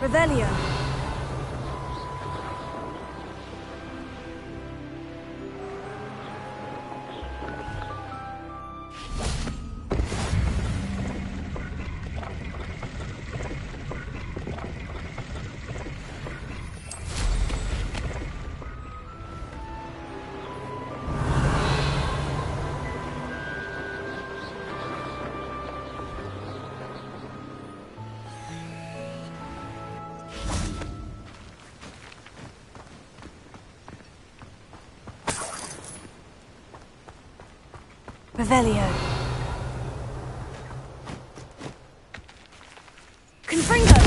Revelio. Revelio. Confringo!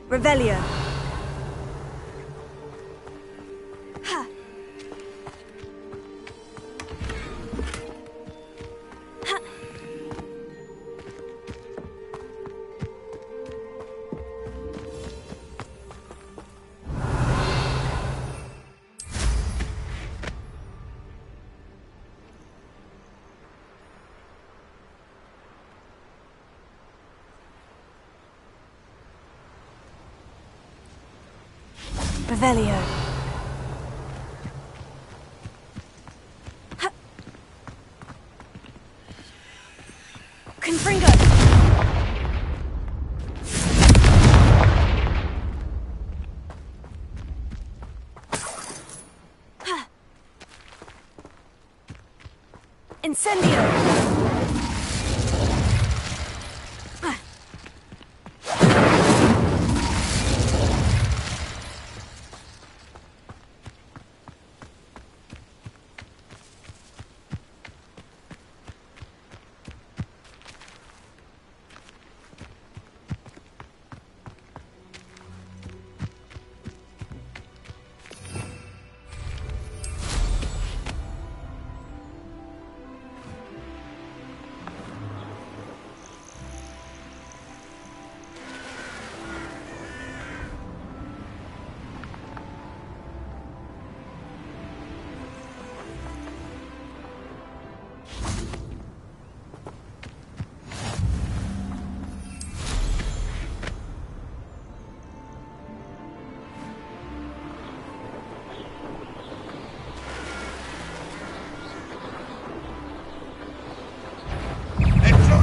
Revelio. Ha. Ha. Revelio. Ha. Confringo. Ha. Incendio.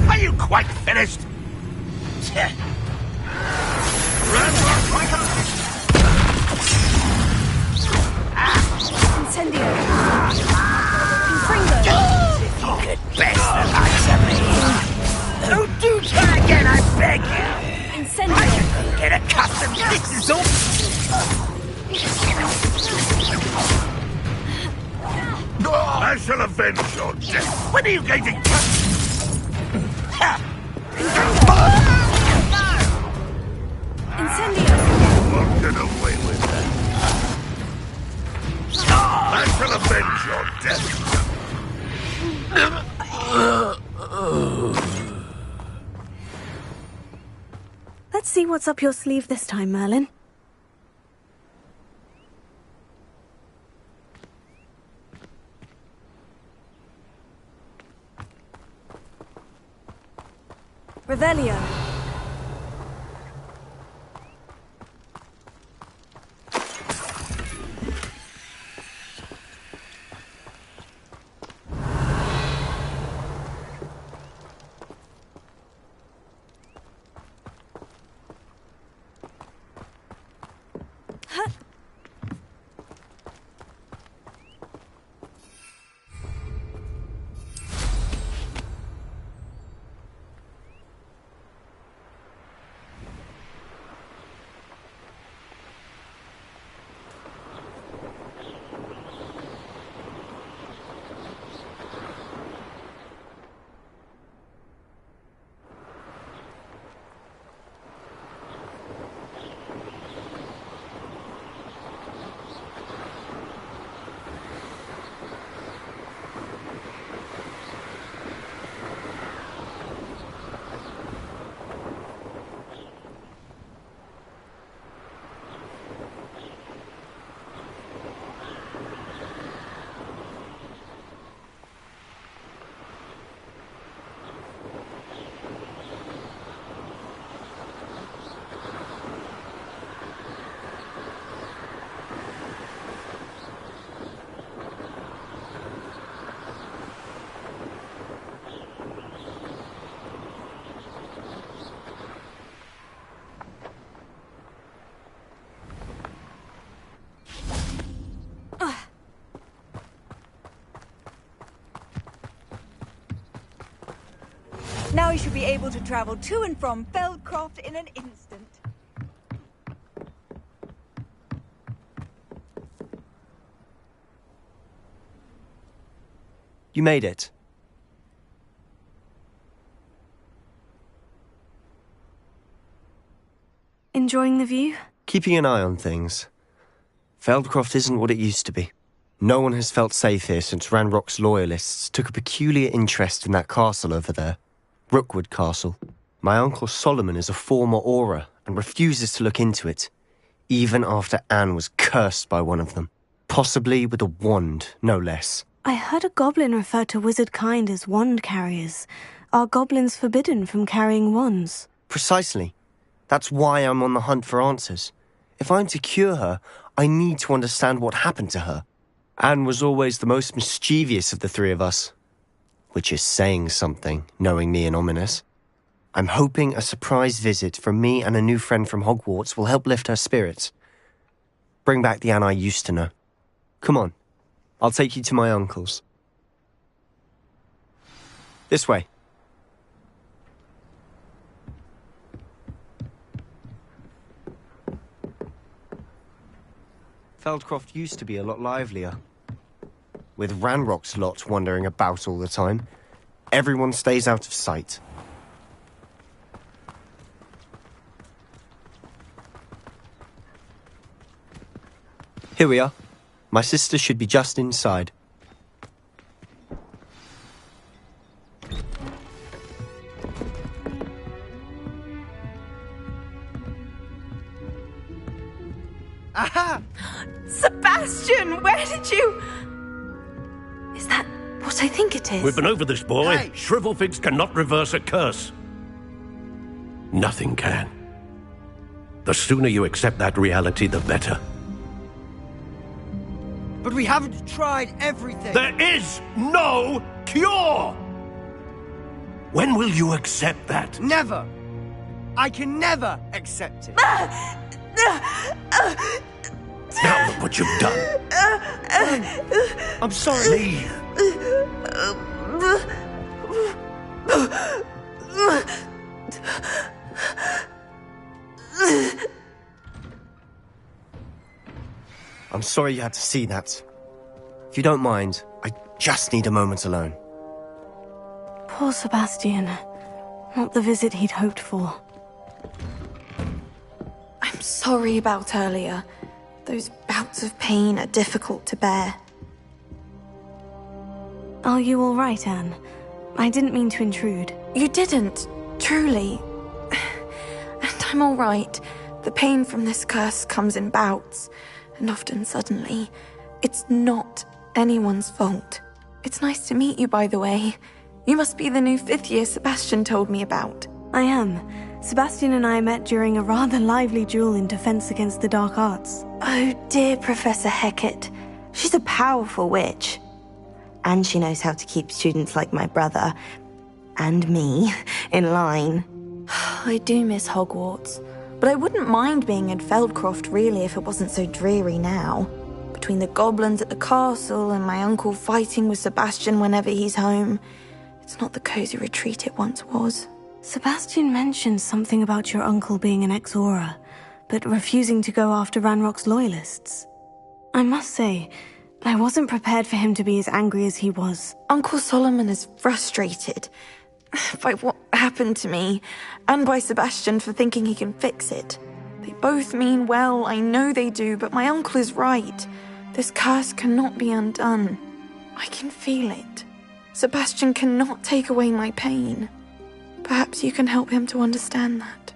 Are you quite finished? Incendio. Confringo. If you could best the likes of me. Oh, do try again, I beg you. Incendio. I can get accustomed to this is all. I shall avenge your death. When are you going to... Incendio. Won't get away with that. I shall avenge your death. Let's see what's up your sleeve this time, Merlin. Revelio. Now we should be able to travel to and from Feldcroft in an instant. You made it. Enjoying the view? Keeping an eye on things. Feldcroft isn't what it used to be. No one has felt safe here since Ranrock's loyalists took a peculiar interest in that castle over there. Rookwood Castle. My uncle Solomon is a former Auror and refuses to look into it, even after Anne was cursed by one of them. Possibly with a wand, no less. I heard a goblin refer to wizard kind as wand carriers. Are goblins forbidden from carrying wands? Precisely. That's why I'm on the hunt for answers. If I'm to cure her, I need to understand what happened to her. Anne was always the most mischievous of the three of us. Which is saying something, knowing me and ominous. I'm hoping a surprise visit from me and a new friend from Hogwarts will help lift her spirits. Bring back the Anne I used to know. Come on, I'll take you to my uncle's. This way. Feldcroft used to be a lot livelier. With Ranrock's lot wandering about all the time, everyone stays out of sight. Here we are. My sister should be just inside. Aha! Sebastian, where did you... Is that what I think it is? We've been over this, boy. Hey! Shrivelfigs cannot reverse a curse. Nothing can. The sooner you accept that reality, the better. But we haven't tried everything. There is no cure! When will you accept that? Never. I can never accept it. Now look what you've done. I'm sorry. Leave. I'm sorry you had to see that. If you don't mind, I just need a moment alone. Poor Sebastian. Not the visit he'd hoped for. I'm sorry about earlier. Those bouts of pain are difficult to bear. Are you all right, Anne? I didn't mean to intrude. You didn't, truly. And I'm all right. The pain from this curse comes in bouts, and often suddenly. It's not anyone's fault. It's nice to meet you, by the way. You must be the new 5th year Sebastian told me about. I am. Sebastian and I met during a rather lively duel in defense against the dark arts. Oh dear, Professor Hecat. She's a powerful witch. And she knows how to keep students like my brother, and me, in line. I do miss Hogwarts, but I wouldn't mind being in Feldcroft really if it wasn't so dreary now. Between the goblins at the castle and my uncle fighting with Sebastian whenever he's home, it's not the cozy retreat it once was. Sebastian mentioned something about your uncle being an ex-Auror, but refusing to go after Ranrock's loyalists. I must say, I wasn't prepared for him to be as angry as he was. Uncle Solomon is frustrated by what happened to me, and by Sebastian for thinking he can fix it. They both mean well, I know they do, but my uncle is right. This curse cannot be undone. I can feel it. Sebastian cannot take away my pain. Perhaps you can help him to understand that.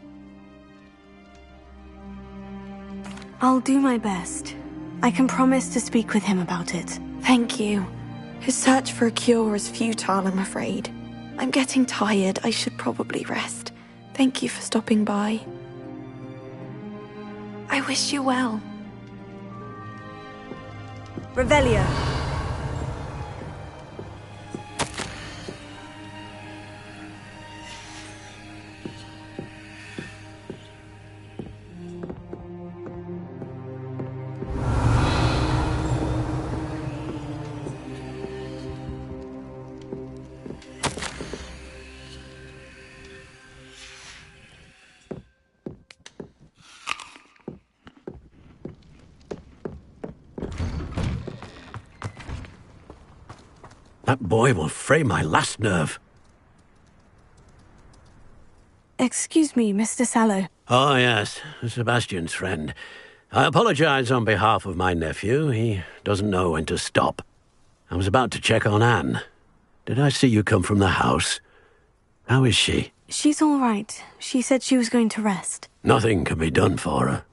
I'll do my best. I can promise to speak with him about it. Thank you. His search for a cure is futile, I'm afraid. I'm getting tired. I should probably rest. Thank you for stopping by. I wish you well. Revelio. That boy will fray my last nerve. Excuse me, Mr. Sallow. Oh, yes, Sebastian's friend. I apologize on behalf of my nephew. He doesn't know when to stop. I was about to check on Anne. Did I see you come from the house? How is she? She's all right. She said she was going to rest. Nothing can be done for her.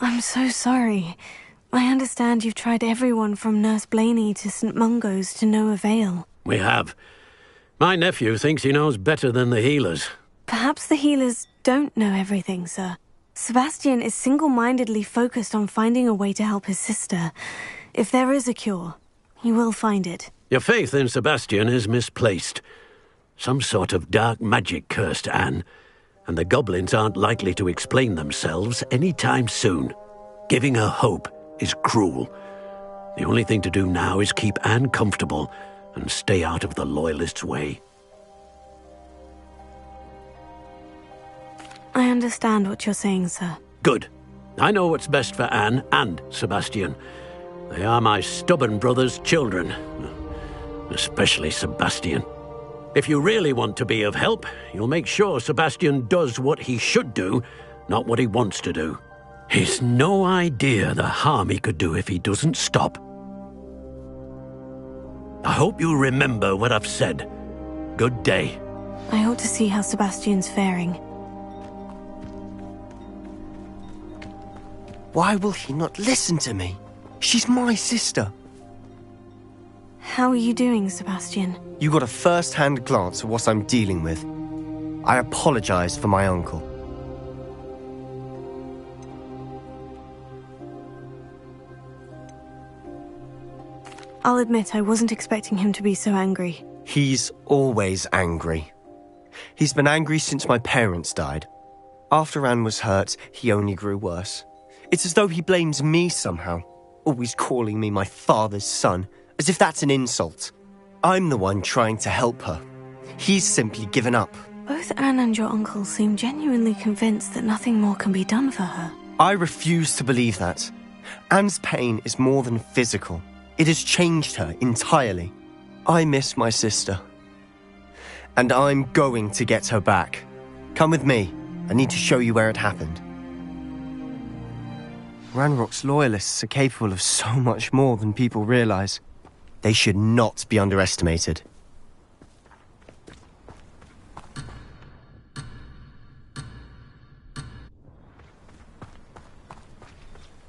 I'm so sorry. I understand you've tried everyone from Nurse Blaney to St. Mungo's to no avail. We have. My nephew thinks he knows better than the healers. Perhaps the healers don't know everything, sir. Sebastian is single-mindedly focused on finding a way to help his sister. If there is a cure, he will find it. Your faith in Sebastian is misplaced. Some sort of dark magic cursed Anne, and the goblins aren't likely to explain themselves anytime soon. Giving her hope is cruel. The only thing to do now is keep Anne comfortable and stay out of the Loyalists' way. I understand what you're saying, sir. Good. I know what's best for Anne and Sebastian. They are my stubborn brother's children. Especially Sebastian. If you really want to be of help, you'll make sure Sebastian does what he should do, not what he wants to do. He's no idea the harm he could do if he doesn't stop. I hope you remember what I've said. Good day. I ought to see how Sebastian's faring. Why will he not listen to me? She's my sister. How are you doing, Sebastian? You got a first-hand glance at what I'm dealing with. I apologize for my uncle. I'll admit I wasn't expecting him to be so angry. He's always angry. He's been angry since my parents died. After Anne was hurt, he only grew worse. It's as though he blames me somehow, always calling me my father's son, as if that's an insult. I'm the one trying to help her. He's simply given up. Both Anne and your uncle seem genuinely convinced that nothing more can be done for her. I refuse to believe that. Anne's pain is more than physical. It has changed her entirely. I miss my sister. And I'm going to get her back. Come with me. I need to show you where it happened. Ranrock's Loyalists are capable of so much more than people realize. They should not be underestimated.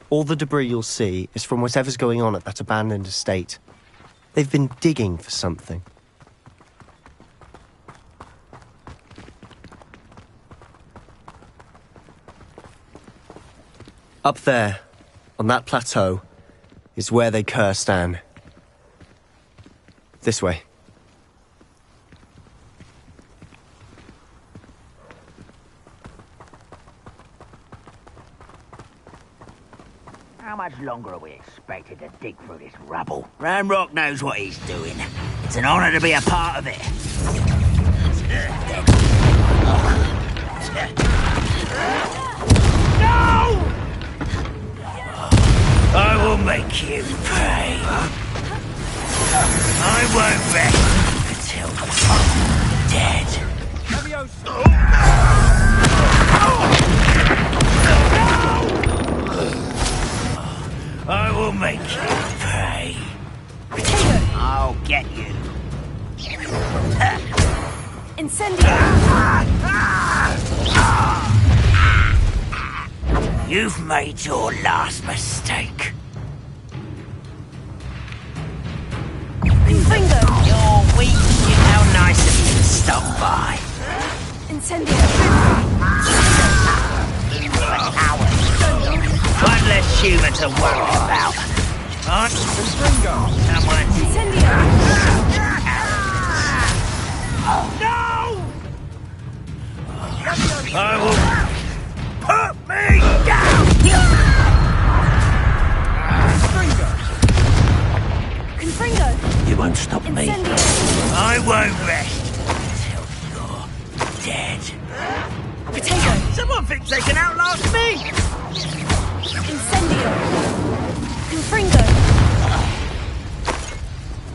All the debris you'll see is from whatever's going on at that abandoned estate. They've been digging for something. Up there, on that plateau, is where they cursed Anne. This way. How much longer are we expected to dig through this rubble? Ranrock knows what he's doing. It's an honor to be a part of it. No! I will make you pay. I won't rest until you're dead. I will make you pay. I'll get you. Incendio! You've made your last mistake. Confringo! You're weak. How nice of you to stop by. Incendio! One less human to worry about. Aren't someone? Incendio! No! I will put me down! Confringo! You won't stop me. Incendio! I won't rest until you're dead. Potato! Someone thinks they can outlast me! Incendio! Confringo!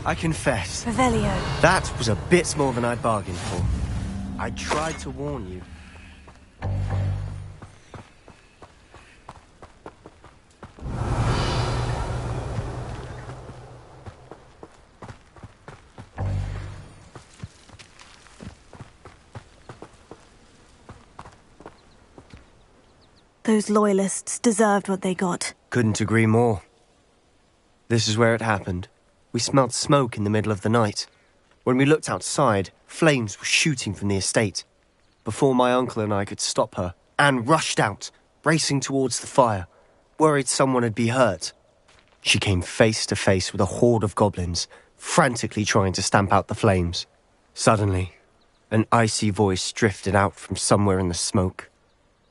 I confess, Revelio. that was a bit more than I'd bargained for. I tried to warn you. Those loyalists deserved what they got. Couldn't agree more. This is where it happened. We smelled smoke in the middle of the night. When we looked outside, flames were shooting from the estate. Before my uncle and I could stop her, Anne rushed out, racing towards the fire, worried someone had been hurt. She came face to face with a horde of goblins, frantically trying to stamp out the flames. Suddenly, an icy voice drifted out from somewhere in the smoke.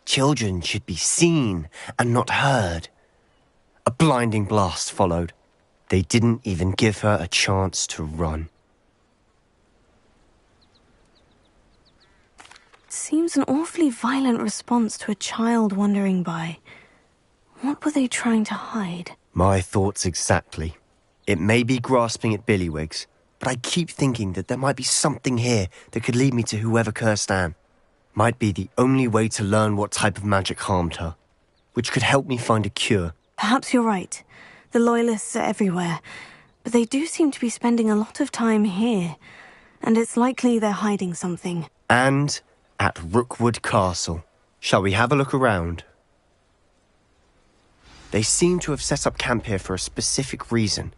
Children should be seen and not heard. A blinding blast followed. They didn't even give her a chance to run. Seems an awfully violent response to a child wandering by. What were they trying to hide? My thoughts exactly. It may be grasping at Billywigs, but I keep thinking that there might be something here that could lead me to whoever cursed Anne. Might be the only way to learn what type of magic harmed her, which could help me find a cure. Perhaps you're right. The Loyalists are everywhere, but they do seem to be spending a lot of time here, and it's likely they're hiding something. And at Rookwood Castle. Shall we have a look around? They seem to have set up camp here for a specific reason.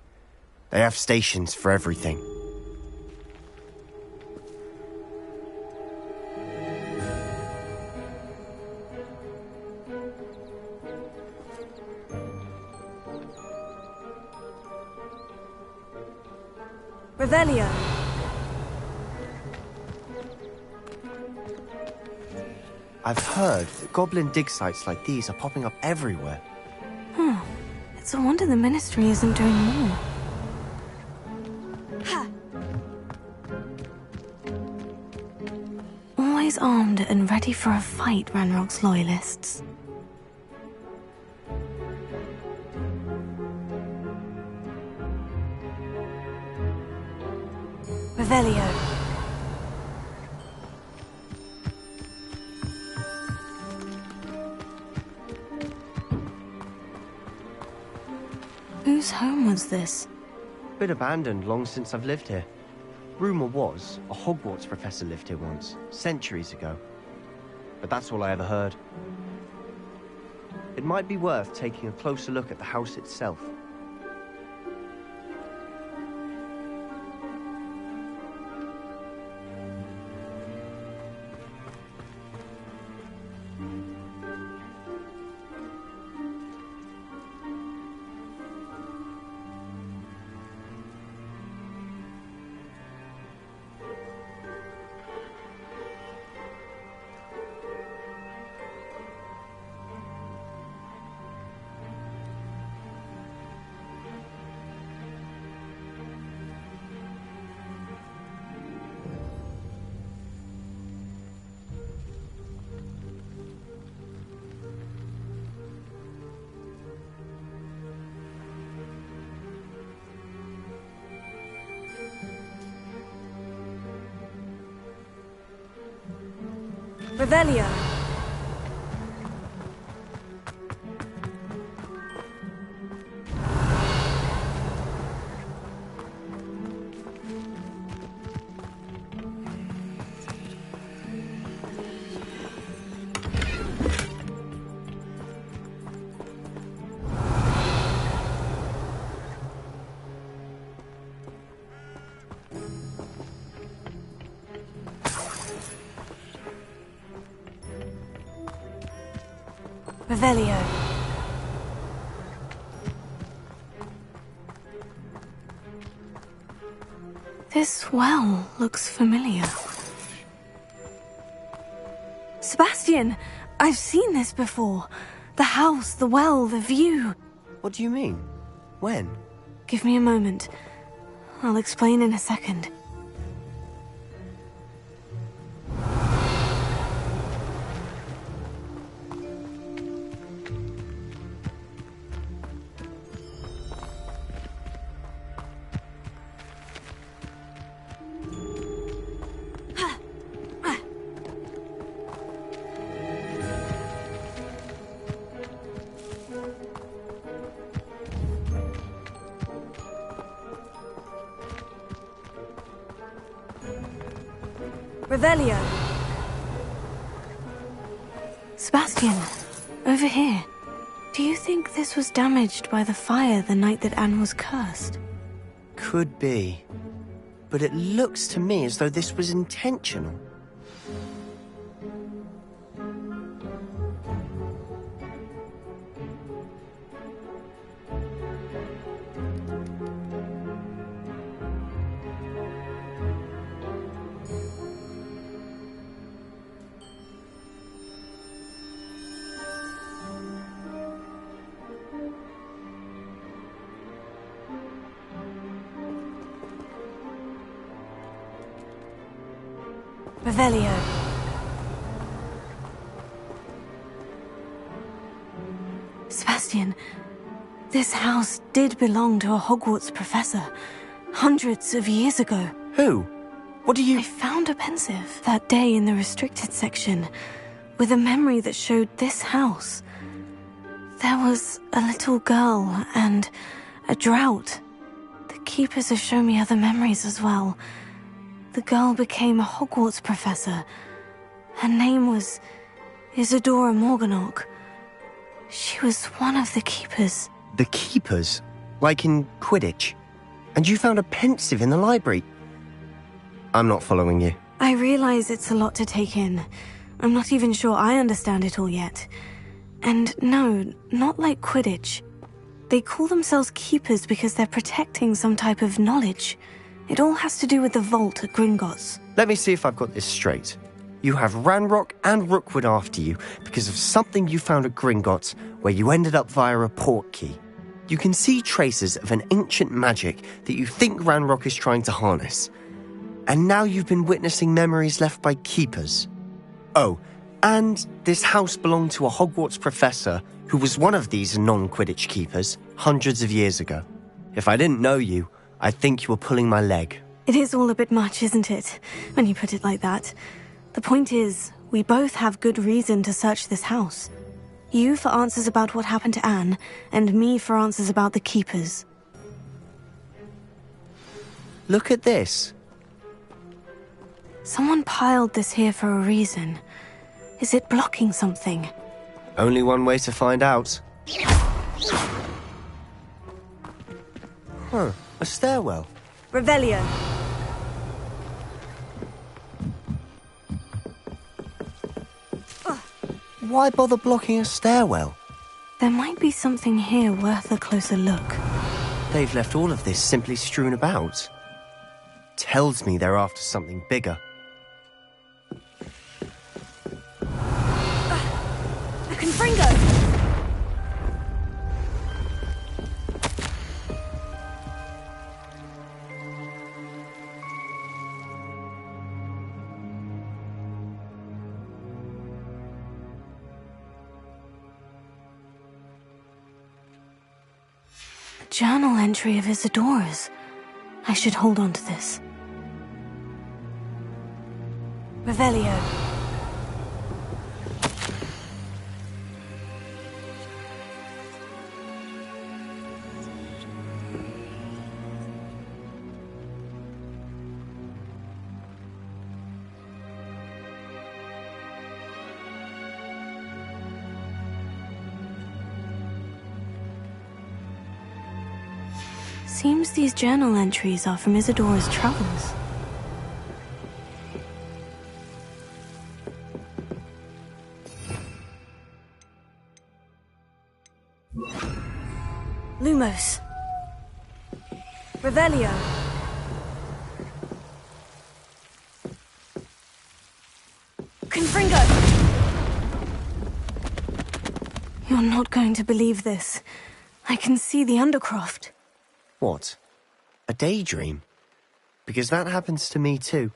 They have stations for everything. Revelio. I've heard that goblin dig sites like these are popping up everywhere. It's a wonder the Ministry isn't doing more. Ha! Always armed and ready for a fight, Ranrock's Loyalists. Revelio. Whose home was this? Been abandoned long since I've lived here. Rumour was a Hogwarts professor lived here once, centuries ago. But that's all I ever heard. It might be worth taking a closer look at the house itself. Revelio. Revelio. This well looks familiar. Sebastian! I've seen this before. The house, the well, the view. What do you mean? When? Give me a moment. I'll explain in a second. Revelio. Sebastian, over here. Do you think this was damaged by the fire the night that Anne was cursed? Could be. But it looks to me as though this was intentional. Revelio. Sebastian, this house did belong to a Hogwarts professor, hundreds of years ago. Who? What do you... I found a pensive that day in the restricted section, with a memory that showed this house. There was a little girl and a drought. The keepers have shown me other memories as well. The girl became a Hogwarts professor. Her name was Isadora Morganach. She was one of the keepers. The keepers? Like in Quidditch? And you found a pensive in the library? I'm not following you. I realize it's a lot to take in. I'm not even sure I understand it all yet. And no, not like Quidditch. They call themselves keepers because they're protecting some type of knowledge. It all has to do with the vault at Gringotts. Let me see if I've got this straight. You have Ranrock and Rookwood after you because of something you found at Gringotts where you ended up via a portkey. You can see traces of an ancient magic that you think Ranrock is trying to harness. And now you've been witnessing memories left by keepers. Oh, and this house belonged to a Hogwarts professor who was one of these non-Quidditch keepers hundreds of years ago. If I didn't know you, I think you were pulling my leg. It is all a bit much, isn't it, when you put it like that? The point is, we both have good reason to search this house. You for answers about what happened to Anne, and me for answers about the keepers. Look at this. Someone piled this here for a reason. Is it blocking something? Only one way to find out. Huh, a stairwell. Revelio. Why bother blocking a stairwell? There might be something here worth a closer look. They've left all of this simply strewn about. Tells me they're after something bigger. A Confringo. Journal entry of Isadora's. I should hold on to this. Revelio. Seems these journal entries are from Isadora's travels. Lumos. Revelio. Confringo. You're not going to believe this. I can see the Undercroft. What? A daydream? Because that happens to me too.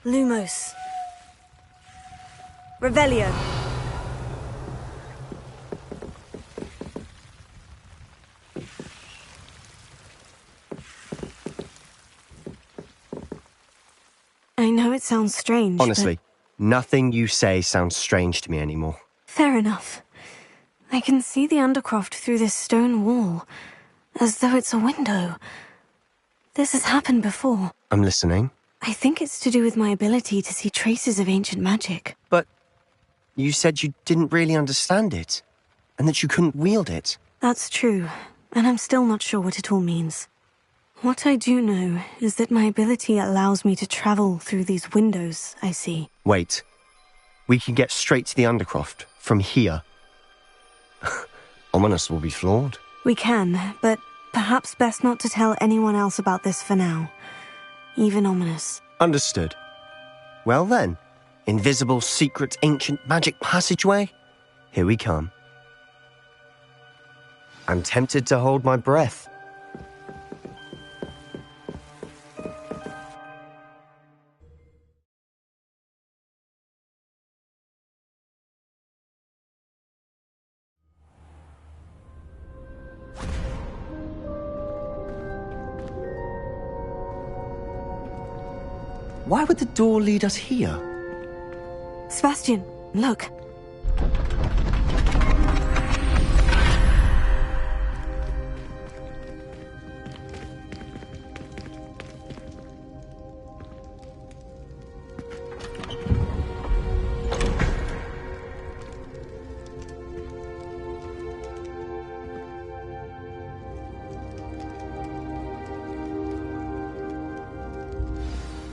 Lumos. Revelio. I know it sounds strange, Honestly, nothing you say sounds strange to me anymore. Fair enough. I can see the Undercroft through this stone wall, as though it's a window. This has happened before. I'm listening. I think it's to do with my ability to see traces of ancient magic. But you said you didn't really understand it, and that you couldn't wield it. That's true, and I'm still not sure what it all means. What I do know is that my ability allows me to travel through these windows I see. Wait. We can get straight to the Undercroft from here. Ominous will be floored. We can, but perhaps best not to tell anyone else about this for now. Even Ominous. Understood. Well then, invisible, secret, ancient magic passageway? Here we come. I'm tempted to hold my breath. Why would the door lead us here? Sebastian, look.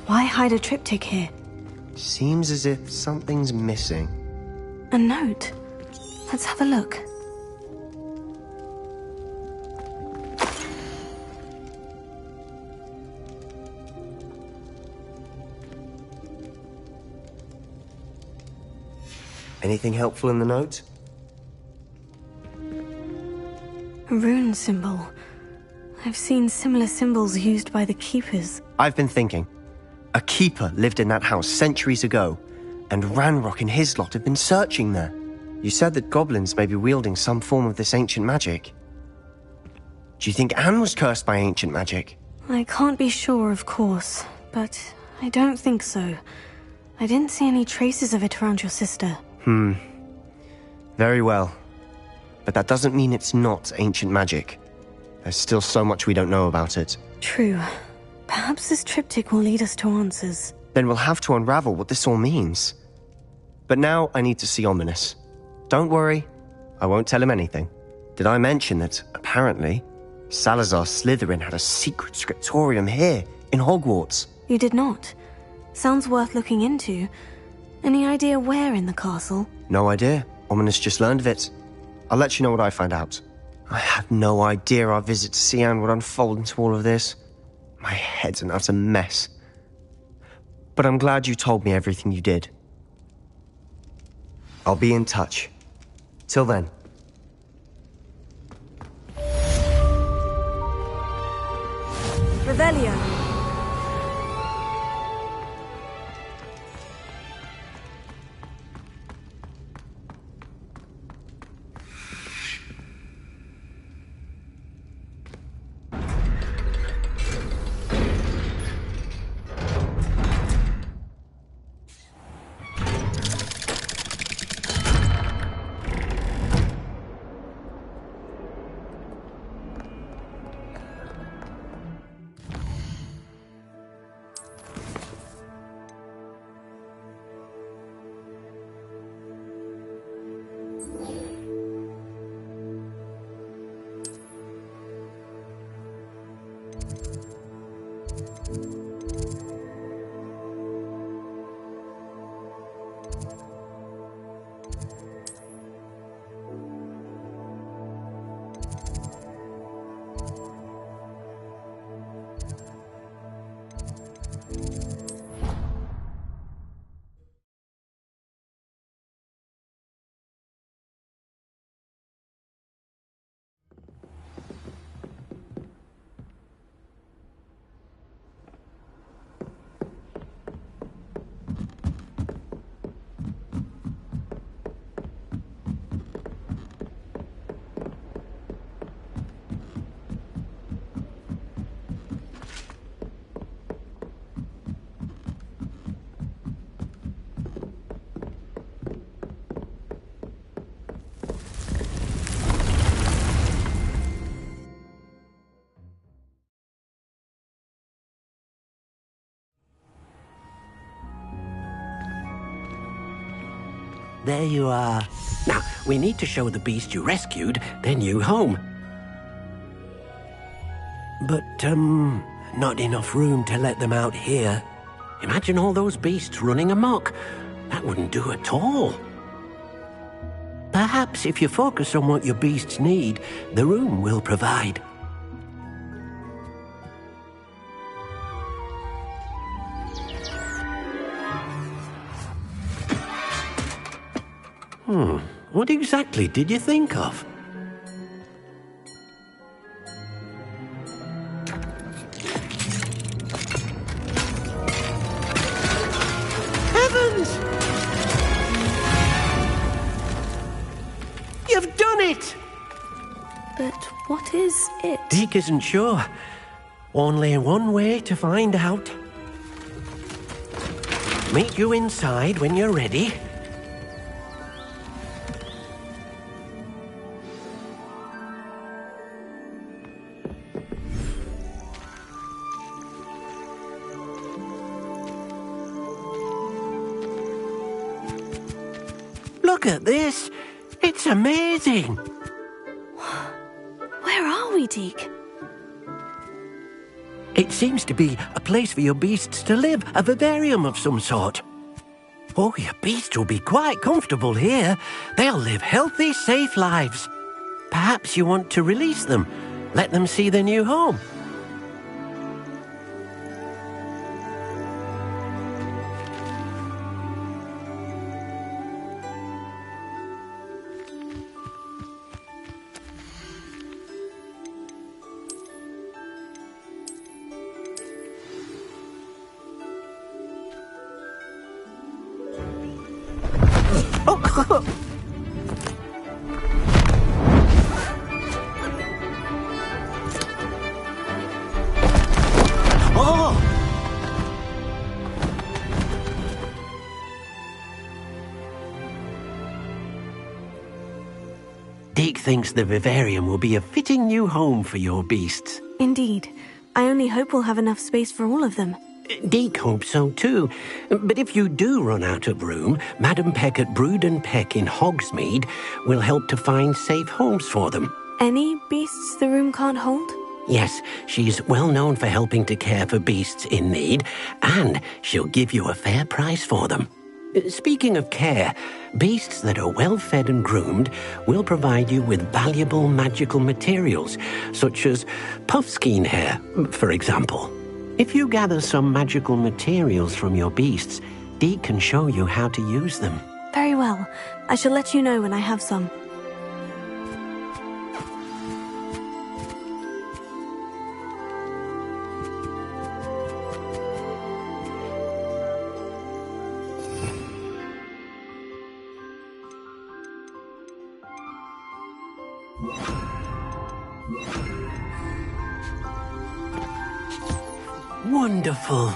Why hide a triptych here? Seems as if something's missing. A note. Let's have a look. Anything helpful in the note? A rune symbol. I've seen similar symbols used by the keepers. I've been thinking. A keeper lived in that house centuries ago, and Ranrock and his lot have been searching there. You said that goblins may be wielding some form of this ancient magic. Do you think Anne was cursed by ancient magic? I can't be sure, of course, but I don't think so. I didn't see any traces of it around your sister. Very well. But that doesn't mean it's not ancient magic. There's still so much we don't know about it. True. Perhaps this triptych will lead us to answers. Then we'll have to unravel what this all means. But now I need to see Ominous. Don't worry, I won't tell him anything. Did I mention that, apparently, Salazar Slytherin had a secret scriptorium here, in Hogwarts? You did not. Sounds worth looking into. Any idea where in the castle? No idea. Ominous just learned of it. I'll let you know what I find out. I had no idea our visit to Cian would unfold into all of this. My head's an utter mess. But I'm glad you told me everything you did. I'll be in touch. Till then. Revelio. there you are. Now, we need to show the beast you rescued their new home. But, not enough room to let them out here. Imagine all those beasts running amok. That wouldn't do at all. Perhaps if you focus on what your beasts need, the room will provide. What exactly did you think of? Heavens! You've done it! But what is it? Deke isn't sure. Only one way to find out. Meet you inside when you're ready. Look at this! It's amazing! Where are we, Deke? It seems to be a place for your beasts to live, a vivarium of some sort. Oh, your beasts will be quite comfortable here. They'll live healthy, safe lives. Perhaps you want to release them, let them see their new home. Oh! Deke thinks the vivarium will be a fitting new home for your beasts. Indeed. I only hope we'll have enough space for all of them. Deke hopes so too. But if you do run out of room, Madam Peck at Brood and Peck in Hogsmeade will help to find safe homes for them. Any beasts the room can't hold? Yes, she's well known for helping to care for beasts in need, and she'll give you a fair price for them. Speaking of care, beasts that are well fed and groomed will provide you with valuable magical materials, such as puffskein hair, for example. If you gather some magical materials from your beasts, Deke can show you how to use them. Very well. I shall let you know when I have some. Wonderful.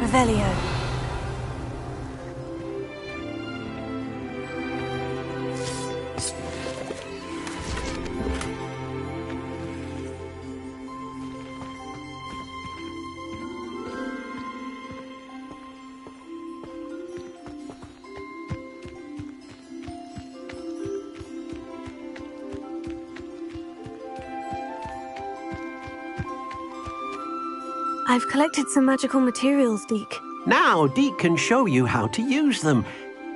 Revelio. I've collected some magical materials, Deke. Now, Deke can show you how to use them.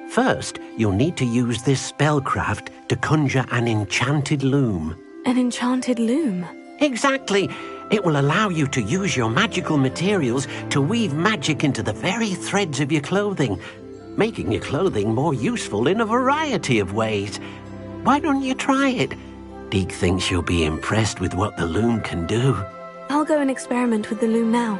First, you'll need to use this spellcraft to conjure an enchanted loom. An enchanted loom? Exactly. It will allow you to use your magical materials to weave magic into the very threads of your clothing, making your clothing more useful in a variety of ways. Why don't you try it? Deke thinks you'll be impressed with what the loom can do. I'll go and experiment with the loom now.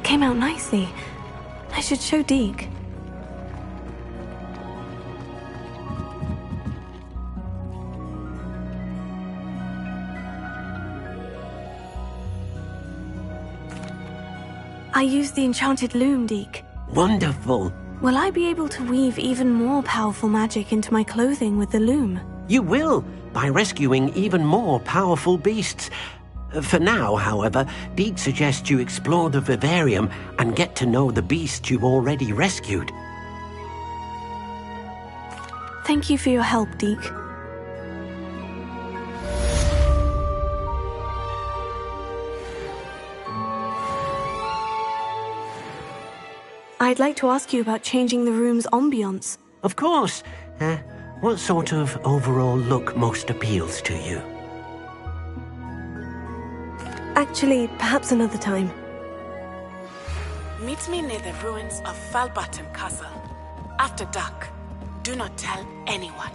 Came out nicely. I should show Deke. I used the enchanted loom, Deke. Wonderful. Will I be able to weave even more powerful magic into my clothing with the loom? You will, by rescuing even more powerful beasts. For now, however, Deke suggests you explore the vivarium and get to know the beasts you've already rescued. Thank you for your help, Deke. I'd like to ask you about changing the room's ambiance. Of course. What sort of overall look most appeals to you? Actually, perhaps another time. Meet me near the ruins of Falbottom Castle. After dark. Do not tell anyone.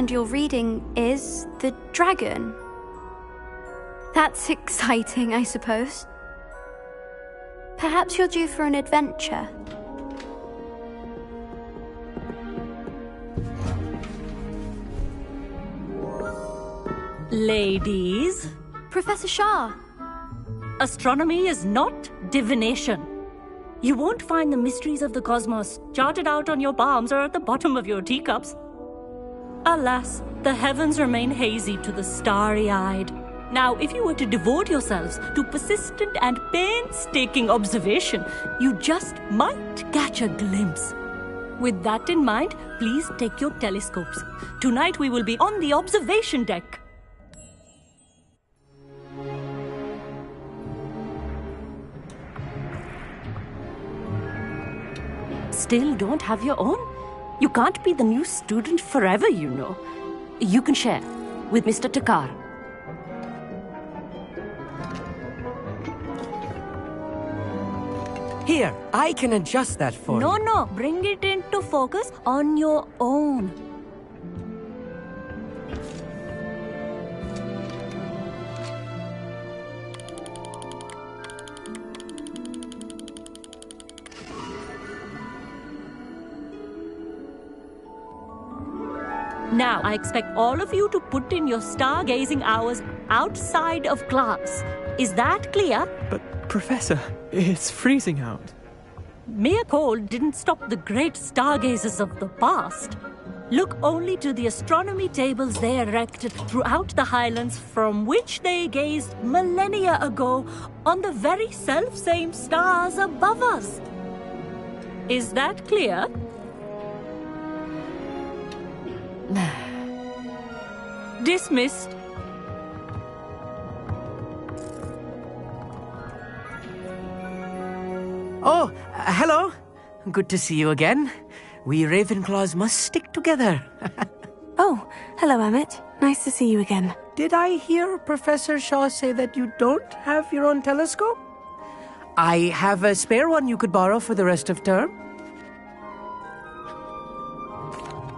And your reading is The Dragon. That's exciting, I suppose. Perhaps you're due for an adventure. Ladies, Professor Shah. astronomy is not divination. You won't find the mysteries of the cosmos charted out on your palms or at the bottom of your teacups. Alas, the heavens remain hazy to the starry-eyed. Now, if you were to devote yourselves to persistent and painstaking observation, you just might catch a glimpse. With that in mind, please take your telescopes. Tonight we will be on the observation deck. Still don't have your own? You can't be the new student forever, you know. You can share with Mr. Takar. Here, I can adjust that for you. No, bring it into focus on your own. Now, I expect all of you to put in your stargazing hours outside of class. Is that clear? But, Professor, it's freezing out. Mere cold didn't stop the great stargazers of the past. Look only to the astronomy tables they erected throughout the Highlands, from which they gazed millennia ago on the very self-same stars above us. Is that clear? Dismissed. Oh, hello. Good to see you again. We Ravenclaws must stick together. Oh, hello, Emmett. Nice to see you again. Did I hear Professor Shaw say that you don't have your own telescope? I have a spare one you could borrow for the rest of term.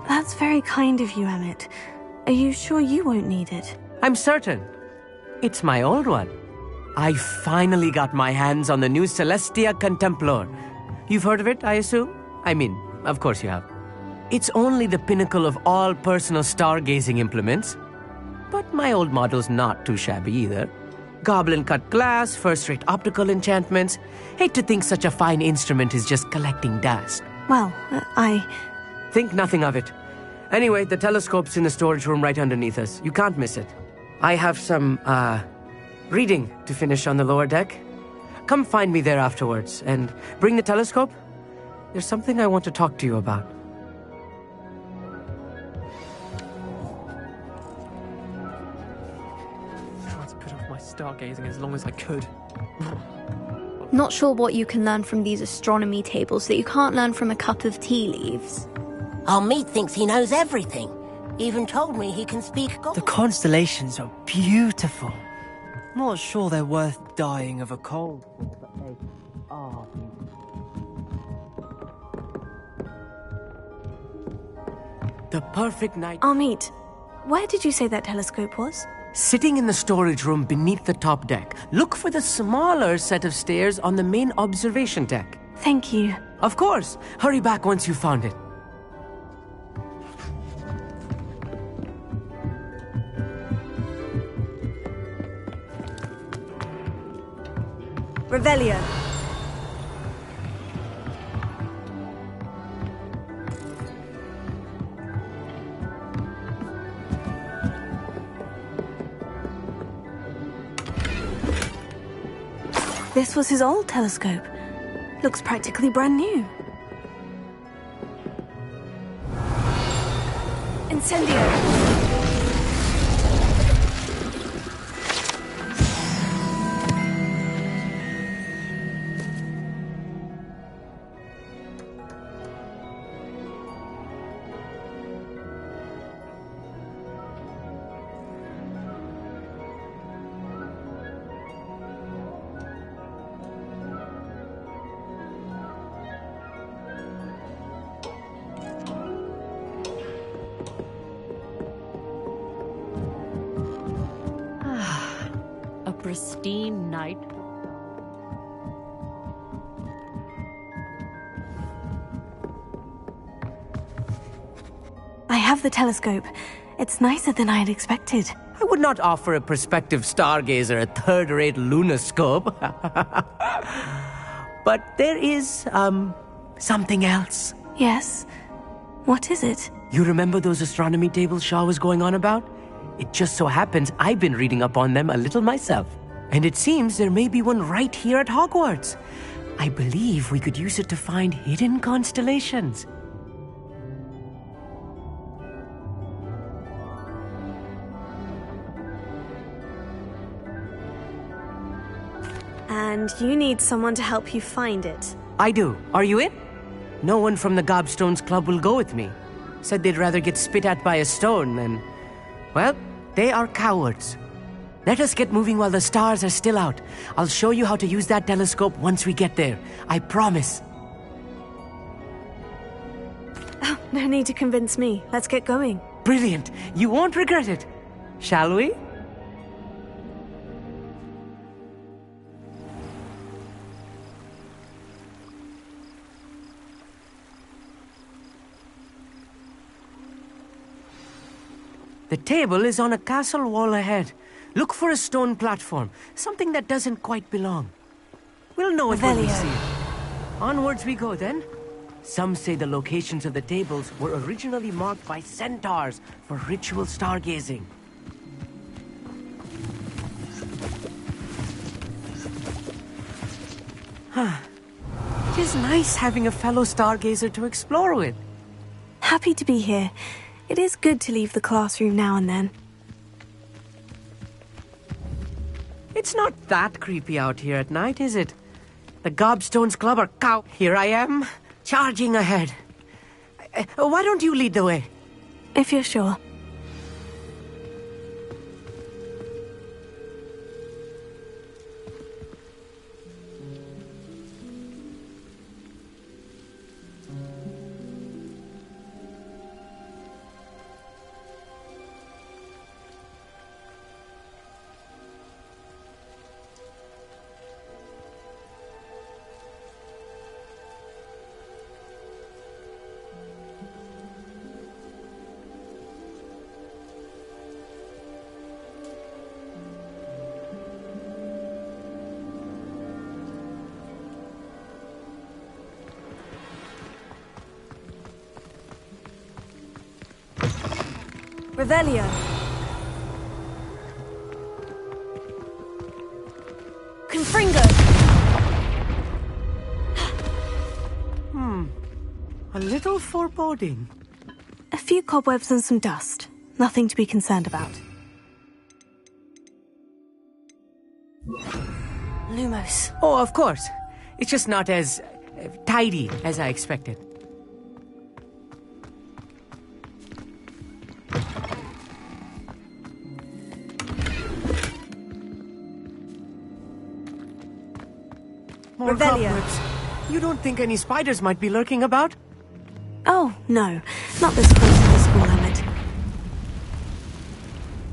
That's very kind of you, Emmett. Are you sure you won't need it? I'm certain. It's my old one. I finally got my hands on the new Celestia Contemplor. You've heard of it, I assume? I mean, of course you have. It's only the pinnacle of all personal stargazing implements. But my old model's not too shabby either. Goblin-cut glass, first-rate optical enchantments. Hate to think such a fine instrument is just collecting dust. Well, I... Think nothing of it. Anyway, the telescope's in the storage room right underneath us. You can't miss it. I have some, reading to finish on the lower deck. Come find me there afterwards, and bring the telescope. There's something I want to talk to you about. I tried to put off my stargazing as long as I could. Not sure what you can learn from these astronomy tables that you can't learn from a cup of tea leaves. Our meat thinks he knows everything. Even told me he can speak Goblin. The constellations are beautiful. Not sure they're worth dying of a cold, but they are beautiful. The perfect night... Amit, where did you say that telescope was? Sitting in the storage room beneath the top deck. Look for the smaller set of stairs on the main observation deck. Thank you. Of course. Hurry back once you've found it. Revelio. This was his old telescope. Looks practically brand new. Incendio! A pristine night. I have the telescope. It's nicer than I had expected. I would not offer a prospective stargazer a third-rate lunoscope. But there is, something else. Yes? What is it? You remember those astronomy tables Shaw was going on about? It just so happens I've been reading up on them a little myself. And it seems there may be one right here at Hogwarts. I believe we could use it to find hidden constellations. And you need someone to help you find it. I do. Are you in? No one from the Gobstones Club will go with me. Said they'd rather get spit at by a stone than... Well, they are cowards. Let us get moving while the stars are still out. I'll show you how to use that telescope once we get there. I promise. Oh, no need to convince me. Let's get going. Brilliant. You won't regret it. Shall we? The table is on a castle wall ahead. Look for a stone platform, something that doesn't quite belong. We'll know it when we see it. Onwards we go then. Some say the locations of the tables were originally marked by centaurs for ritual stargazing. It is nice having a fellow stargazer to explore with. Happy to be here. It is good to leave the classroom now and then. It's not that creepy out here at night, is it? The Gobstones Club are cow. Here I am, charging ahead. Why don't you lead the way? If you're sure. Revelio. Confringo. A little foreboding. A few cobwebs and some dust. Nothing to be concerned about. Lumos. Oh, of course. It's just not as tidy as I expected. More cobwebs. You don't think any spiders might be lurking about? Oh, no. Not this close to the school, Emmett.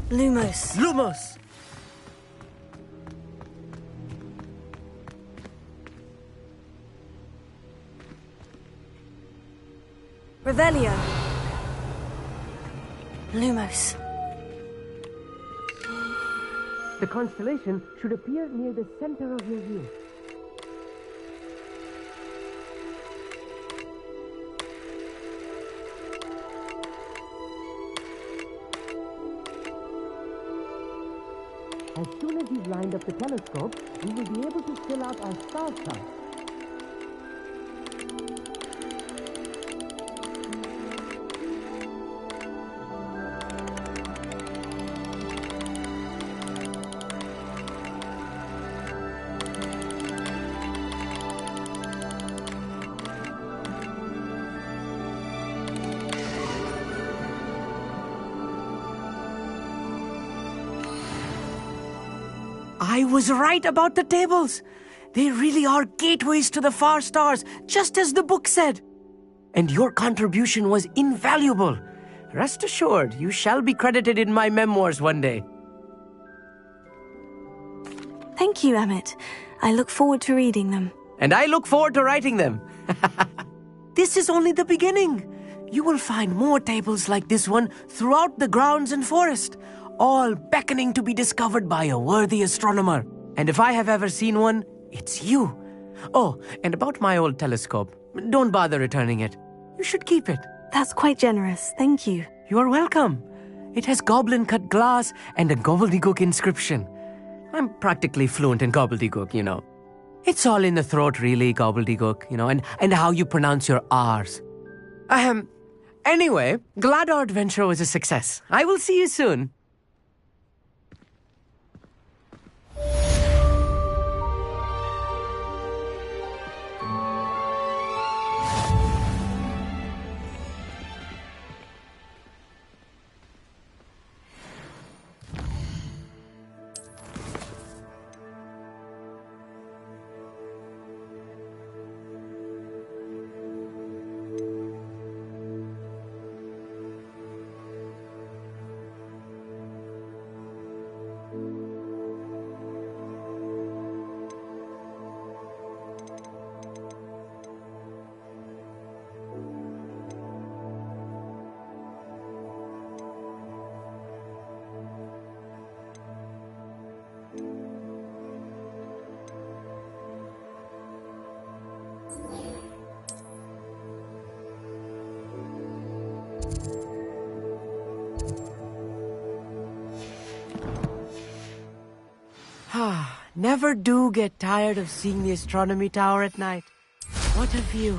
Lumos. Lumos! Revelio. Lumos. The constellation should appear near the center of your view. As soon as you've lined up the telescope, we will be able to fill out our star chart. I was right about the tables. They really are gateways to the far stars, just as the book said. And your contribution was invaluable. Rest assured, you shall be credited in my memoirs one day. Thank you, Emmett. I look forward to reading them. And I look forward to writing them. This is only the beginning. You will find more tables like this one throughout the grounds and forest, all beckoning to be discovered by a worthy astronomer. And if I have ever seen one, it's you. Oh, and about my old telescope, don't bother returning it. You should keep it. That's quite generous, thank you. You are welcome. It has goblin-cut glass and a gobbledygook inscription. I'm practically fluent in gobbledygook, you know. It's all in the throat, really, gobbledygook, you know, and how you pronounce your R's. Anyway, glad our adventure was a success. I will see you soon. Never do get tired of seeing the astronomy tower at night. What a view.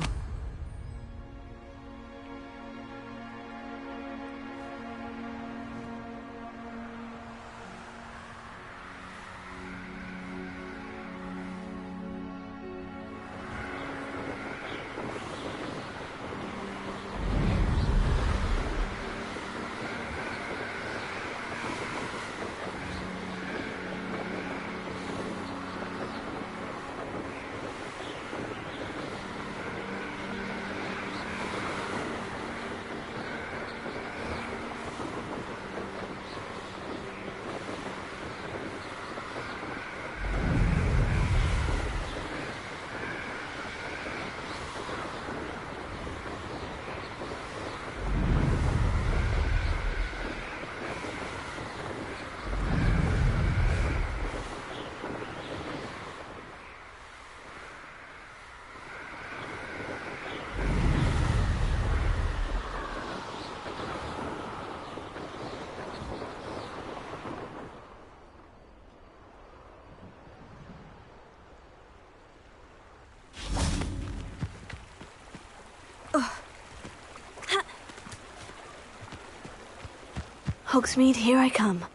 Hogsmeade, here I come.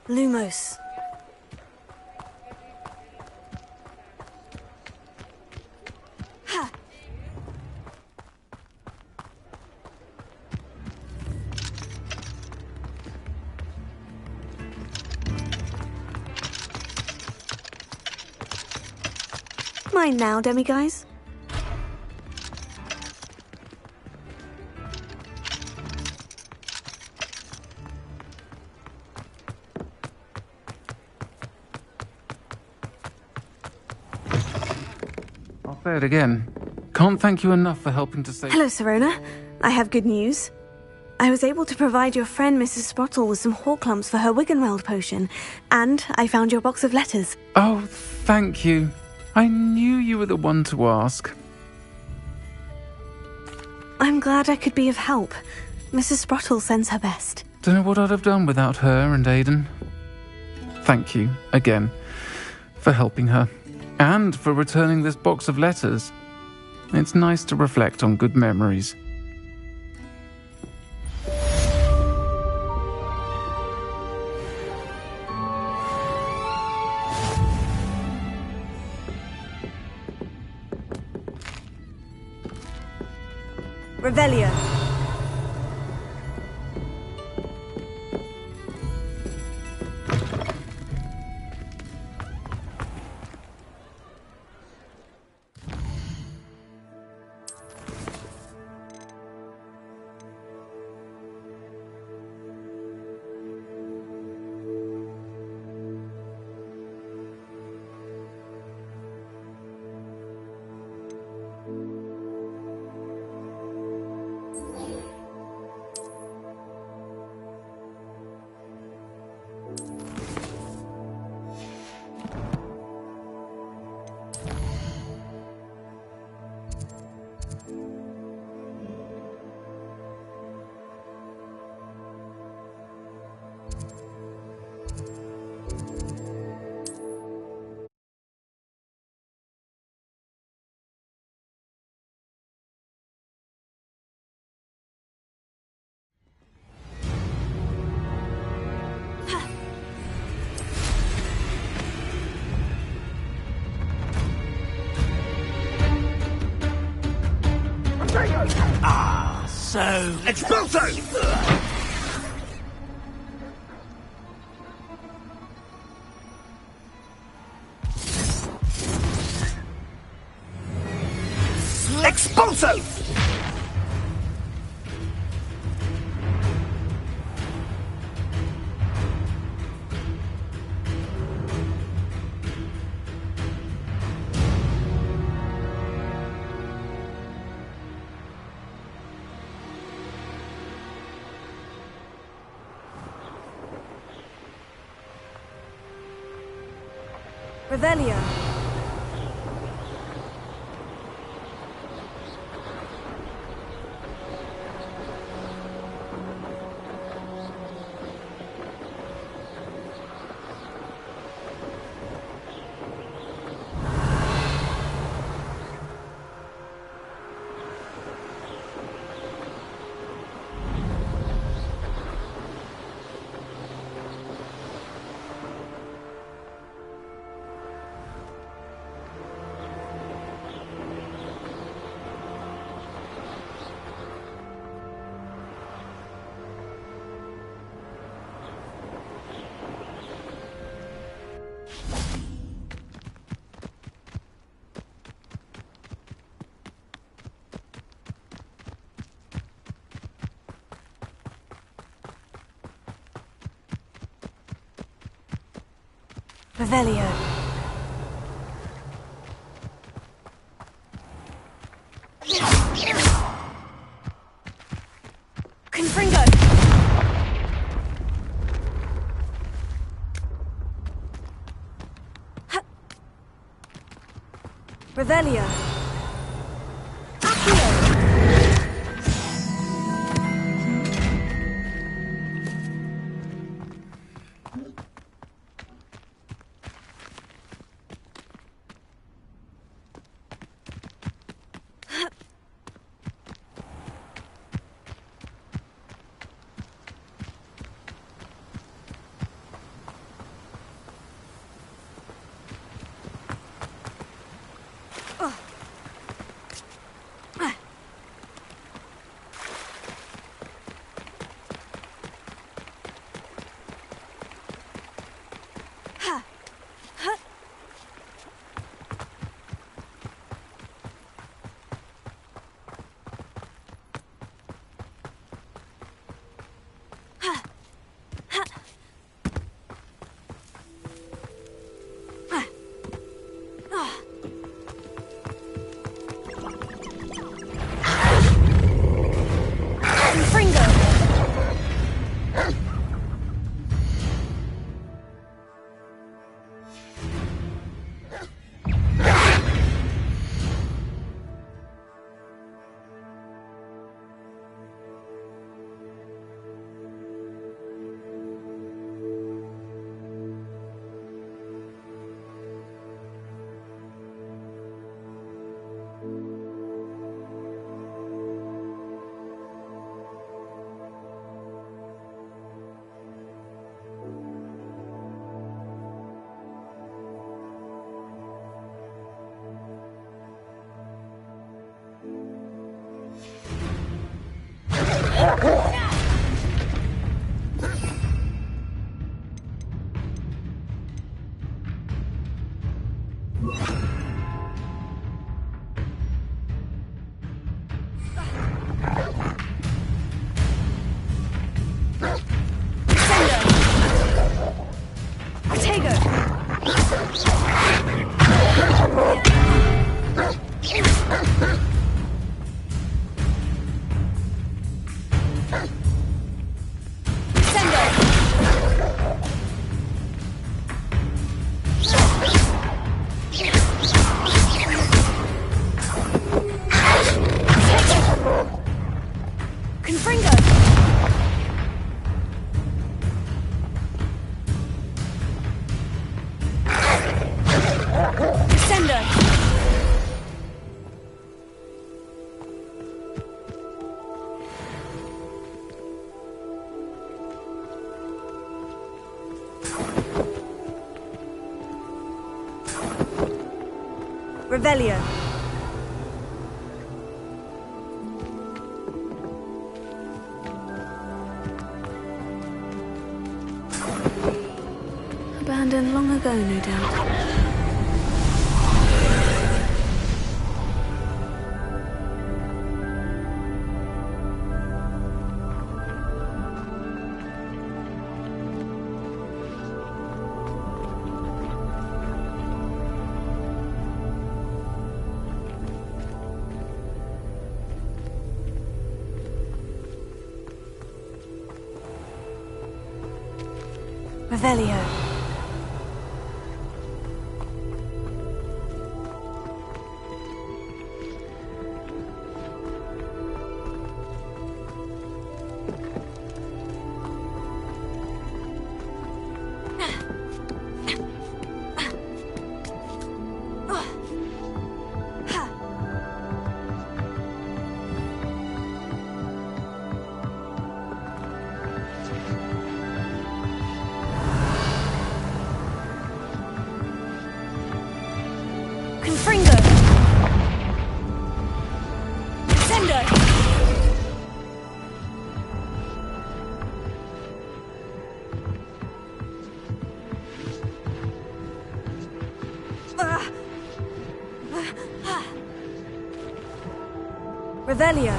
Lumos. Ha! Mine now, demiguise. Say it again. Can't thank you enough for helping to save... Hello, Sirona. I have good news. I was able to provide your friend Mrs. Sprottle with some Horklumps for her Wiggenweld potion, and I found your box of letters. Oh, thank you. I knew you were the one to ask. I'm glad I could be of help. Mrs. Sprottle sends her best. Don't know what I'd have done without her and Aidan. Thank you, again, for helping her. And for returning this box of letters. It's nice to reflect on good memories. Revelio. Ah, so... Expulso! Expulso! Revelio. Revelio. Confringo. Revelio. Revelio. Abandoned long ago, no doubt. Revelio. Revelio.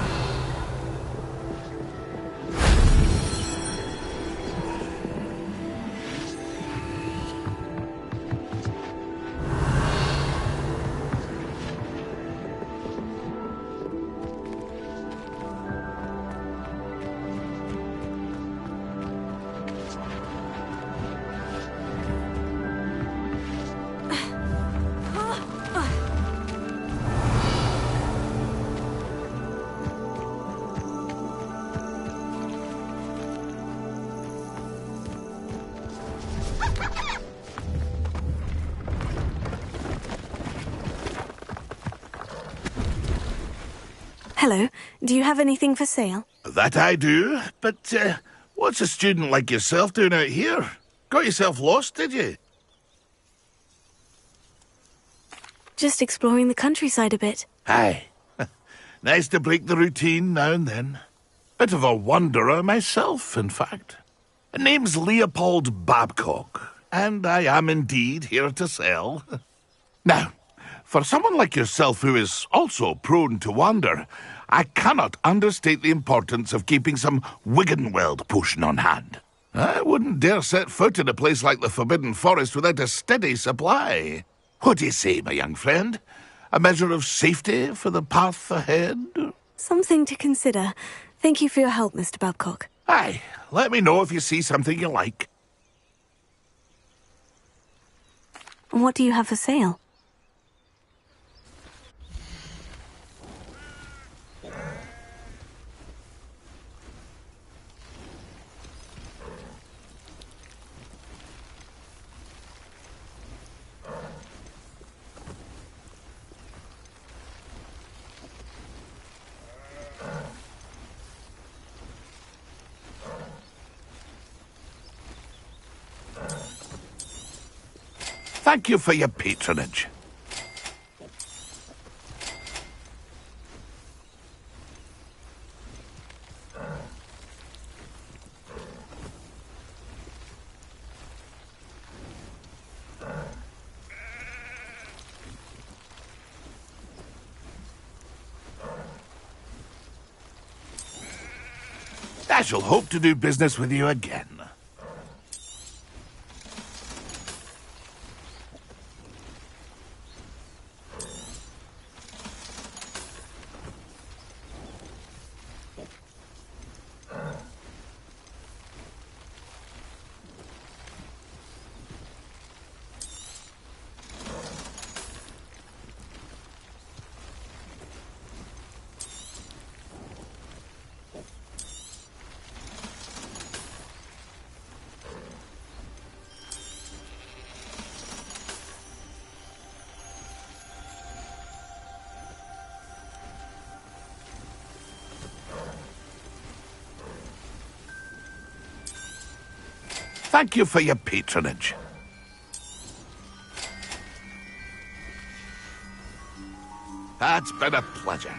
Hello. Do you have anything for sale? That I do, but what's a student like yourself doing out here? Got yourself lost, did you? Just exploring the countryside a bit. Aye. Nice to break the routine now and then. Bit of a wanderer myself, in fact. Name's Leopold Babcock, and I am indeed here to sell. Now, for someone like yourself who is also prone to wander, I cannot understate the importance of keeping some Wiggenweld potion on hand. I wouldn't dare set foot in a place like the Forbidden Forest without a steady supply. What do you say, my young friend? A measure of safety for the path ahead? Something to consider. Thank you for your help, Mr. Babcock. Aye, let me know if you see something you like. What do you have for sale? Thank you for your patronage. I shall hope to do business with you again. Thank you for your patronage. That's been a pleasure.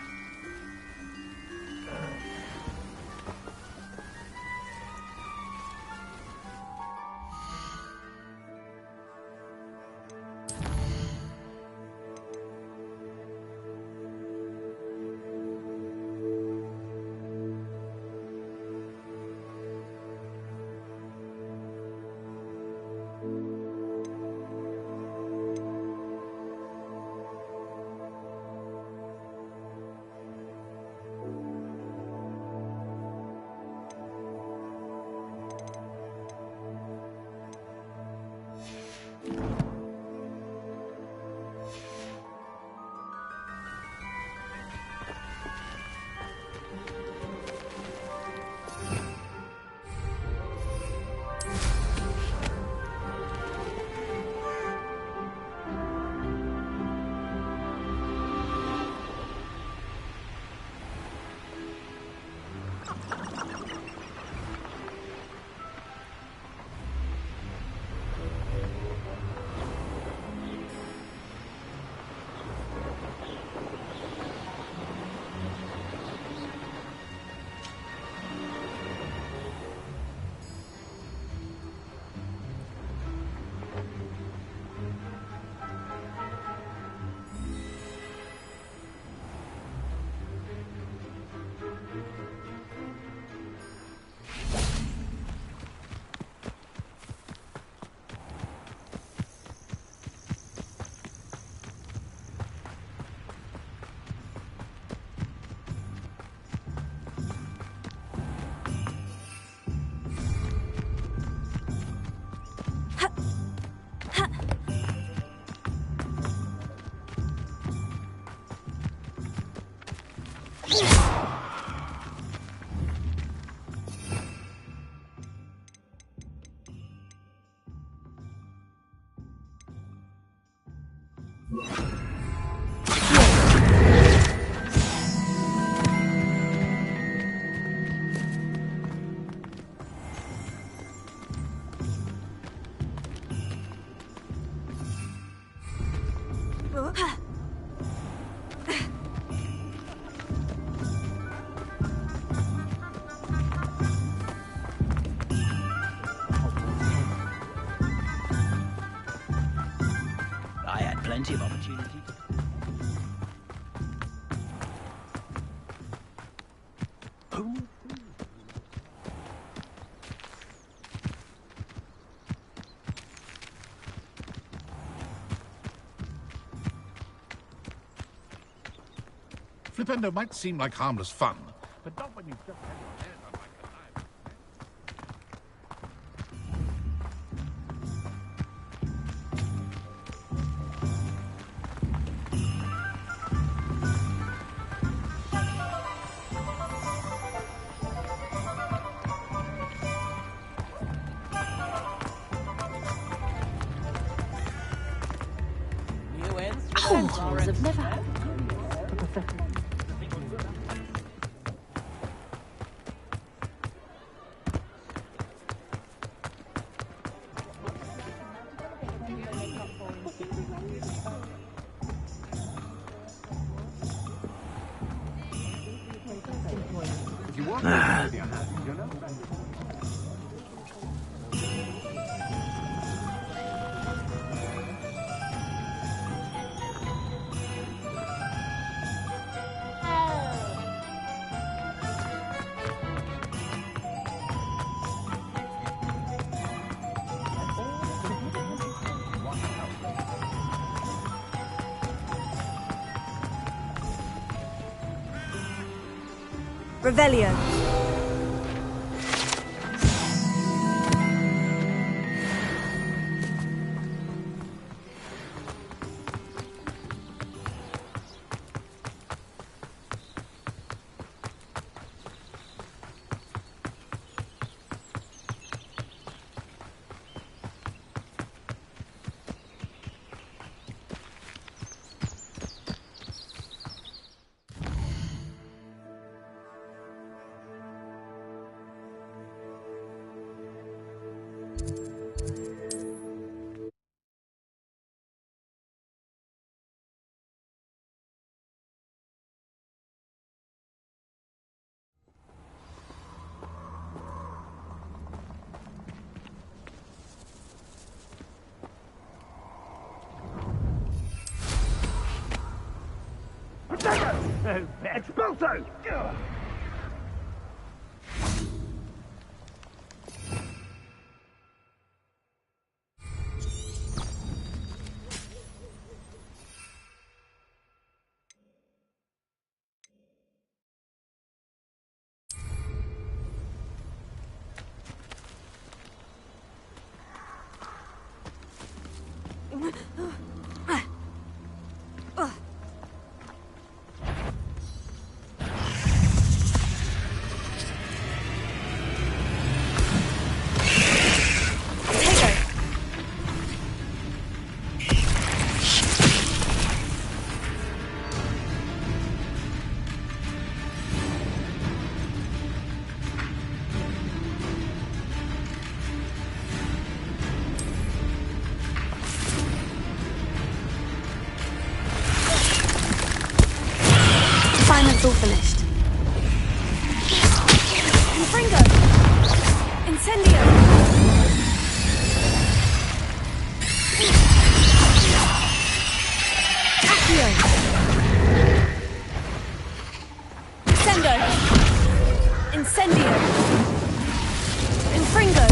plenty of opportunity. Flipendo might seem like harmless fun, but not when you've just had your hair done like a knife. Sentinels have never had. Revelio. Expulso! It's all finished. Infringo! Incendio! Accio! Sendo! Incendio! Infringo!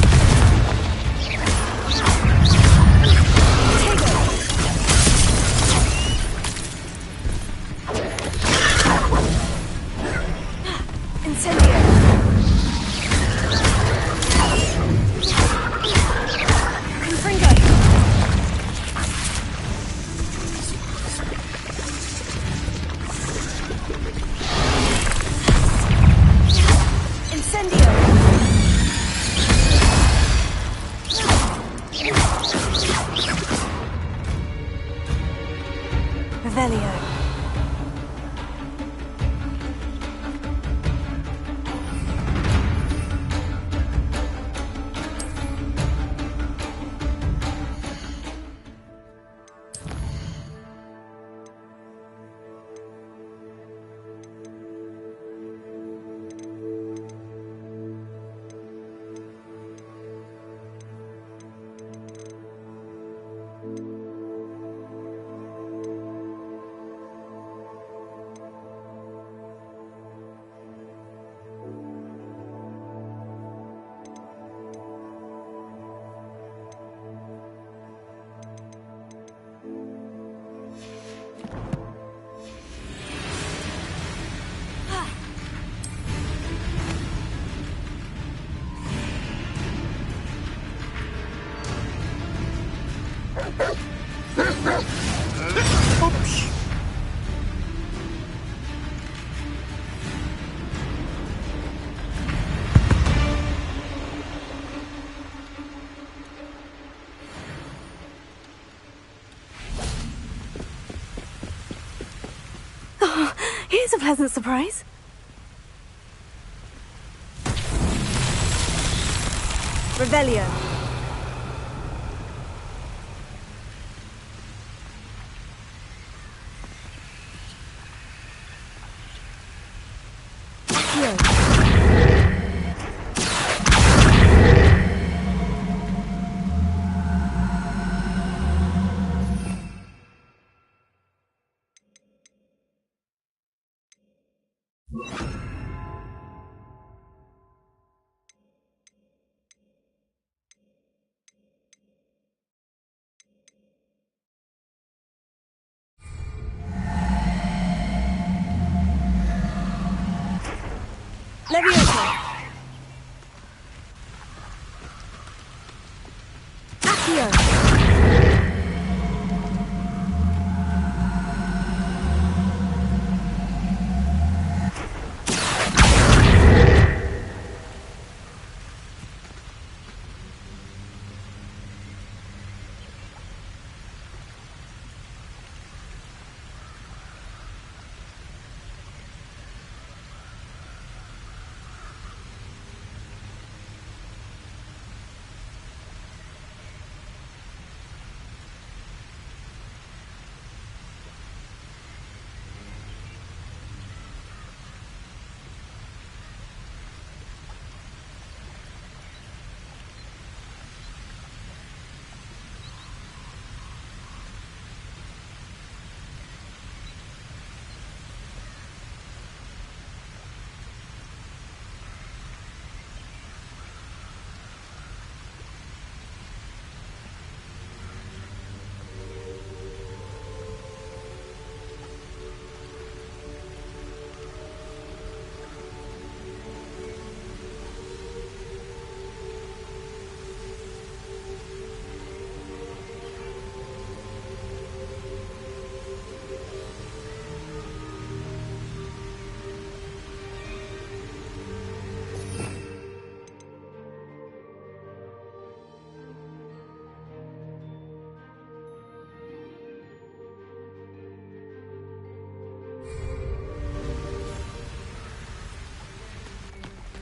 always a pleasant surprise. Revelio. Leviosa. Accio.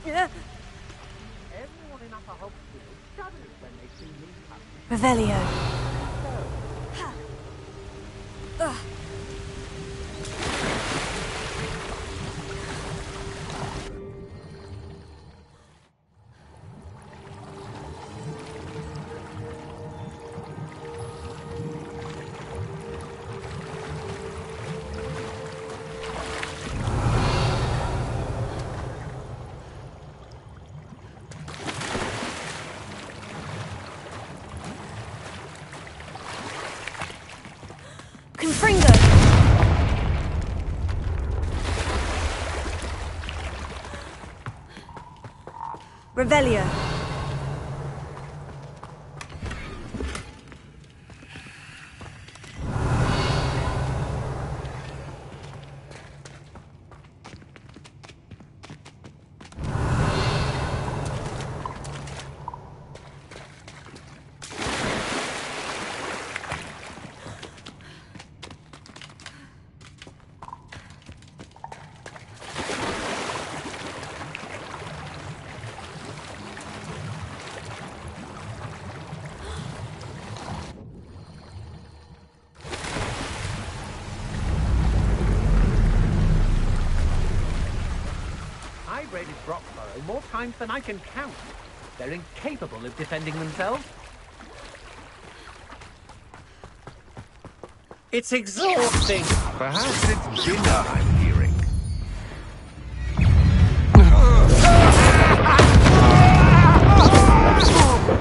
Everyone in Upper Hogsfield shudders when they see me come. Revelio. Confringo. Revelio. I've raided Broxborough more times than I can count. They're incapable of defending themselves. It's exhausting. Perhaps it's dinner I'm hearing.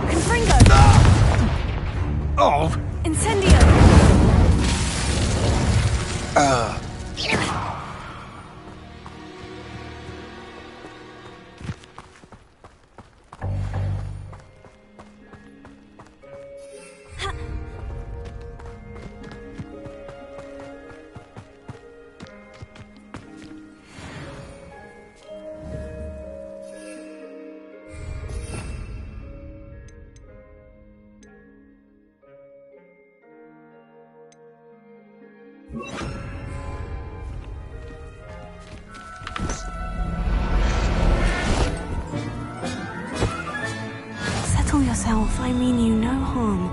Confringo. Oh! Incendio. Glass Elf, I mean you no harm.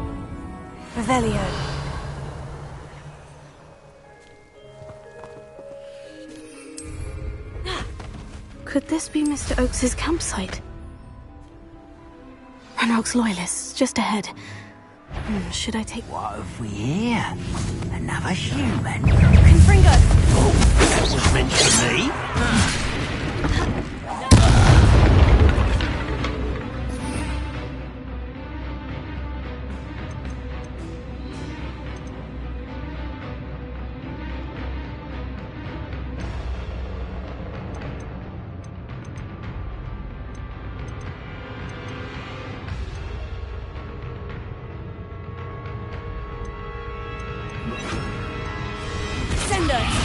Revelio. Could this be Mr. Oakes's campsite? Ranrock's loyalists, just ahead. Should I take... What have we here? Another human? Confringo! That was meant to me.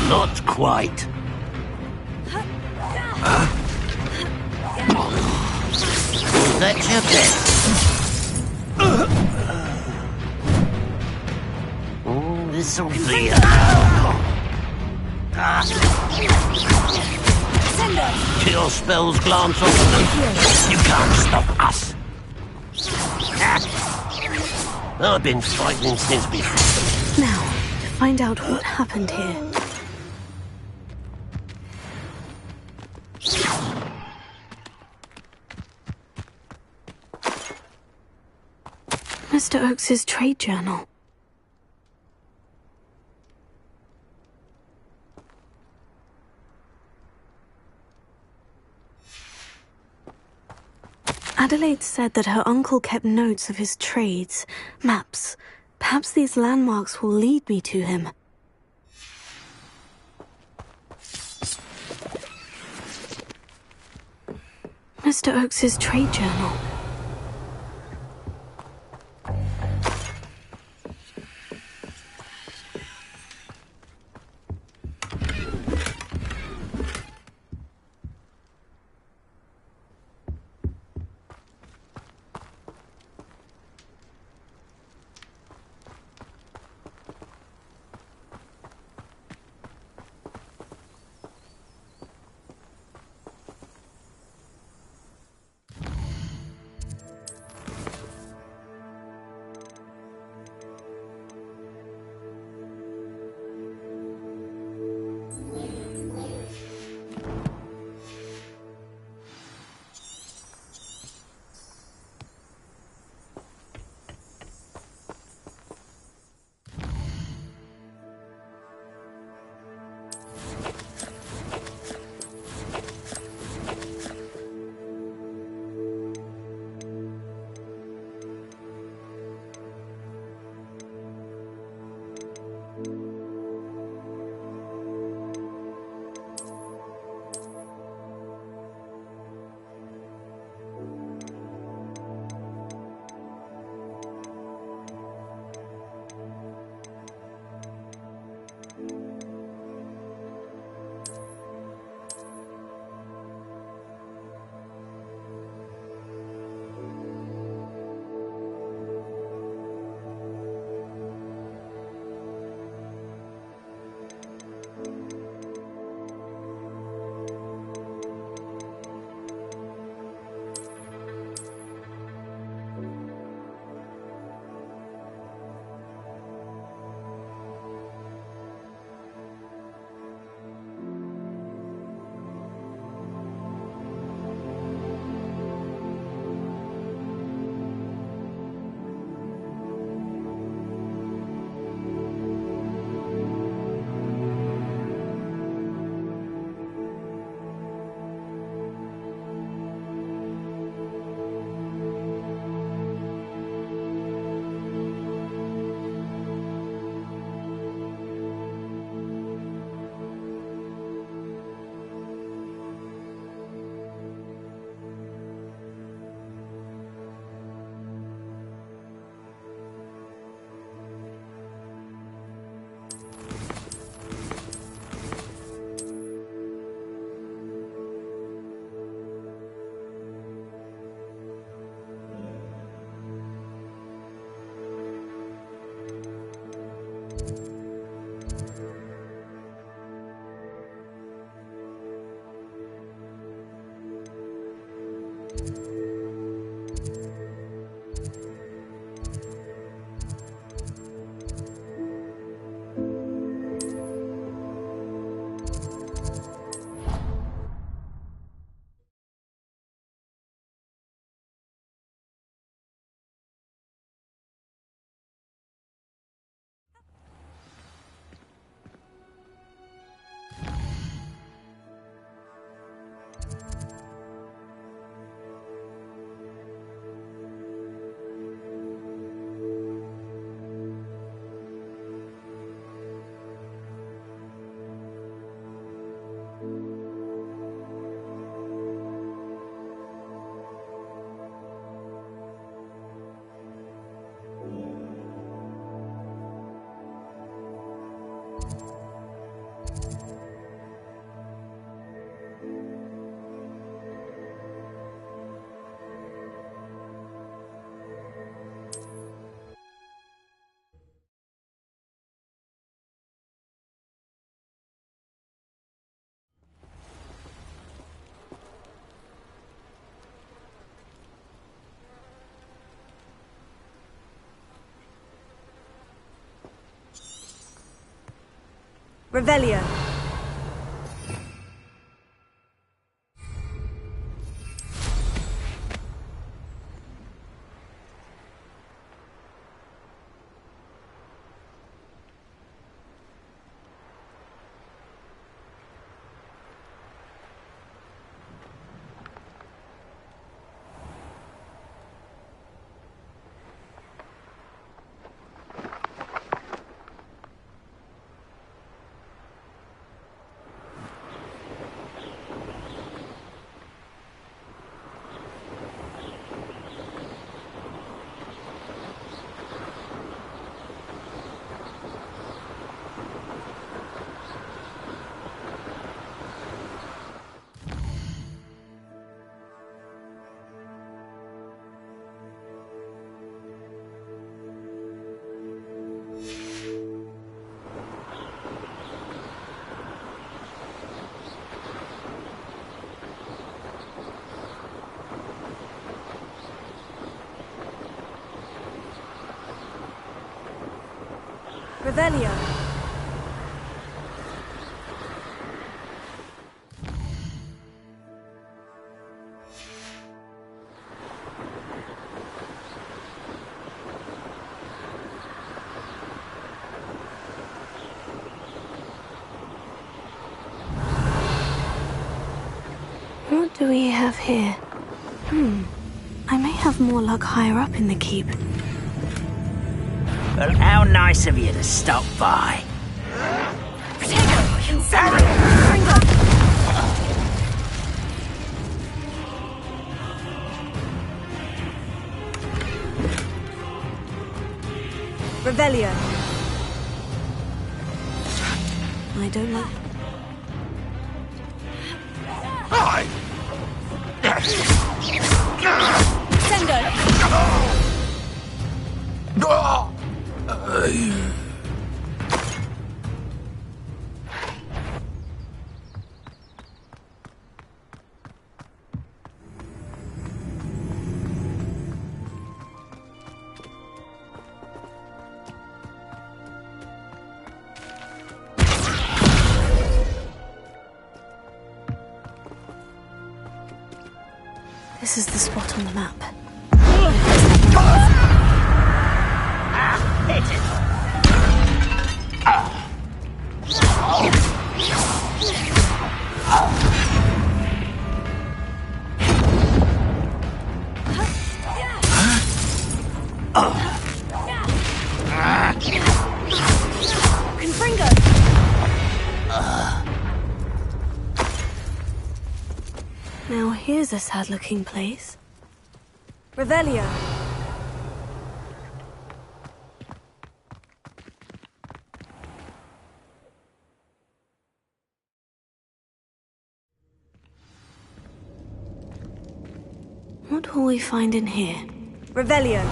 Not quite. Was that your best? Oh, this'll be Kill spells glance off of them. You can't stop us. I've been fighting since before. Now, to find out what happened here. Mr. Oakes's trade journal. Adelaide said that her uncle kept notes of his trades, maps. Perhaps these landmarks will lead me to him. Mr. Oakes's trade journal. Revelio. Revelio. What do we have here? I may have more luck higher up in the keep. Well, how nice of you to stop by. Revelio. I don't know. This is the spot on the map. Hit it! Now here's a sad-looking place. Revelio. What will we find in here? Revelio.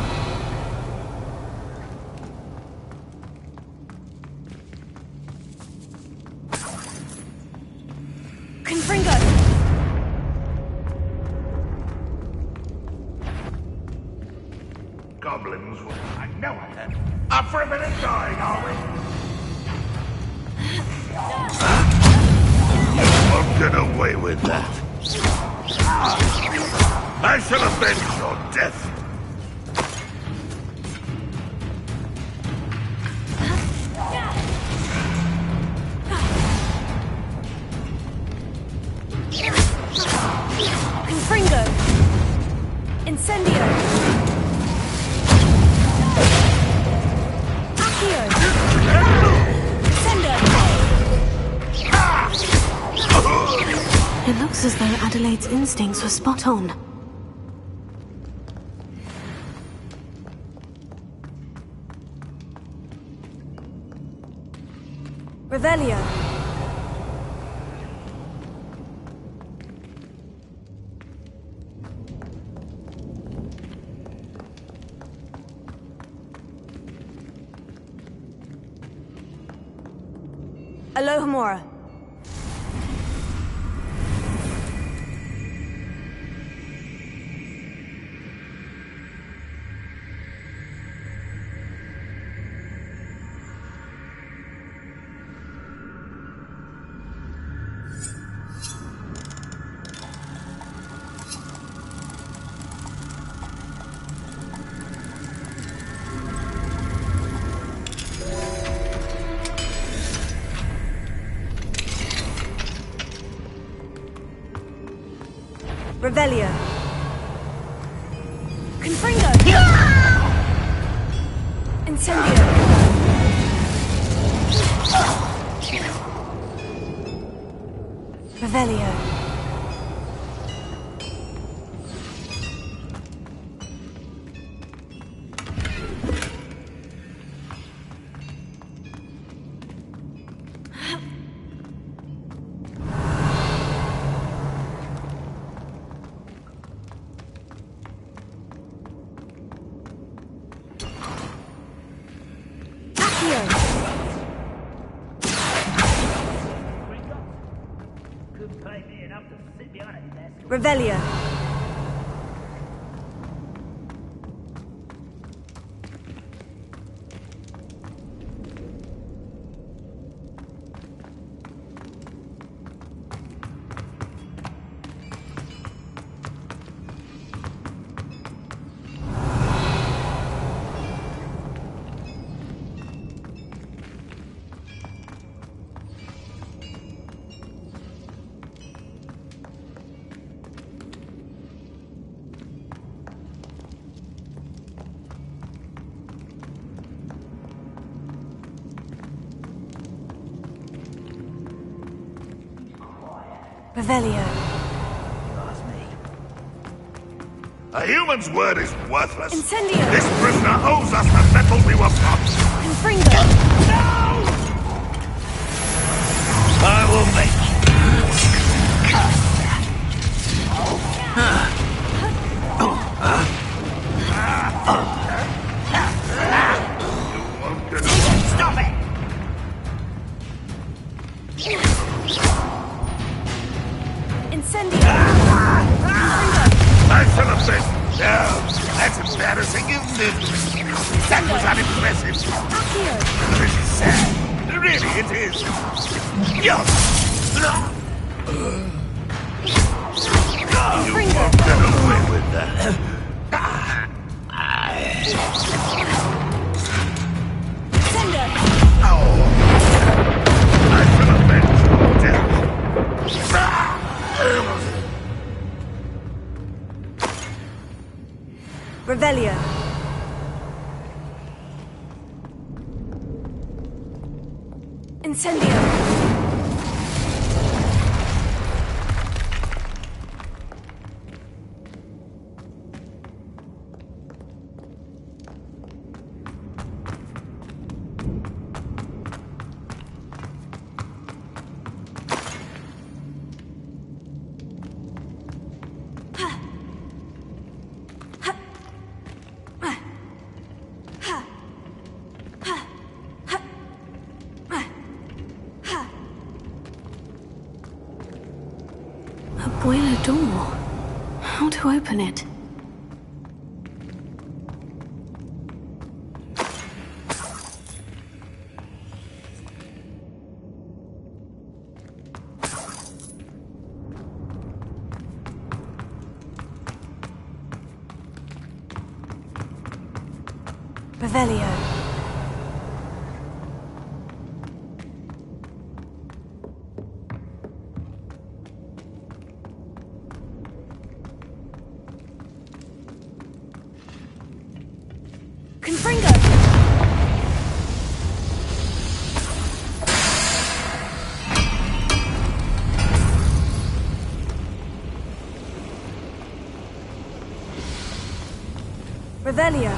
Goblins will... I know I can. Up for a bit of dying, are we? I'll get away with that. I shall avenge your death. Confringo. Incendio. Accio. Sendo. It looks as though Adelaide's instincts were spot on. Revelio. Alohomora. Revelio. Confringo. Incendio. Revelio. Revelio. Revelio. A human's word is worthless. Incendio. This prisoner owes us the metal we were promised. Confringo. No! I will make Stop it! Incendio. I shall have said, no, that's embarrassing, isn't it? That was unimpressive. This is sad. Really, it is. You won't get away with that. I shall avenge your death. Revelio. Incendio. A boiler door. How to open it? Revelio. Confringo. Revelio.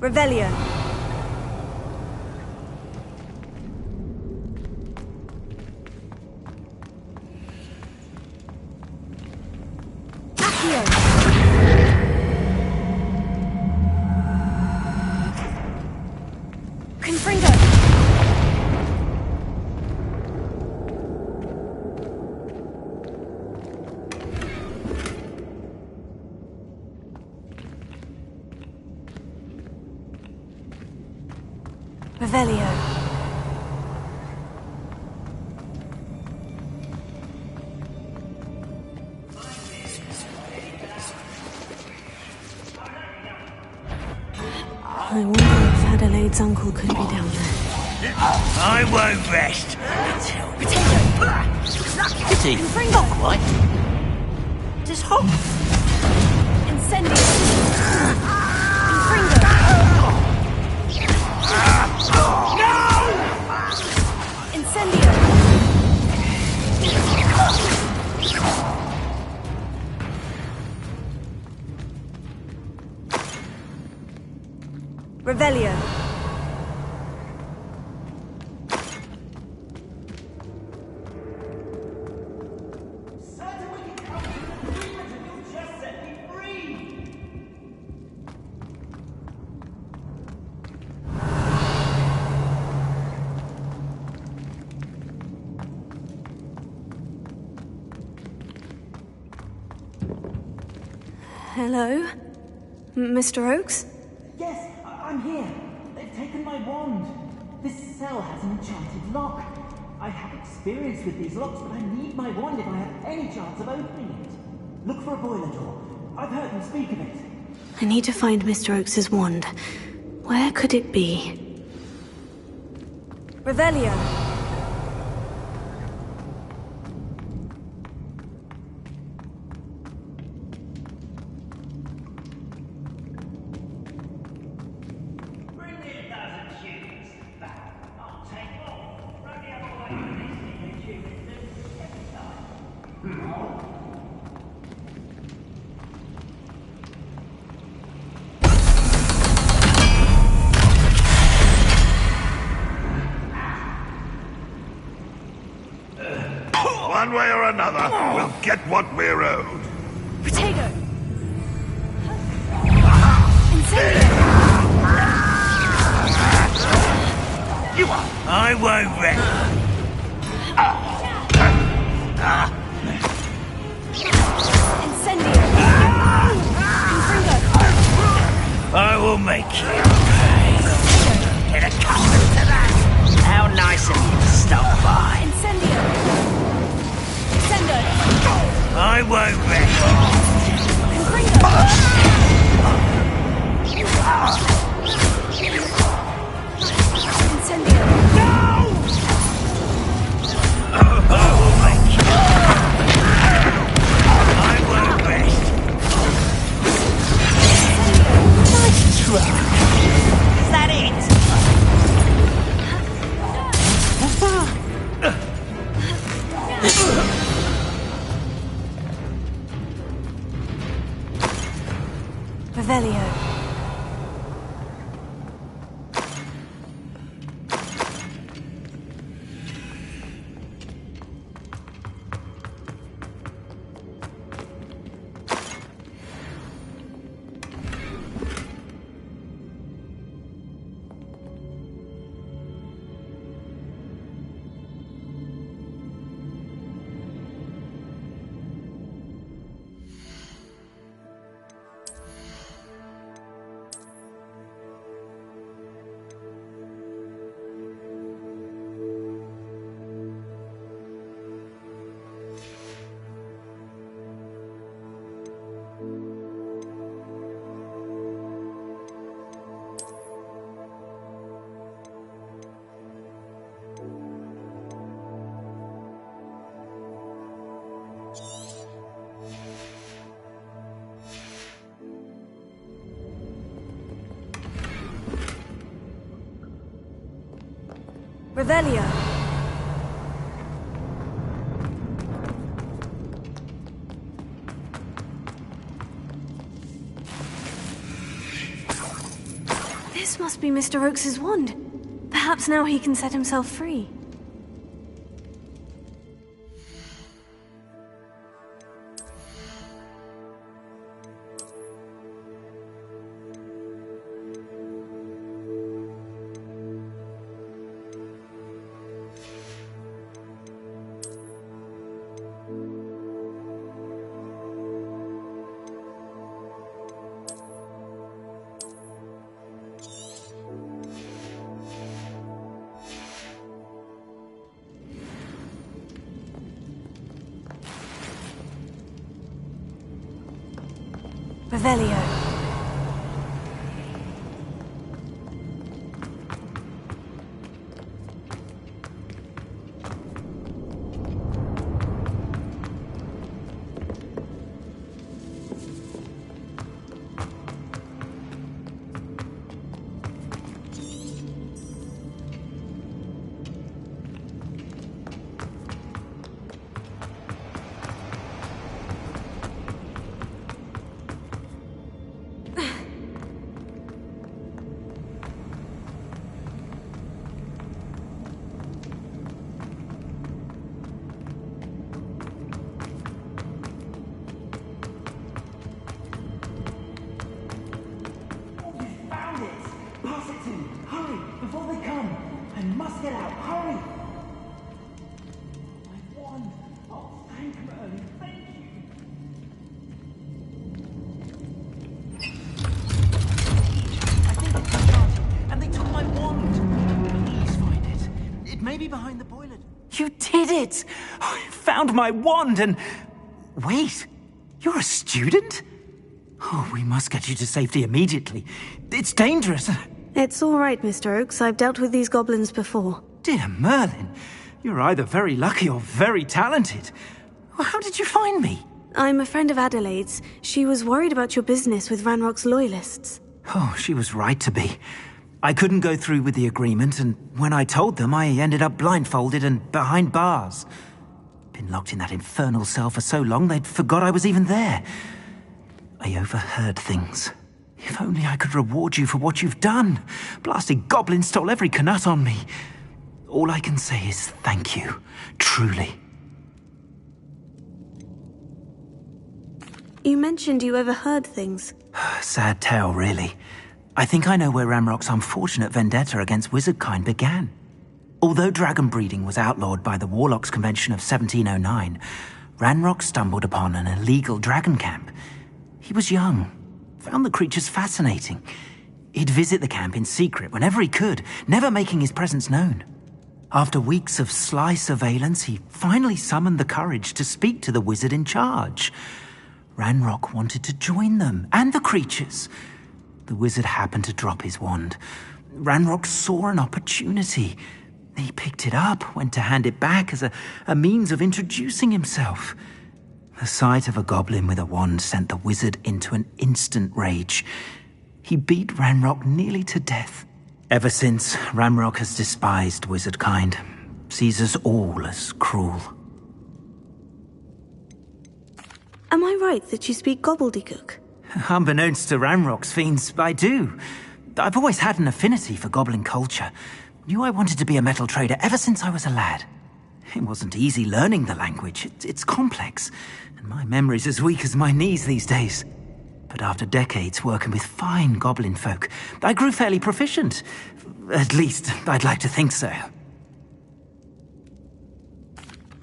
Revelio. Accio. Confringo. Revelio. I wonder if Adelaide's uncle could be down there. I won't rest. Kitty, not quite. Just hot. Incendio. Incendio. Revelio. Hello? Mr. Oakes? Yes, I'm here. They've taken my wand. This cell has an enchanted lock. I have experience with these locks, but I need my wand if I have any chance of opening it. Look for a boiler door. I've heard them speak of it. I need to find Mr. Oakes's wand. Where could it be? Revelio. One way or another, we'll get what we're owed. Potato. Incendio. You are. I won't rest. Incendio. I will make you pay. Get accustomed to that. How nice of you to stop by. Incendio. Sendo. I won't rest. Incendio. I will make you. I won't rest. Nice try. Is that it? Revelio. Revelio. This must be Mr. Oakes's wand. Perhaps now he can set himself free. Revelio. Behind the boiler. You did it! I found my wand and... Wait, you're a student? Oh, we must get you to safety immediately. It's dangerous. It's all right, Mr. Oakes. I've dealt with these goblins before. Dear Merlin, you're either very lucky or very talented. Well, how did you find me? I'm a friend of Adelaide's. She was worried about your business with Ranrock's loyalists. Oh, she was right to be. I couldn't go through with the agreement, and when I told them, I ended up blindfolded and behind bars. Been locked in that infernal cell for so long, they'd forgot I was even there. I overheard things. If only I could reward you for what you've done. Blasted goblin stole every canut on me. All I can say is thank you, truly. You mentioned you overheard things. Sad tale, really. I think I know where Ranrock's unfortunate vendetta against wizardkind began. Although dragon breeding was outlawed by the Warlocks Convention of 1709, Ranrock stumbled upon an illegal dragon camp. He was young, found the creatures fascinating. He'd visit the camp in secret whenever he could, never making his presence known. After weeks of sly surveillance, he finally summoned the courage to speak to the wizard in charge. Ranrock wanted to join them, and the creatures. The wizard happened to drop his wand. Ranrock saw an opportunity. He picked it up, went to hand it back as a means of introducing himself. The sight of a goblin with a wand sent the wizard into an instant rage. He beat Ranrock nearly to death. Ever since, Ranrock has despised wizardkind, sees us all as cruel. Am I right that you speak gobbledygook? Unbeknownst to Ranrock's fiends, I do. I've always had an affinity for goblin culture. Knew I wanted to be a metal trader ever since I was a lad. It wasn't easy learning the language. It's complex, and my memory's as weak as my knees these days. But after decades working with fine goblin folk, I grew fairly proficient. At least, I'd like to think so.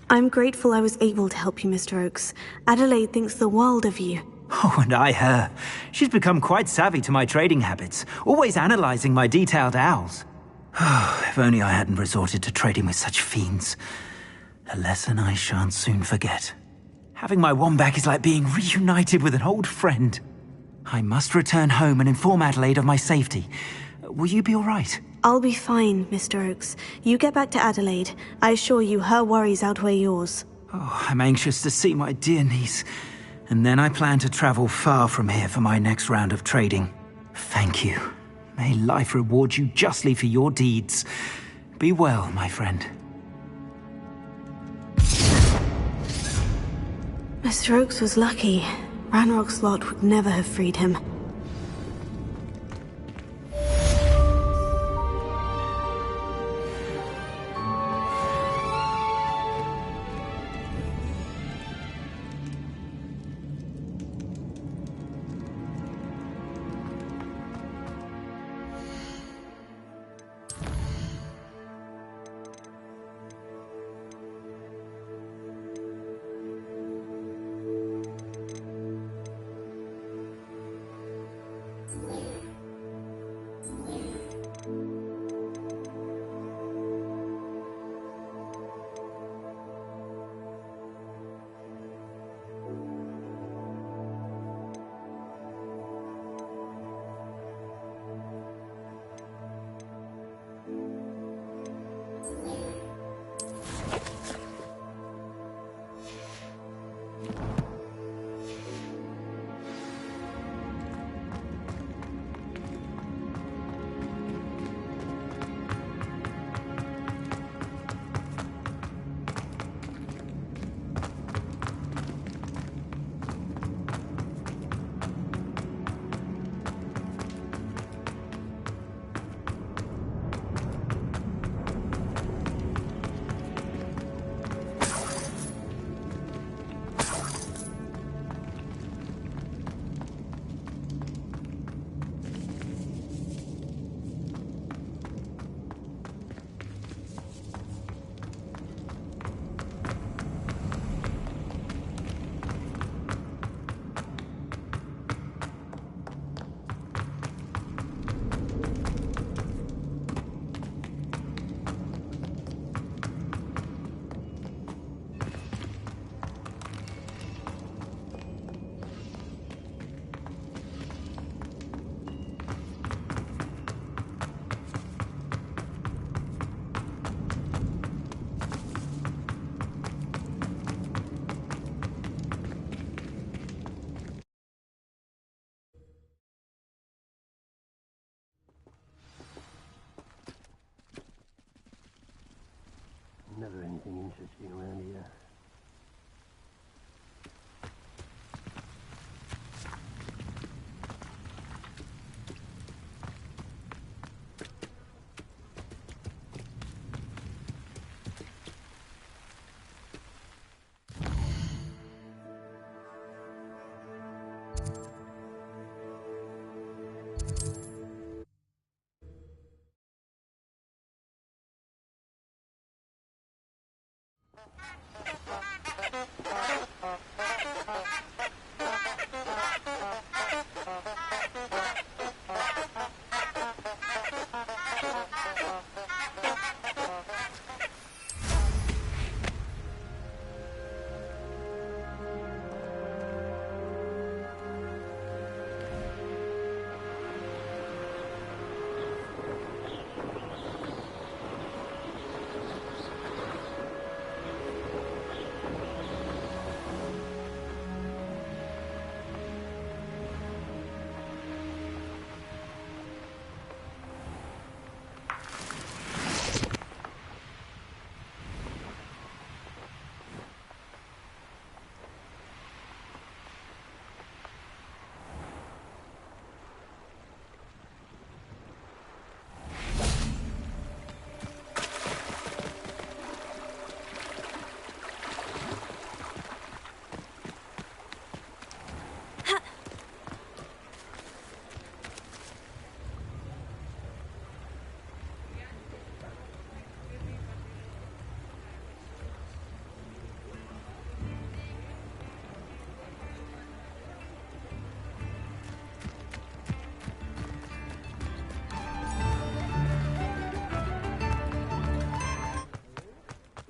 I'm grateful I was able to help you, Mr. Oakes. Adelaide thinks the world of you. Oh, and I her. She's become quite savvy to my trading habits, always analyzing my detailed owls. If only I hadn't resorted to trading with such fiends. A lesson I shan't soon forget. Having my wand back is like being reunited with an old friend. I must return home and inform Adelaide of my safety. Will you be all right? I'll be fine, Mr. Oakes. You get back to Adelaide. I assure you her worries outweigh yours. Oh, I'm anxious to see my dear niece. And then I plan to travel far from here for my next round of trading. Thank you. May life reward you justly for your deeds. Be well, my friend. Mr. Oakes was lucky. Ranrock's lot would never have freed him.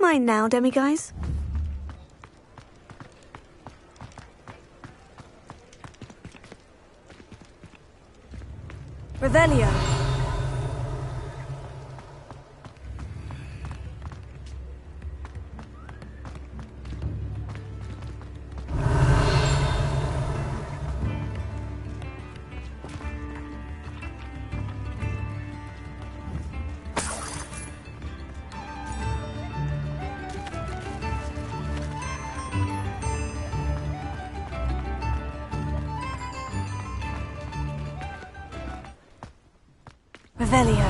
mind now, demiguise? Revelio. Revelio.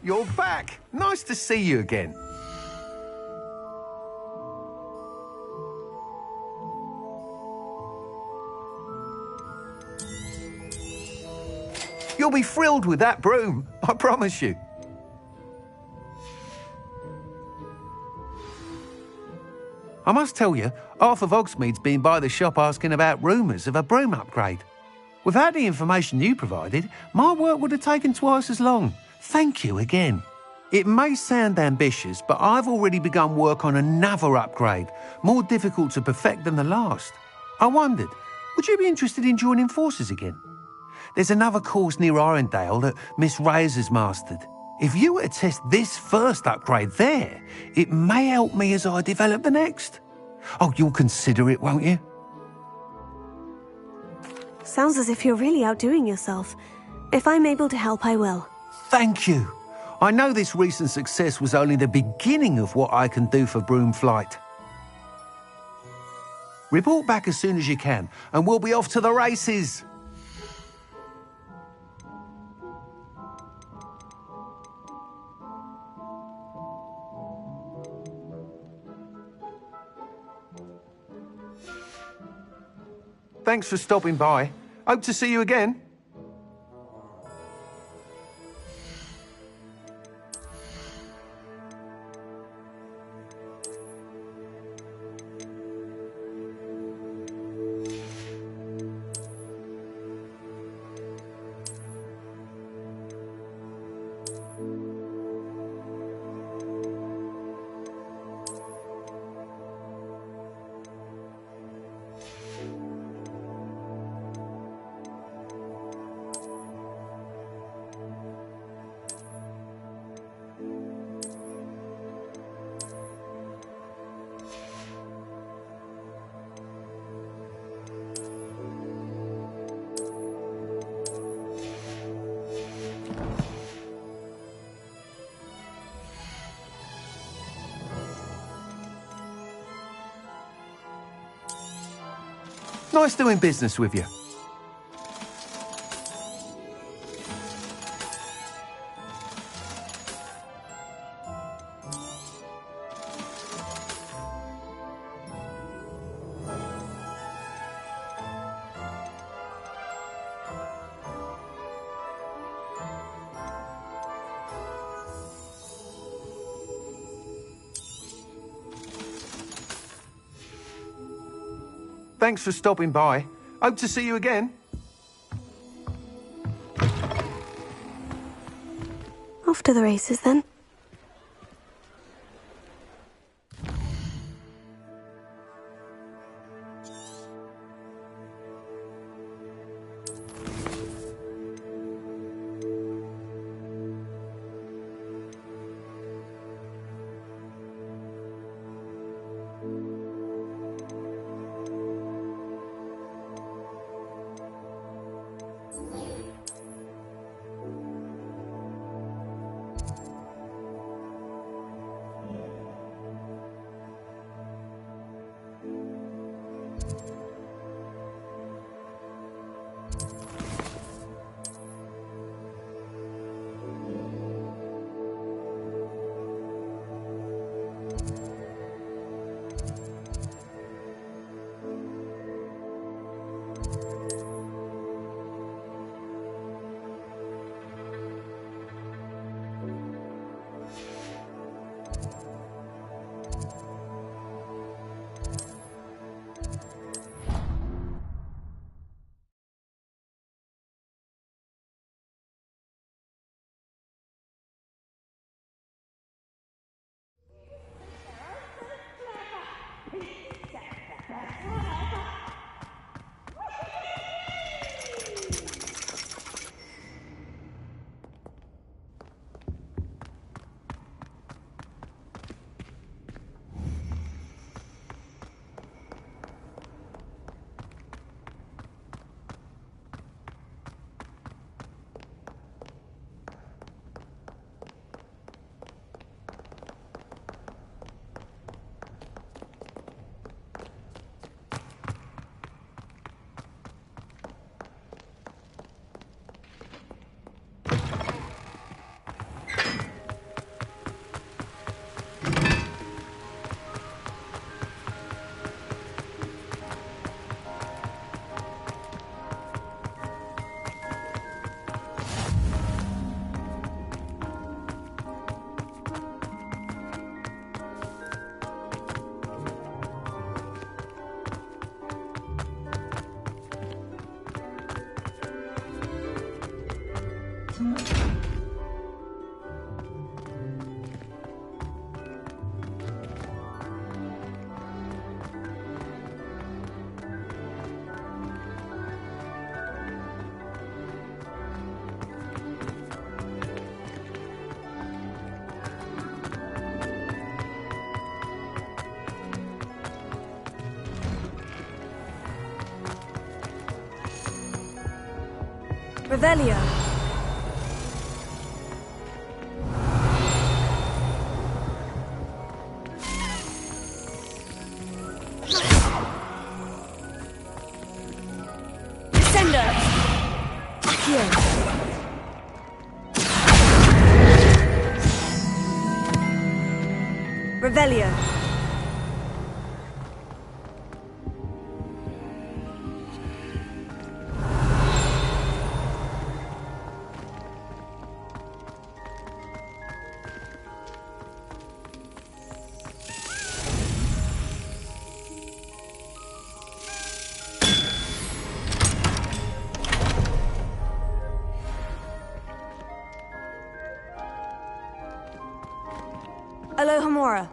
You're back. Nice to see you again. You'll be thrilled with that broom, I promise you. I must tell you, half of Hogsmeade's been by the shop asking about rumours of a broom upgrade. Without the information you provided, my work would have taken twice as long. Thank you again. It may sound ambitious, but I've already begun work on another upgrade, more difficult to perfect than the last. I wondered, would you be interested in joining forces again? There's another course near Irondale that Miss Reyes has mastered. If you were to test this first upgrade there, it may help me as I develop the next. Oh, you'll consider it, won't you? Sounds as if you're really outdoing yourself. If I'm able to help, I will. Thank you. I know this recent success was only the beginning of what I can do for Broomflight. Report back as soon as you can, and we'll be off to the races. Thanks for stopping by. Hope to see you again. Nice doing business with you. Thanks for stopping by. Hope to see you again. Off to the races, then. Revelio. Descender. Accio. Revelio. Alohomora.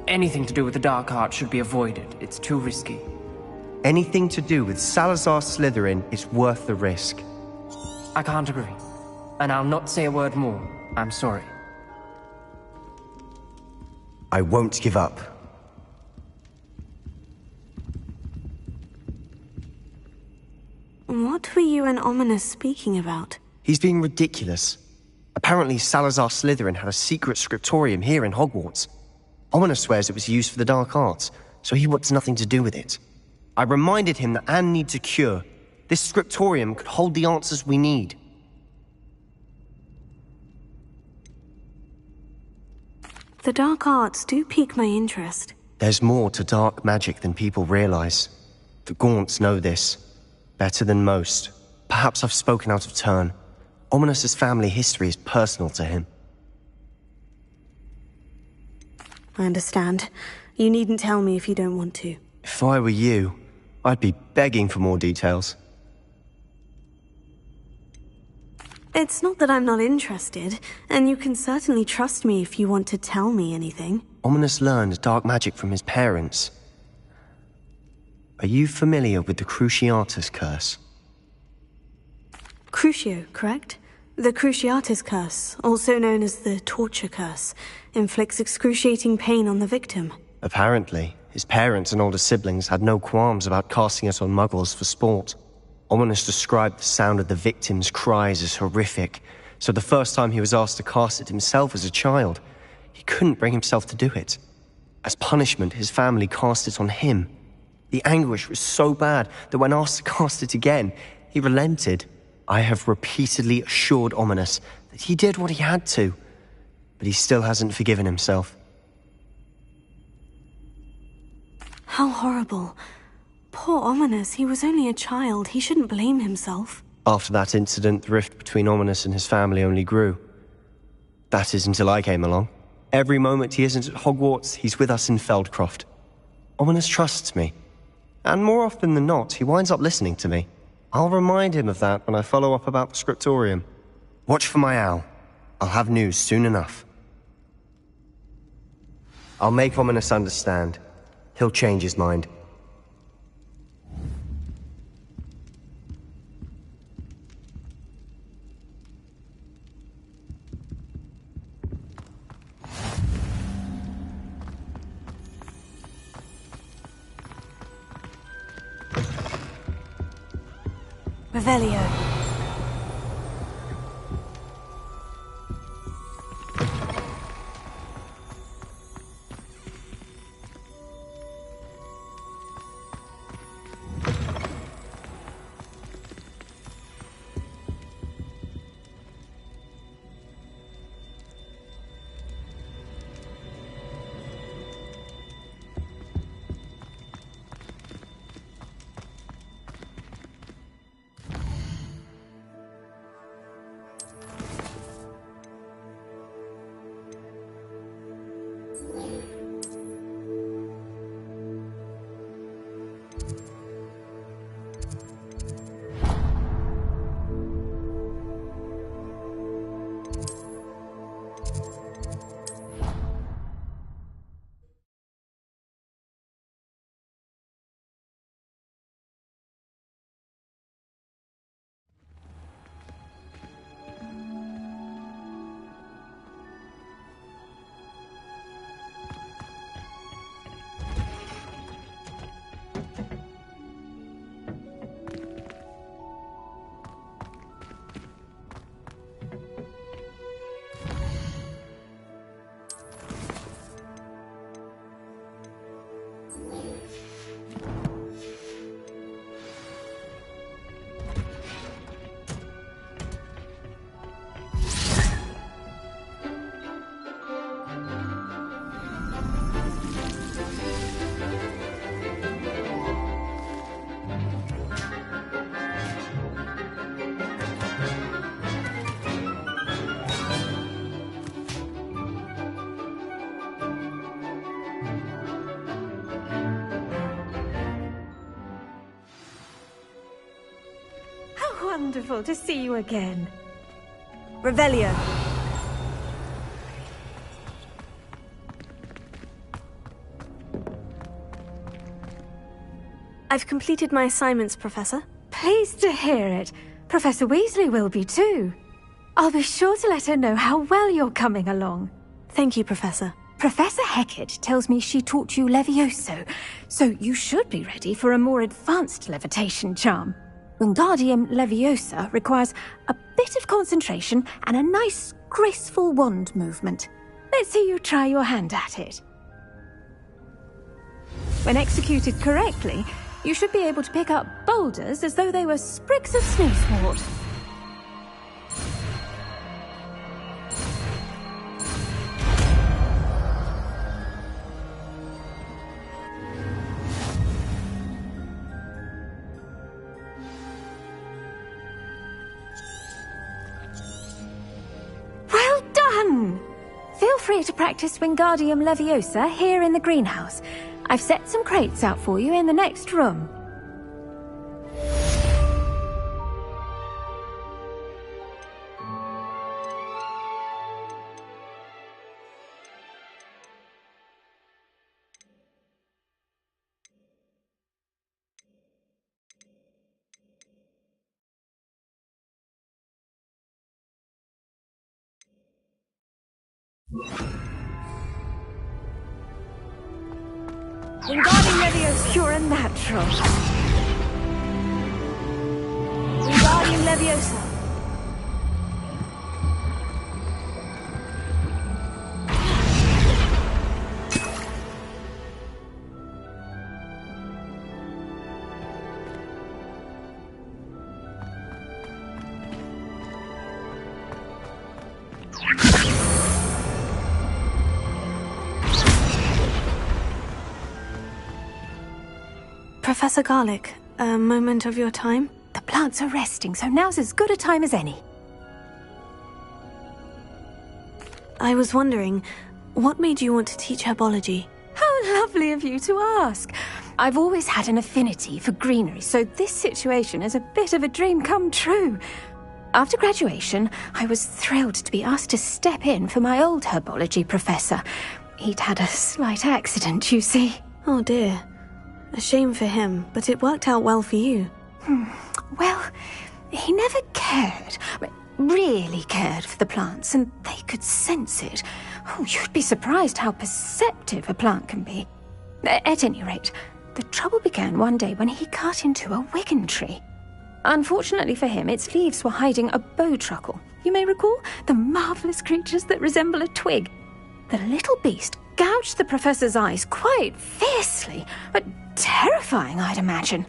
Anything to do with the Dark Art should be avoided. It's too risky. Anything to do with Salazar Slytherin is worth the risk. I can't agree. And I'll not say a word more. I'm sorry. I won't give up. What were you and Ominous speaking about? He's being ridiculous. Apparently Salazar Slytherin had a secret scriptorium here in Hogwarts. Ominous swears it was used for the dark arts, so he wants nothing to do with it. I reminded him that Anne needs a cure. This scriptorium could hold the answers we need. The dark arts do pique my interest. There's more to dark magic than people realize. The Gaunts know this. Better than most. Perhaps I've spoken out of turn. Ominous's family history is personal to him. I understand. You needn't tell me if you don't want to. If I were you, I'd be begging for more details. It's not that I'm not interested, and you can certainly trust me if you want to tell me anything. Ominous learned dark magic from his parents. Are you familiar with the Cruciatus Curse? Crucio, correct? The Cruciatus Curse, also known as the Torture Curse, inflicts excruciating pain on the victim. Apparently, his parents and older siblings had no qualms about casting it on muggles for sport. Ominous described the sound of the victim's cries as horrific, so the first time he was asked to cast it himself as a child, he couldn't bring himself to do it. As punishment, his family cast it on him. The anguish was so bad that when asked to cast it again, he relented. I have repeatedly assured Ominous that he did what he had to, but he still hasn't forgiven himself. How horrible. Poor Ominous, he was only a child. He shouldn't blame himself. After that incident, the rift between Ominous and his family only grew. That is until I came along. Every moment he isn't at Hogwarts, he's with us in Feldcroft. Ominous trusts me. And more often than not, he winds up listening to me. I'll remind him of that when I follow up about the scriptorium. Watch for my owl. I'll have news soon enough. I'll make Ominous understand. He'll change his mind. Revelio. wonderful to see you again. Revelio. I've completed my assignments, Professor. Pleased to hear it. Professor Weasley will be too. I'll be sure to let her know how well you're coming along. Thank you, Professor. Professor Hecat tells me she taught you Levioso, so you should be ready for a more advanced levitation charm. Wingardium Leviosa requires a bit of concentration and a nice, graceful wand movement. Let's see you try your hand at it. When executed correctly, you should be able to pick up boulders as though they were sprigs of snow-sword. Well done! Feel free to practice Wingardium Leviosa here in the greenhouse. I've set some crates out for you in the next room. Wingardium Leviosa, you're a natural. Wingardium Leviosa. Professor Garlick, a moment of your time? The plants are resting, so now's as good a time as any. I was wondering, what made you want to teach herbology? How lovely of you to ask. I've always had an affinity for greenery, so this situation is a bit of a dream come true. After graduation, I was thrilled to be asked to step in for my old herbology professor. He'd had a slight accident, you see. Oh dear. A shame for him, but it worked out well for you. Well, he never cared, really cared for the plants, and they could sense it. Oh, you'd be surprised how perceptive a plant can be. At any rate, the trouble began one day when he cut into a wigan tree. Unfortunately for him, its leaves were hiding a bowtruckle. You may recall the marvellous creatures that resemble a twig. The little beast gouged the professor's eyes quite fiercely, but terrifying, I'd imagine.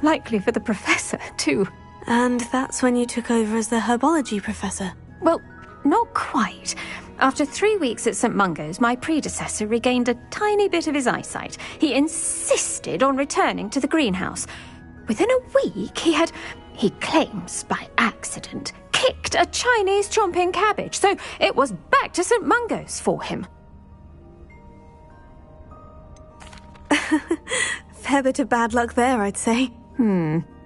Likely for the professor, too. And that's when you took over as the herbology professor? Well, not quite. After 3 weeks at St. Mungo's, my predecessor regained a tiny bit of his eyesight. He insisted on returning to the greenhouse. Within a week, he claims by accident, kicked a Chinese chomping cabbage, so it was back to St. Mungo's for him. Fair bit of bad luck there, I'd say.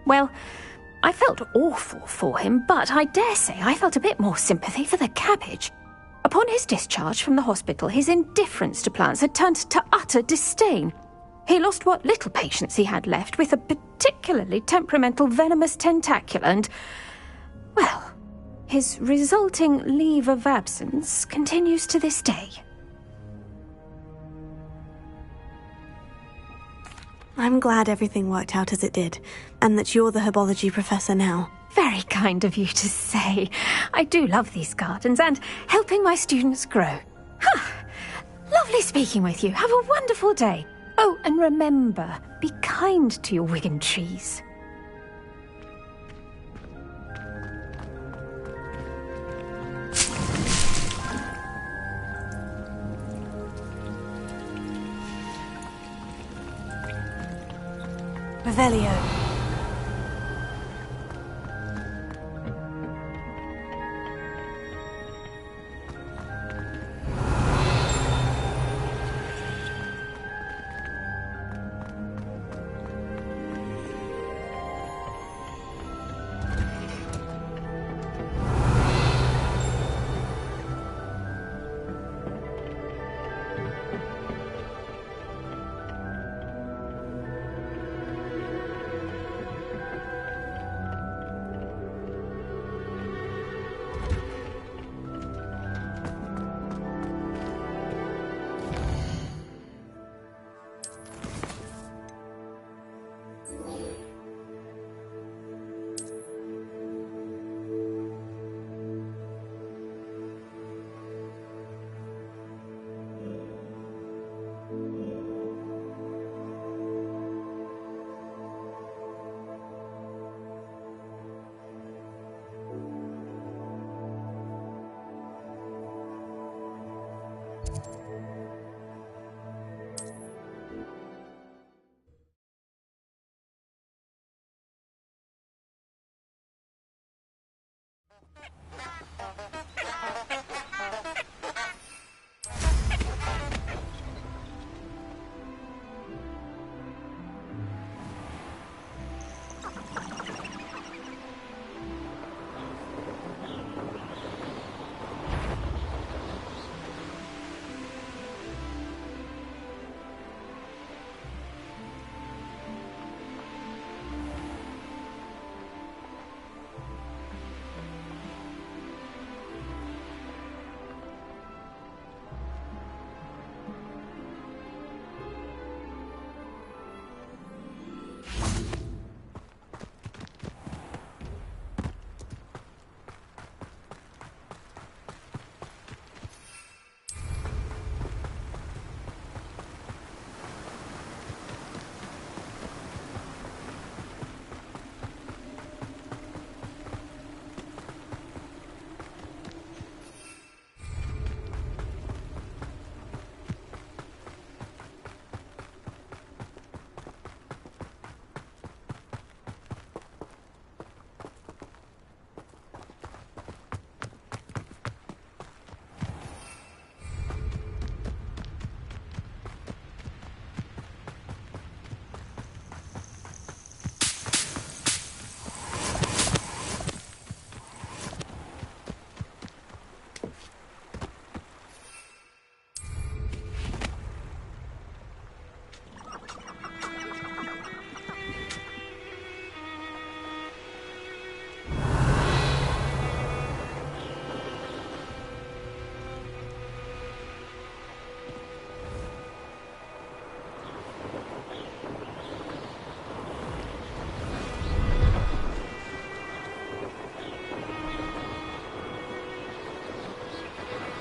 Well, I felt awful for him, but I dare say I felt a bit more sympathy for the cabbage. Upon his discharge from the hospital, his indifference to plants had turned to utter disdain. He lost what little patience he had left with a particularly temperamental venomous tentacula and, well, his resulting leave of absence continues to this day. I'm glad everything worked out as it did, and that you're the herbology professor now. Very kind of you to say. I do love these gardens and helping my students grow. Lovely speaking with you. Have a wonderful day. Oh, and remember, be kind to your wigan trees. Revelio.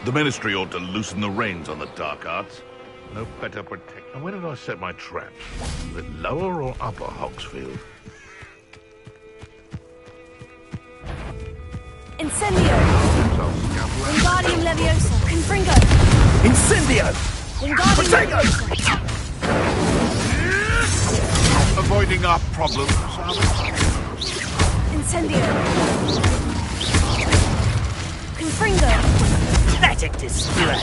The Ministry ought to loosen the reins on the dark arts. No better protect. And where did I set my traps? Was it lower or upper Hogsfield? Incendio! Wingardium Leviosa! Confringo! Incendio! Wingardium Protego! Avoiding our problems. Incendio! Confringo! Pathetic display.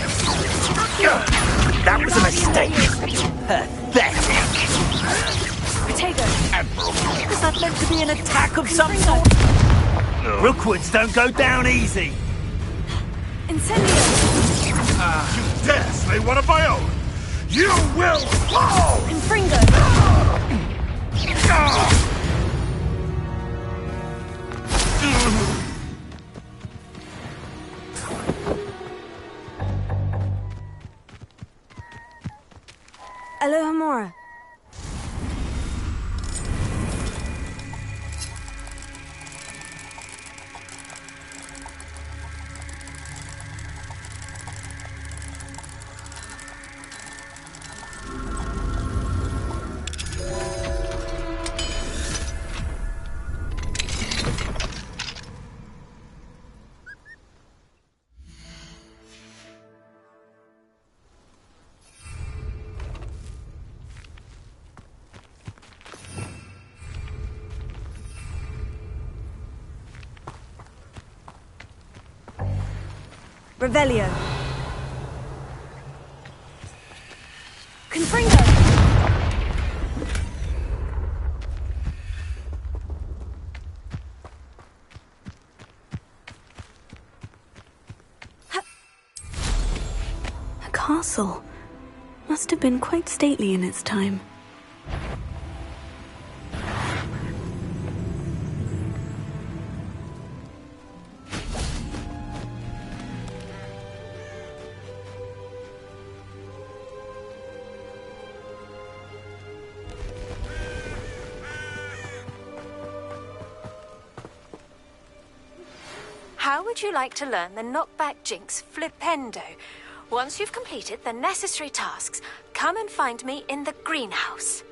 That was a mistake. Pathetic. Protego! Was that meant to be an attack of some sort? Rookwoods don't go down easy. Incendio! You dare slay one of my own! You will fall! Confringo! Alohomora. Revelio. Confringo. A castle. Must have been quite stately in its time. How would you like to learn the knockback jinx flipendo? Once you've completed the necessary tasks, come and find me in the greenhouse.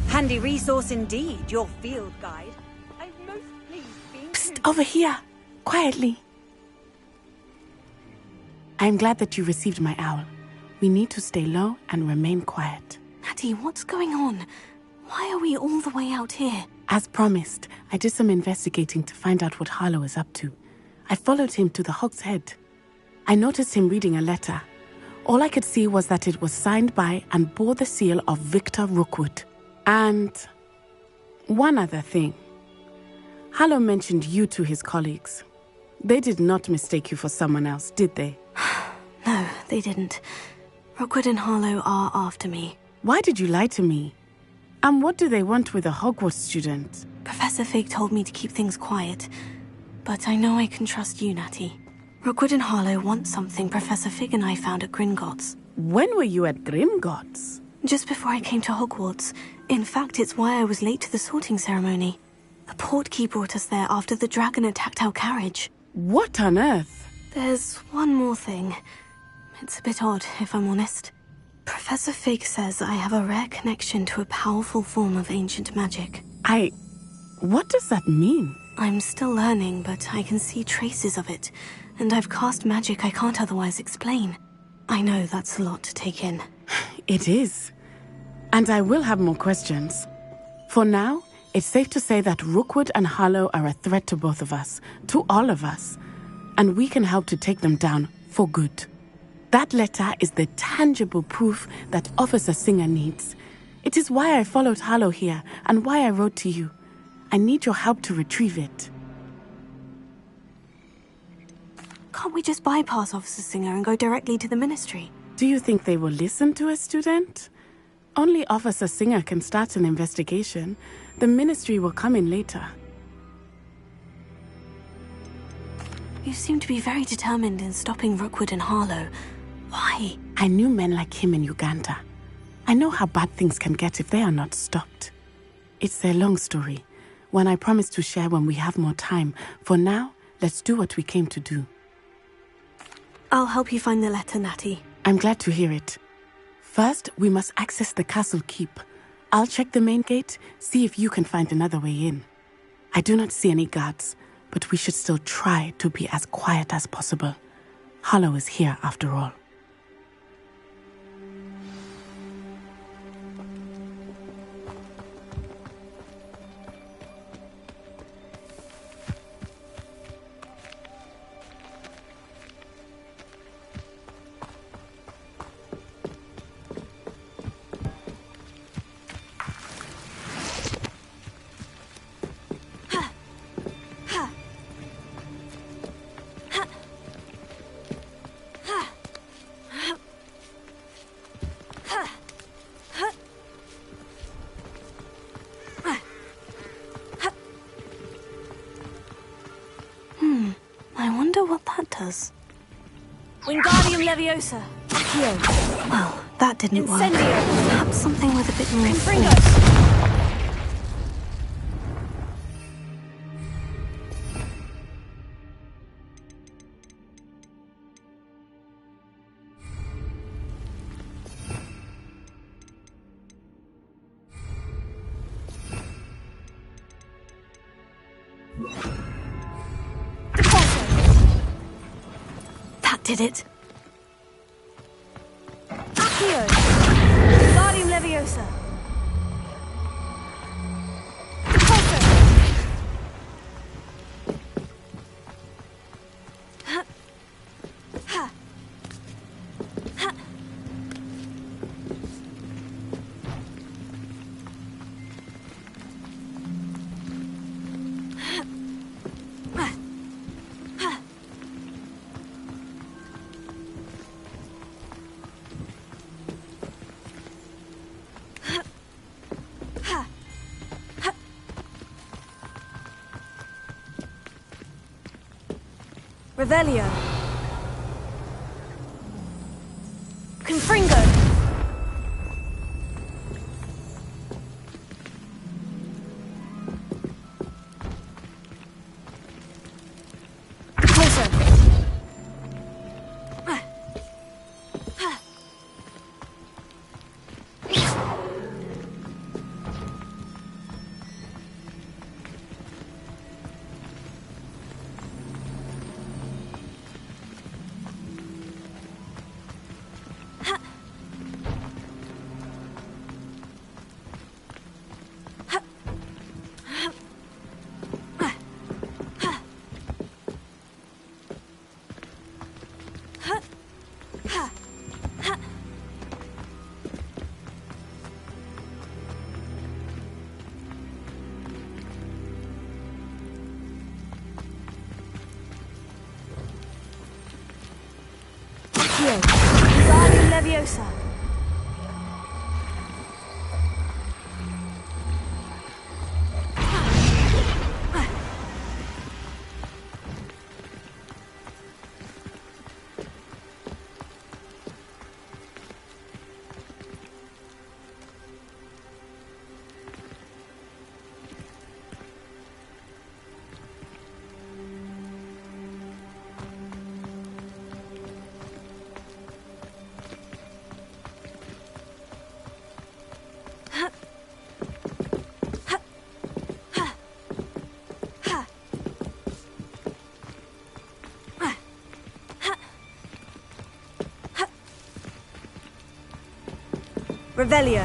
Handy resource indeed, your field guide. I'm most pleased being... Psst, over here. Quietly. I'm glad that you received my owl. We need to stay low and remain quiet. Natty, what's going on? Why are we all the way out here? As promised, I did some investigating to find out what Harlow is up to. I followed him to the Hog's Head. I noticed him reading a letter. All I could see was that it was signed by and bore the seal of Victor Rookwood. And one other thing. Harlow mentioned you to his colleagues. They did not mistake you for someone else, did they? No, they didn't. Rookwood and Harlow are after me. Why did you lie to me? And what do they want with a Hogwarts student? Professor Fig told me to keep things quiet. But I know I can trust you, Natty. Rookwood and Harlow want something Professor Fig and I found at Gringotts. When were you at Gringotts? Just before I came to Hogwarts. In fact, it's why I was late to the sorting ceremony. A portkey brought us there after the dragon attacked our carriage. What on earth? There's one more thing. It's a bit odd, if I'm honest. Professor Fig says I have a rare connection to a powerful form of ancient magic. What does that mean? I'm still learning, but I can see traces of it, and I've cast magic I can't otherwise explain. I know that's a lot to take in. It is. And I will have more questions. For now, it's safe to say that Rookwood and Harlow are a threat to both of us, to all of us, and we can help to take them down for good. That letter is the tangible proof that Officer Singer needs. It is why I followed Harlow here and why I wrote to you. I need your help to retrieve it. Can't we just bypass Officer Singer and go directly to the Ministry? Do you think they will listen to a student? Only Officer Singer can start an investigation. The Ministry will come in later. You seem to be very determined in stopping Rookwood and Harlow. Why? I knew men like him in Uganda. I know how bad things can get if they are not stopped. It's a long story. one I promise to share when we have more time. For now, let's do what we came to do. I'll help you find the letter, Natty. I'm glad to hear it. First, we must access the castle keep. I'll check the main gate, see if you can find another way in. I do not see any guards, but we should still try to be as quiet as possible. Hollow is here after all. I wonder what that does. Wingardium Leviosa. Accio. Well, that didn't work. Incendio. Perhaps something with a bit more Confringo. force. That did it. Accio. Wingardium Leviosa. Revelio. Confringo. Closer. Wingardium Leviosa. Revelio.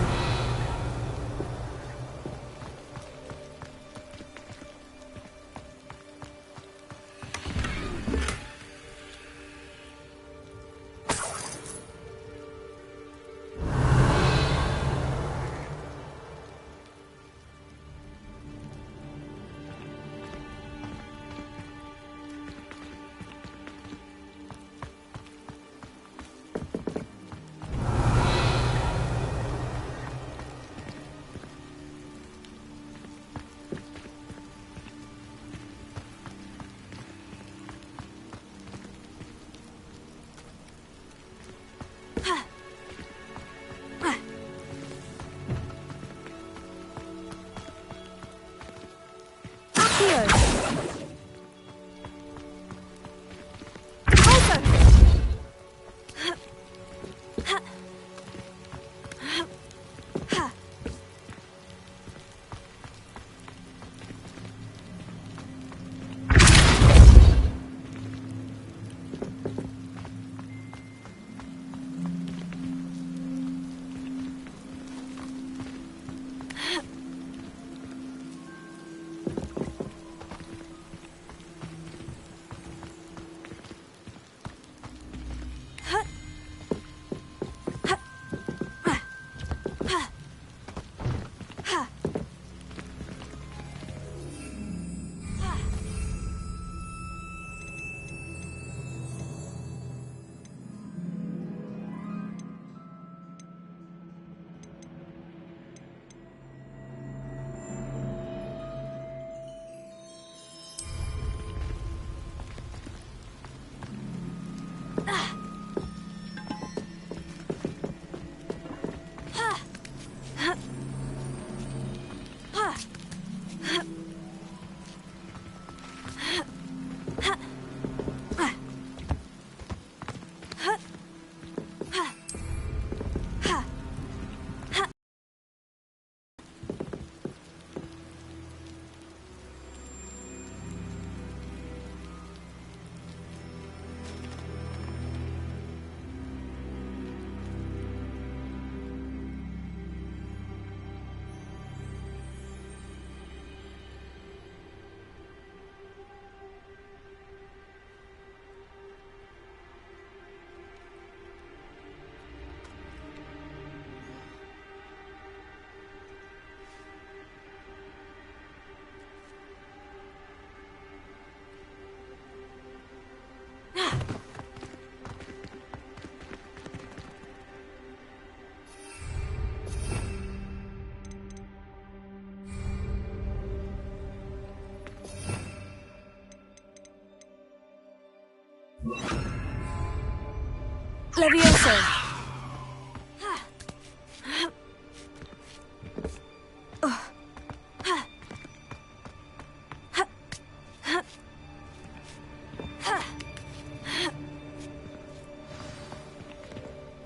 Levioso!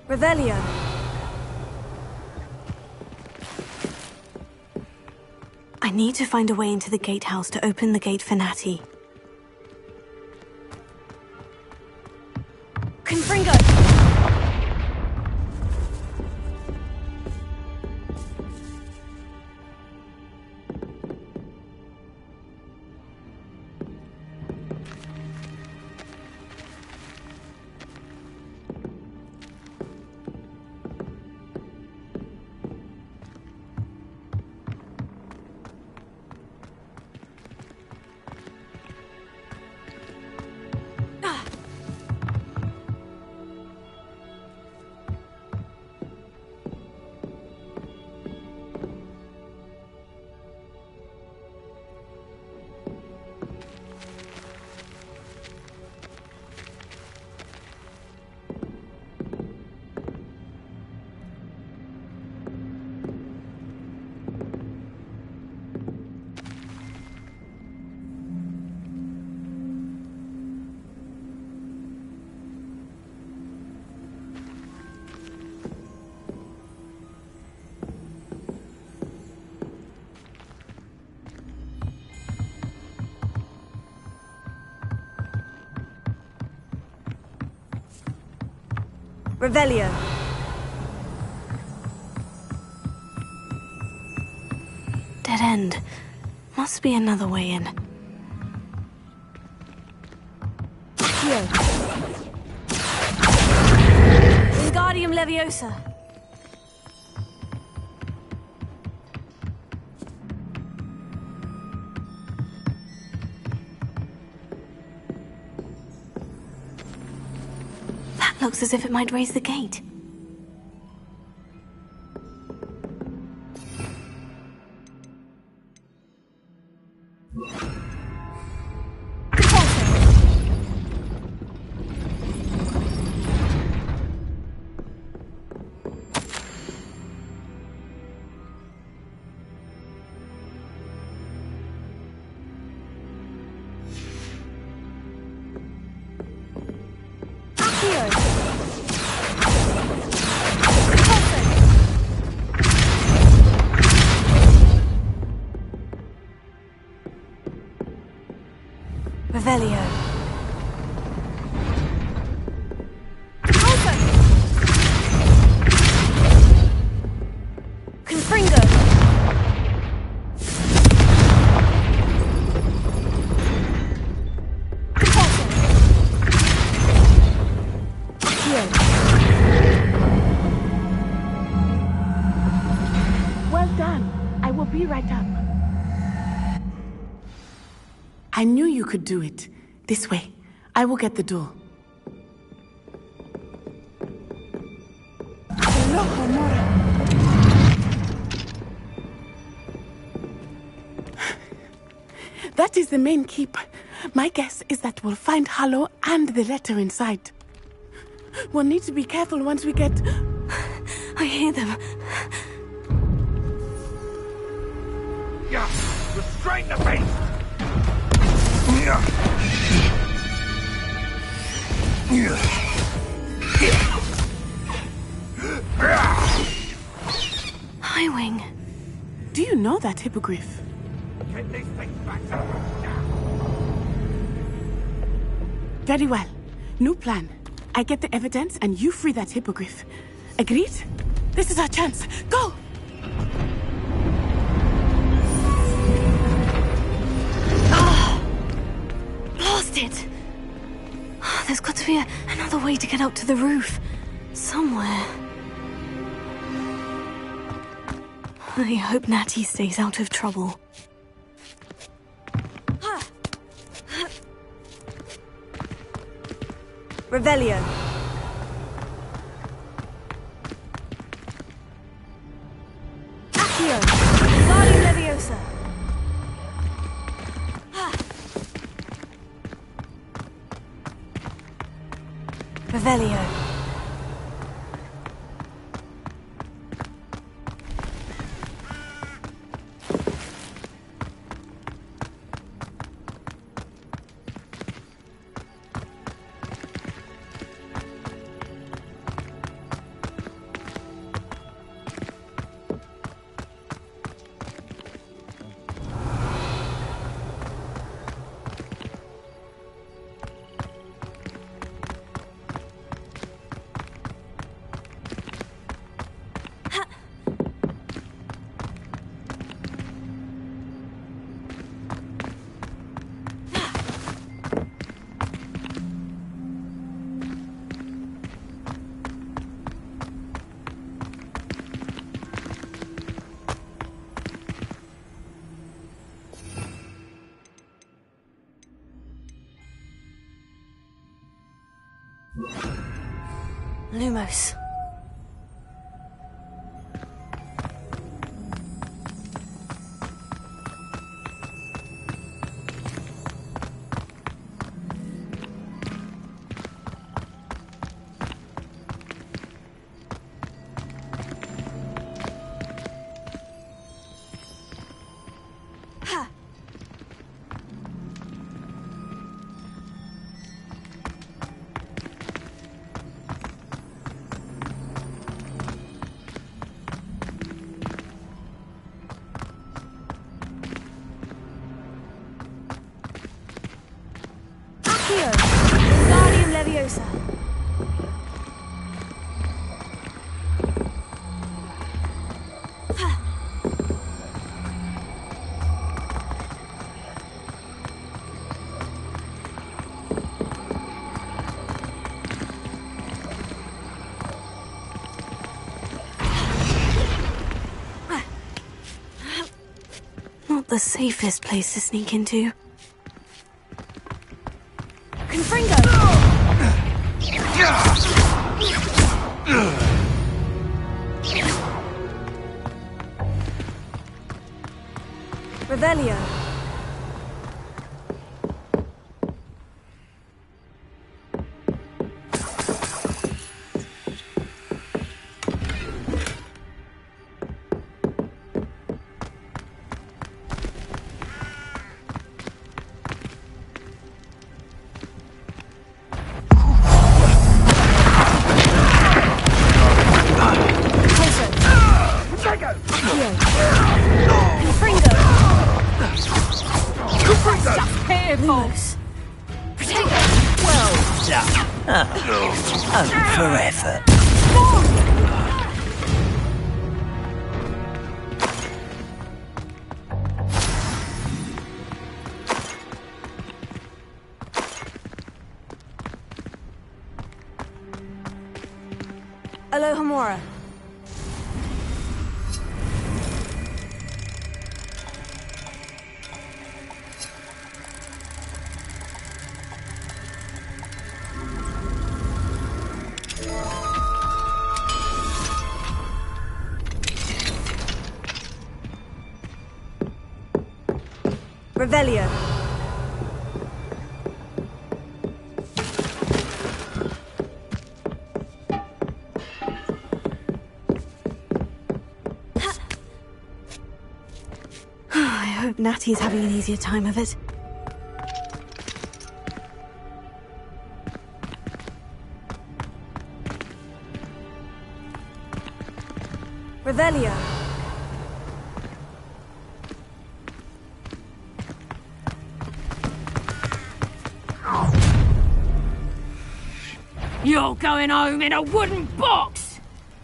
Revelio! I need to find a way into the gatehouse to open the gate for Natty. Confringo! Revelio! Dead end. Must be another way in. Here. Wingardium Leviosa! Looks as if it might raise the gate. Revelio. Confringo! Well done. I will be right up. I knew you could do it. This way. I will get the door. That is the main keep. My guess is that we'll find Hallow and the letter inside. We'll need to be careful once we get... I hear them. Yeah, restrain the beast! Highwing. Do you know that hippogriff? Get these things back to... Very well. New plan. I get the evidence and you free that hippogriff. Agreed? This is our chance. Go! Blasted! There's got to be another way to get up to the roof. Somewhere. I hope Natty stays out of trouble. Revelio. Accio. Guardian Leviosa. Revelio. Lumos. Guardian Leviosa. Not the safest place to sneak into. Confringo! Revelio. For effort. Alohomora. Revelio. hope Natty's having an easier time of it. Revelio. You're going home in a wooden box!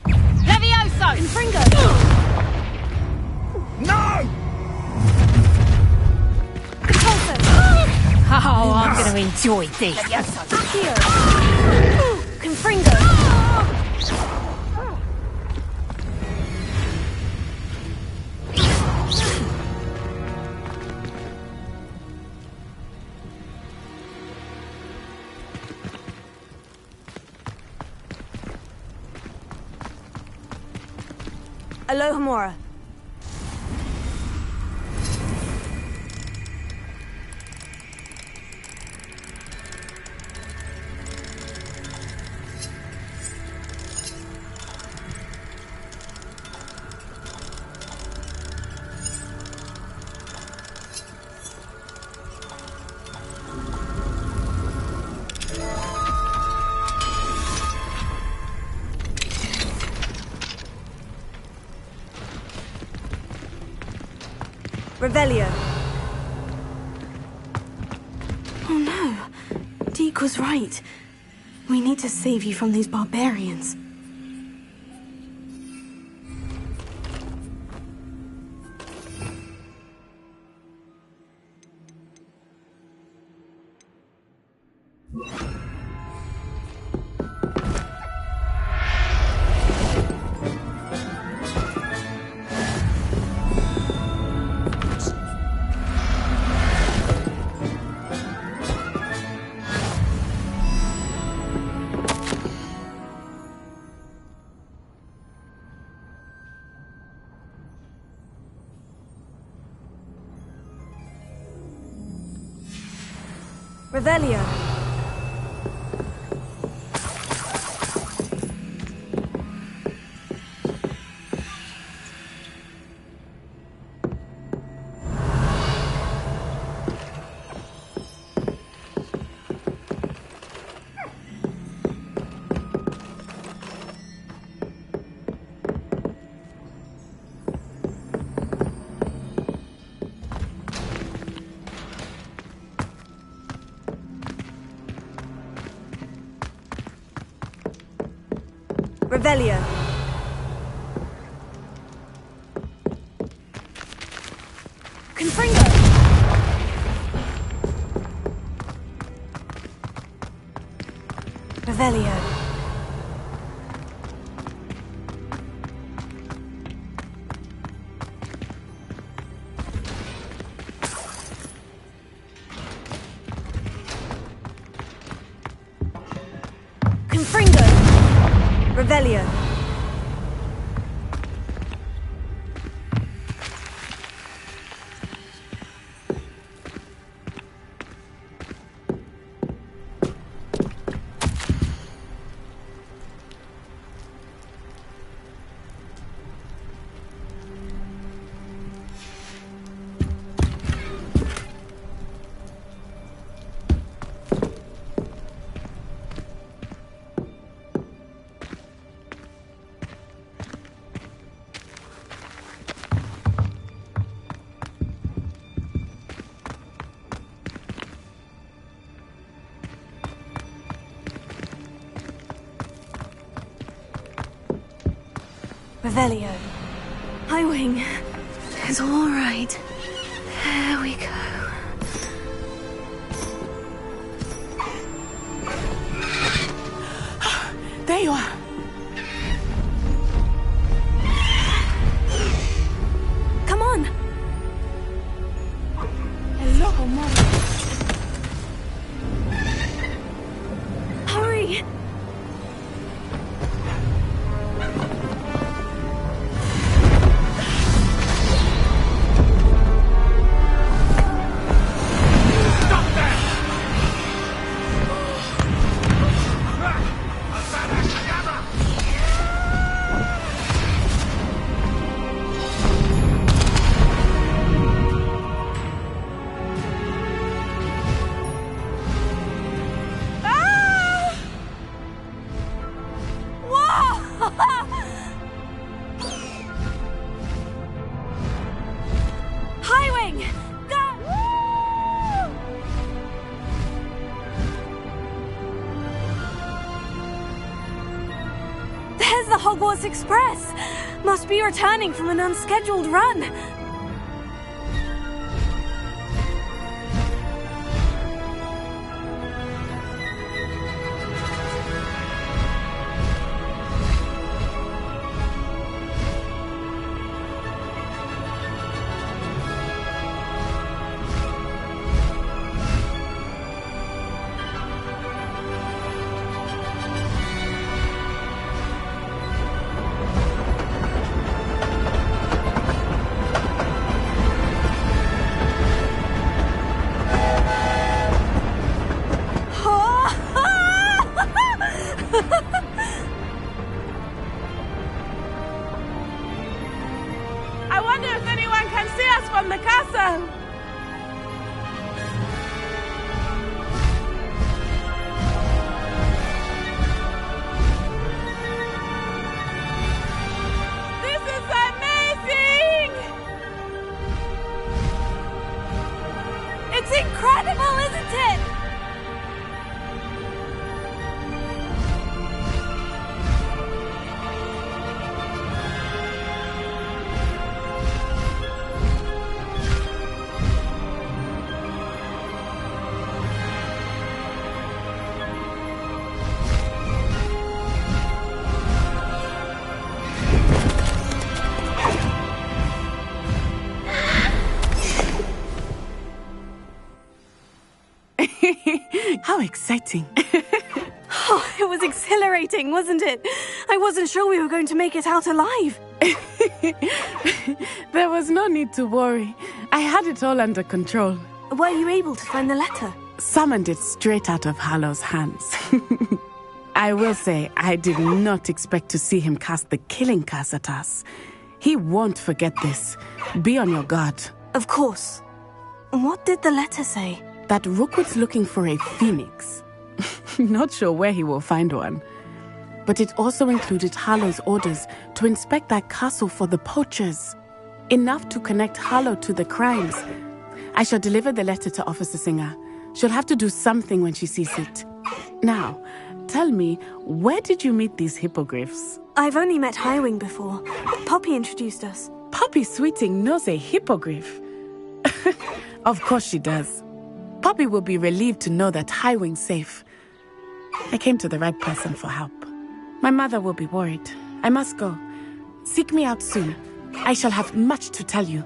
Levioso! Confringo! No! Oh, I'm going to enjoy this. Levioso! Accio! Confringo! Alohomora. Revelio. Oh no. Deke was right. We need to save you from these barbarians. Revelio. Revelio. Confringo. Revelio. Confringo. Revelio. Revelio. Highwing. It's all right. There we go. There you are. Come on. Hello, Mom. Hurry. going! There's the Hogwarts Express! Must be returning from an unscheduled run. I wonder if anyone can see us from the castle! This is amazing! It's incredible, isn't it? How exciting. Oh, it was exhilarating, wasn't it? I wasn't sure we were going to make it out alive. There was no need to worry. I had it all under control. Were you able to find the letter? Summoned it straight out of Hallow's hands. I will say, I did not expect to see him cast the killing curse at us. He won't forget this. Be on your guard. Of course. What did the letter say? That Rookwood's looking for a phoenix. Not sure where he will find one. But it also included Hallow's orders to inspect that castle for the poachers. Enough to connect Hallow to the crimes. I shall deliver the letter to Officer Singer. She'll have to do something when she sees it. Now, tell me, where did you meet these hippogriffs? I've only met Highwing before. Poppy introduced us. Poppy Sweeting knows a hippogriff. Of course she does. Poppy will be relieved to know that Highwing's safe. I came to the right person for help. My mother will be worried. I must go. Seek me out soon. I shall have much to tell you.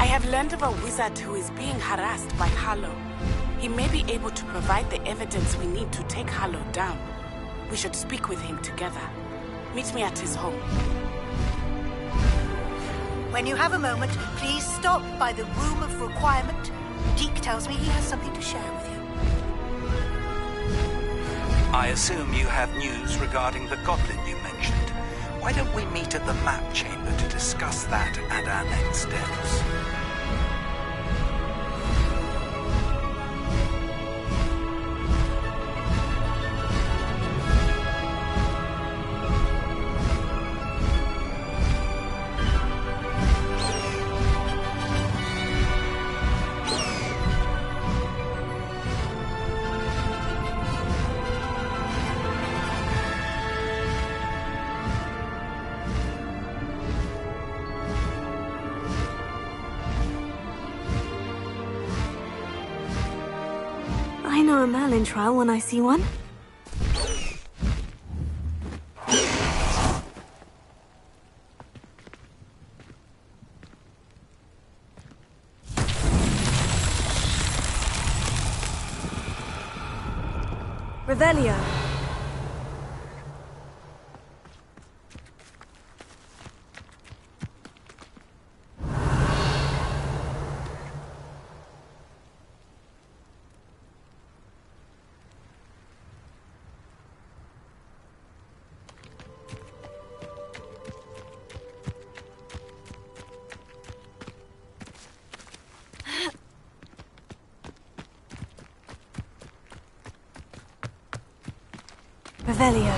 I have learned of a wizard who is being harassed by Hallow. He may be able to provide the evidence we need to take Hallow down. We should speak with him together. Meet me at his home. When you have a moment, please stop by the Room of Requirement. Deke tells me he has something to share with you. I assume you have news regarding the goblin you mentioned. Why don't we meet at the map chamber to discuss that and our next steps? I know a Merlin trial when I see one. Revelio. Revelio.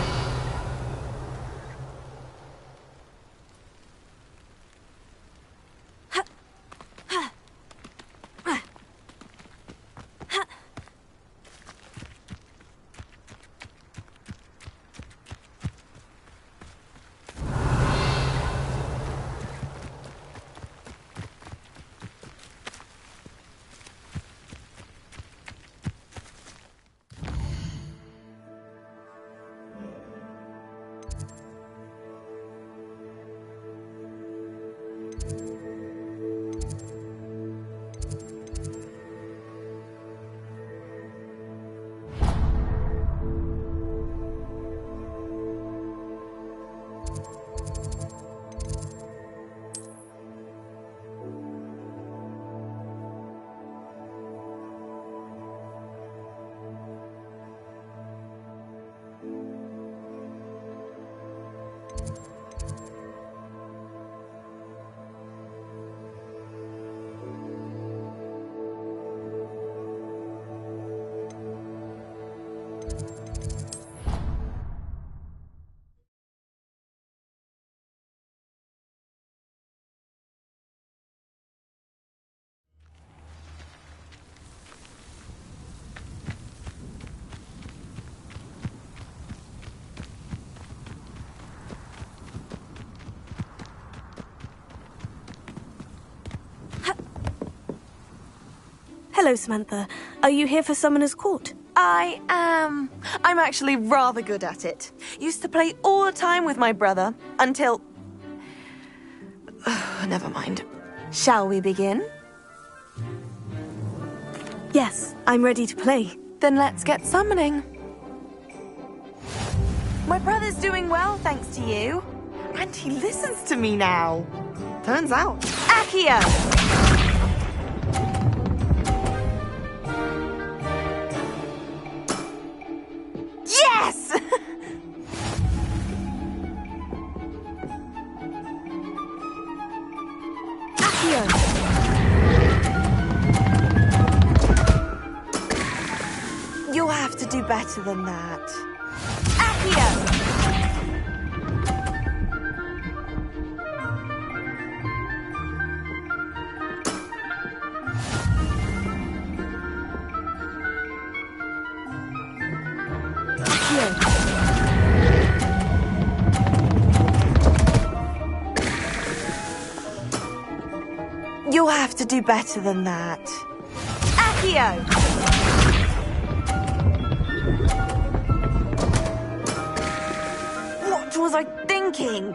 Hello, Samantha. Are you here for Summoner's Court? I am. I'm actually rather good at it. Used to play all the time with my brother, until... Never mind. Shall we begin? Yes, I'm ready to play. Then let's get summoning. My brother's doing well, thanks to you. And he listens to me now. Turns out, Accio! Yes! Accio! You'll have to do better than that. Accio! You'll have to do better than that. Accio! What was I thinking?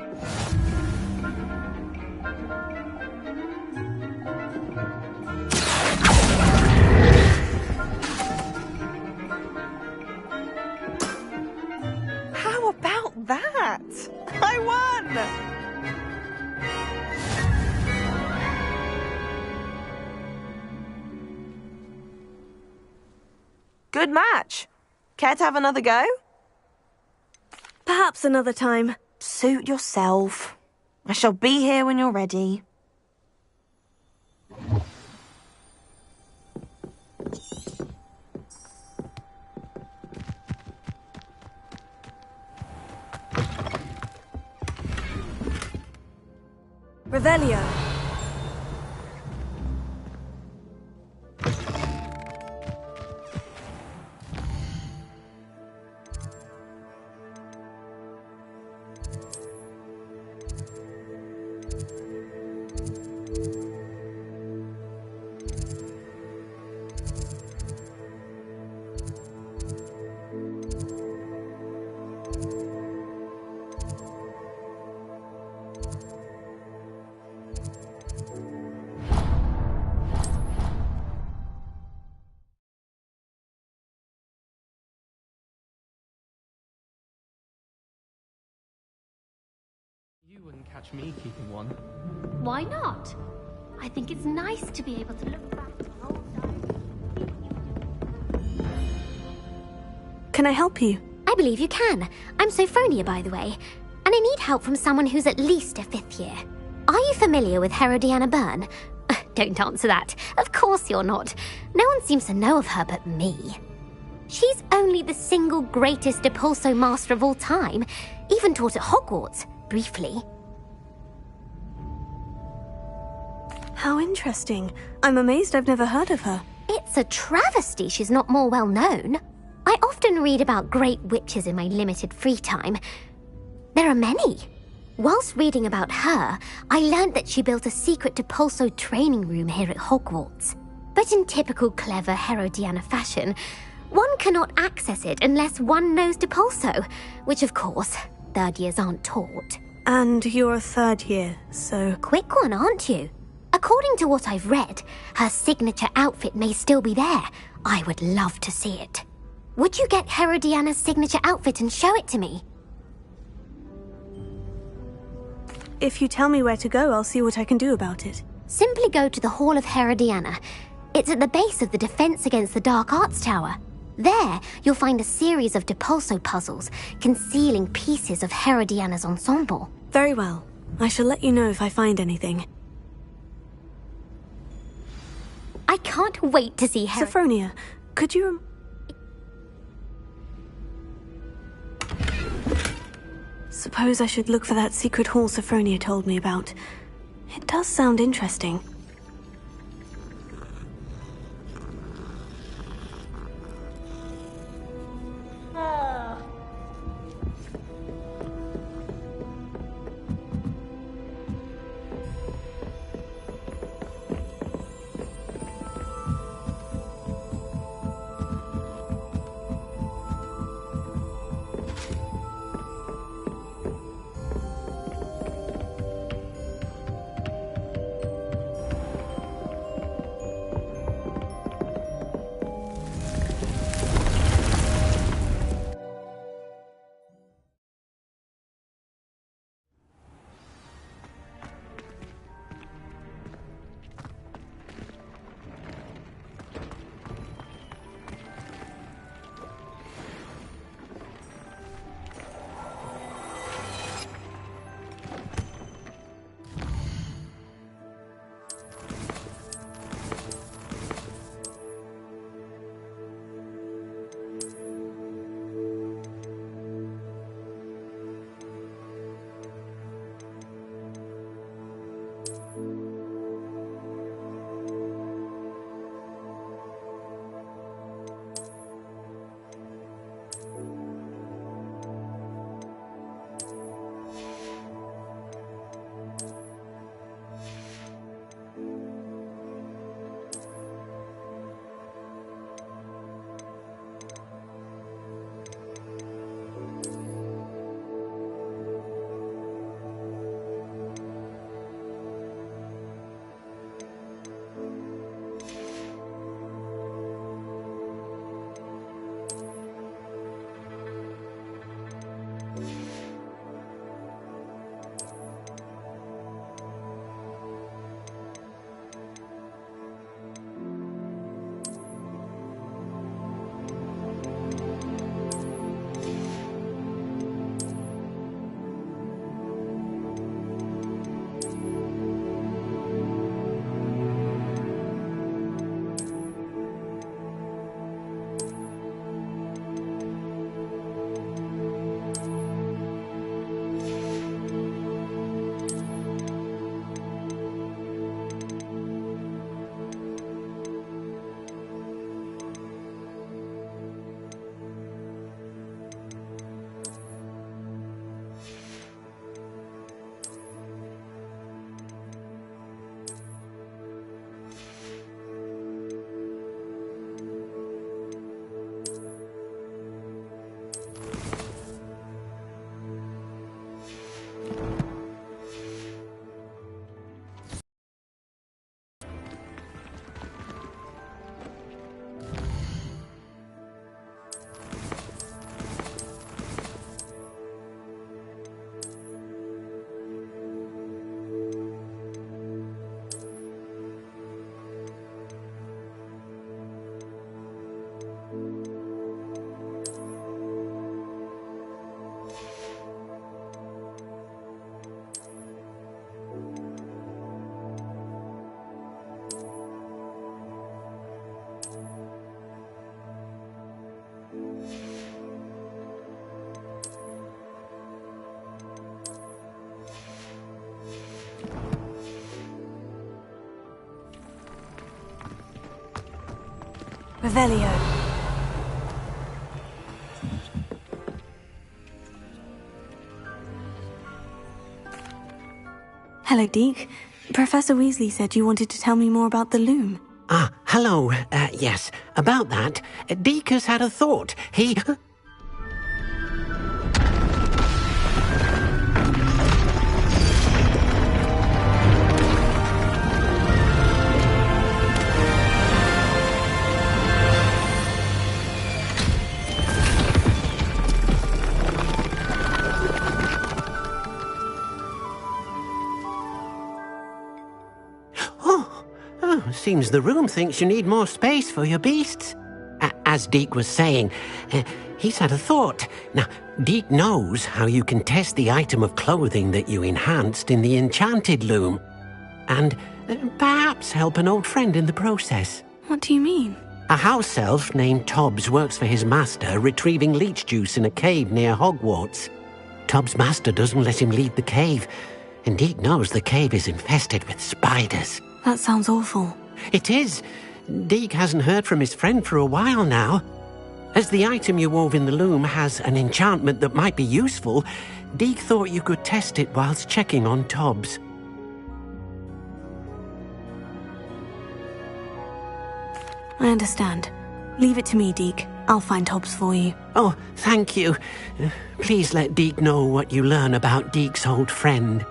How about that? I won! Good match. Care to have another go? Perhaps another time. Suit yourself. I shall be here when you're ready. Revelio. You wouldn't catch me keeping one. Why not? I think it's nice to be able to look back to old times. Can I help you? I believe you can. I'm Sophronia, by the way, and I need help from someone who's at least a 5th year. Are you familiar with Herodiana Byrne? Don't answer that. Of course you're not. No one seems to know of her but me. She's only the single greatest Depulso master of all time, even taught at Hogwarts, briefly. How interesting. I'm amazed I've never heard of her. It's a travesty she's not more well known. I often read about great witches in my limited free time. There are many. Whilst reading about her, I learned that she built a secret Depulso training room here at Hogwarts. But in typical clever Herodiana fashion, one cannot access it unless one knows Depulso, which of course, 3rd years aren't taught. And you're a 3rd year, so... Quick one, aren't you? According to what I've read, her signature outfit may still be there. I would love to see it. Would you get Herodiana's signature outfit and show it to me? If you tell me where to go, I'll see what I can do about it. Simply go to the Hall of Herodiana. It's at the base of the Defense Against the Dark Arts Tower. There, you'll find a series of Depulso puzzles concealing pieces of Herodiana's ensemble. Very well. I shall let you know if I find anything. I can't wait to see Sophronia, could you... Suppose I should look for that secret hall Sophronia told me about. It does sound interesting. Revelio. Hello, Deke. Professor Weasley said you wanted to tell me more about the loom. Ah, hello. Yes, about that, Deke has had a thought. He... Seems the room thinks you need more space for your beasts. As Deke was saying, he's had a thought. Now, Deke knows how you can test the item of clothing that you enhanced in the enchanted loom. And perhaps help an old friend in the process. What do you mean? A house elf named Tobbs works for his master, retrieving leech juice in a cave near Hogwarts. Tobbs' master doesn't let him leave the cave, and Deke knows the cave is infested with spiders. That sounds awful. It is. Deke hasn't heard from his friend for a while now. As the item you wove in the loom has an enchantment that might be useful, Deke thought you could test it whilst checking on Tobbs. I understand. Leave it to me, Deke. I'll find Tobbs for you. Oh, thank you. Please let Deke know what you learn about Deke's old friend.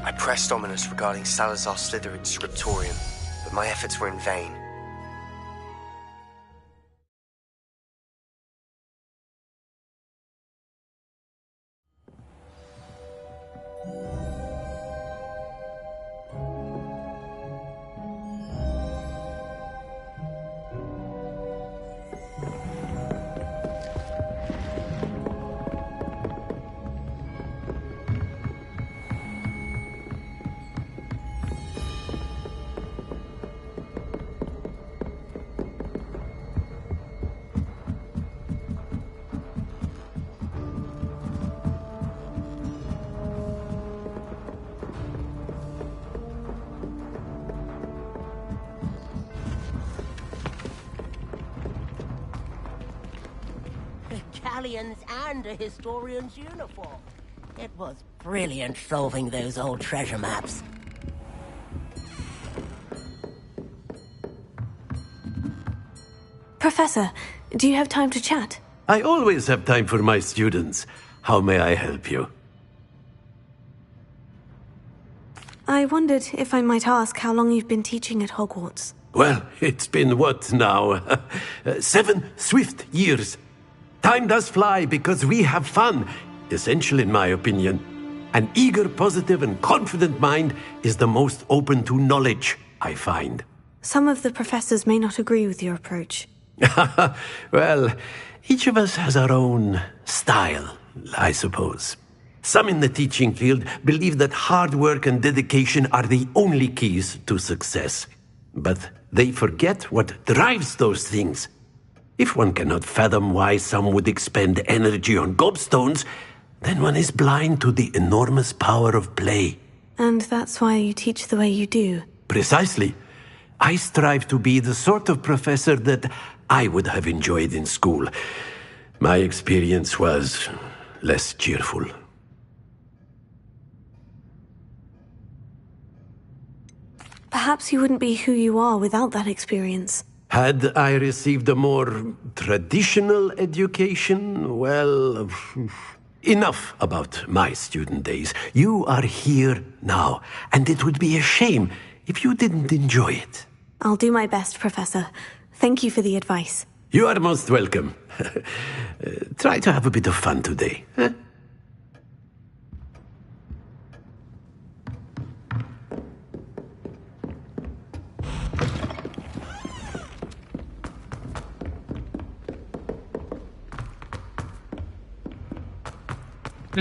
I pressed Ominous regarding Salazar Slytherin's scriptorium, but my efforts were in vain. And a historian's uniform. It was brilliant solving those old treasure maps. Professor, do you have time to chat? I always have time for my students. How may I help you? I wondered if I might ask how long you've been teaching at Hogwarts. Well, it's been what now? 7 swift years. Time does fly because we have fun. Essential in my opinion. An eager, positive, and confident mind is the most open to knowledge, I find. Some of the professors may not agree with your approach. Well, each of us has our own style, I suppose. Some in the teaching field believe that hard work and dedication are the only keys to success. But they forget what drives those things. If one cannot fathom why some would expend energy on gobstones, then one is blind to the enormous power of play. And that's why you teach the way you do. Precisely. I strive to be the sort of professor that I would have enjoyed in school. My experience was less cheerful. Perhaps you wouldn't be who you are without that experience. Had I received a more traditional education, well, enough about my student days. You are here now, and it would be a shame if you didn't enjoy it. I'll do my best, Professor. Thank you for the advice. You are most welcome. Try to have a bit of fun today. Huh?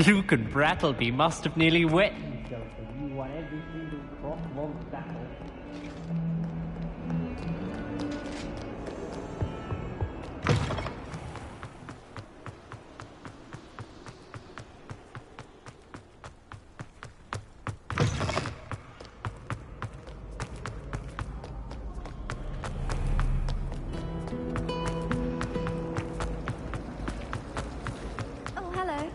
Luke and Brattleby must have nearly wet themselves when you won every single cross-wall battle. Oh, hello.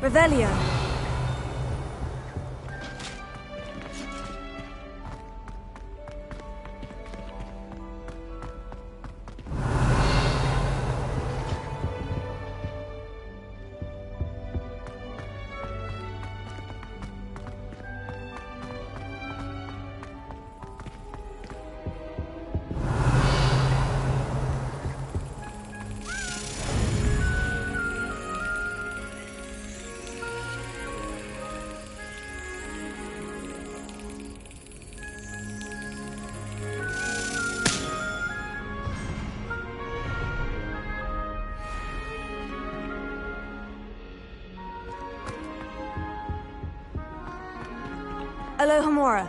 Revelio. Alohomora.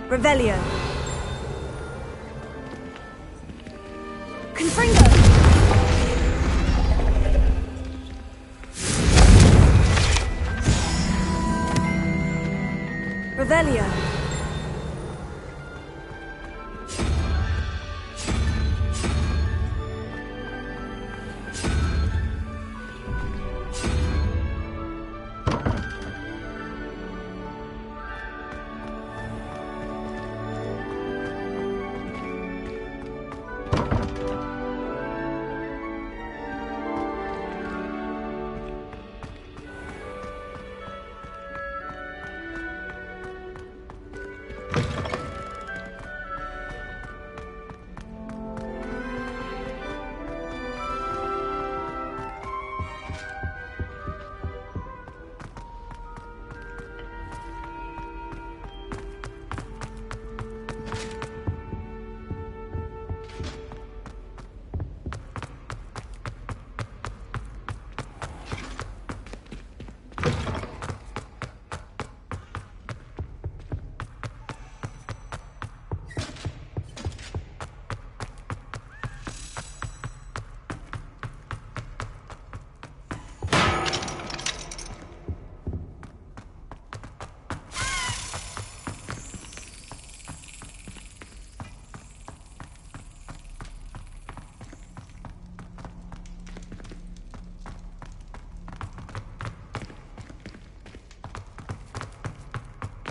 Revelio. Confringo! Revelio.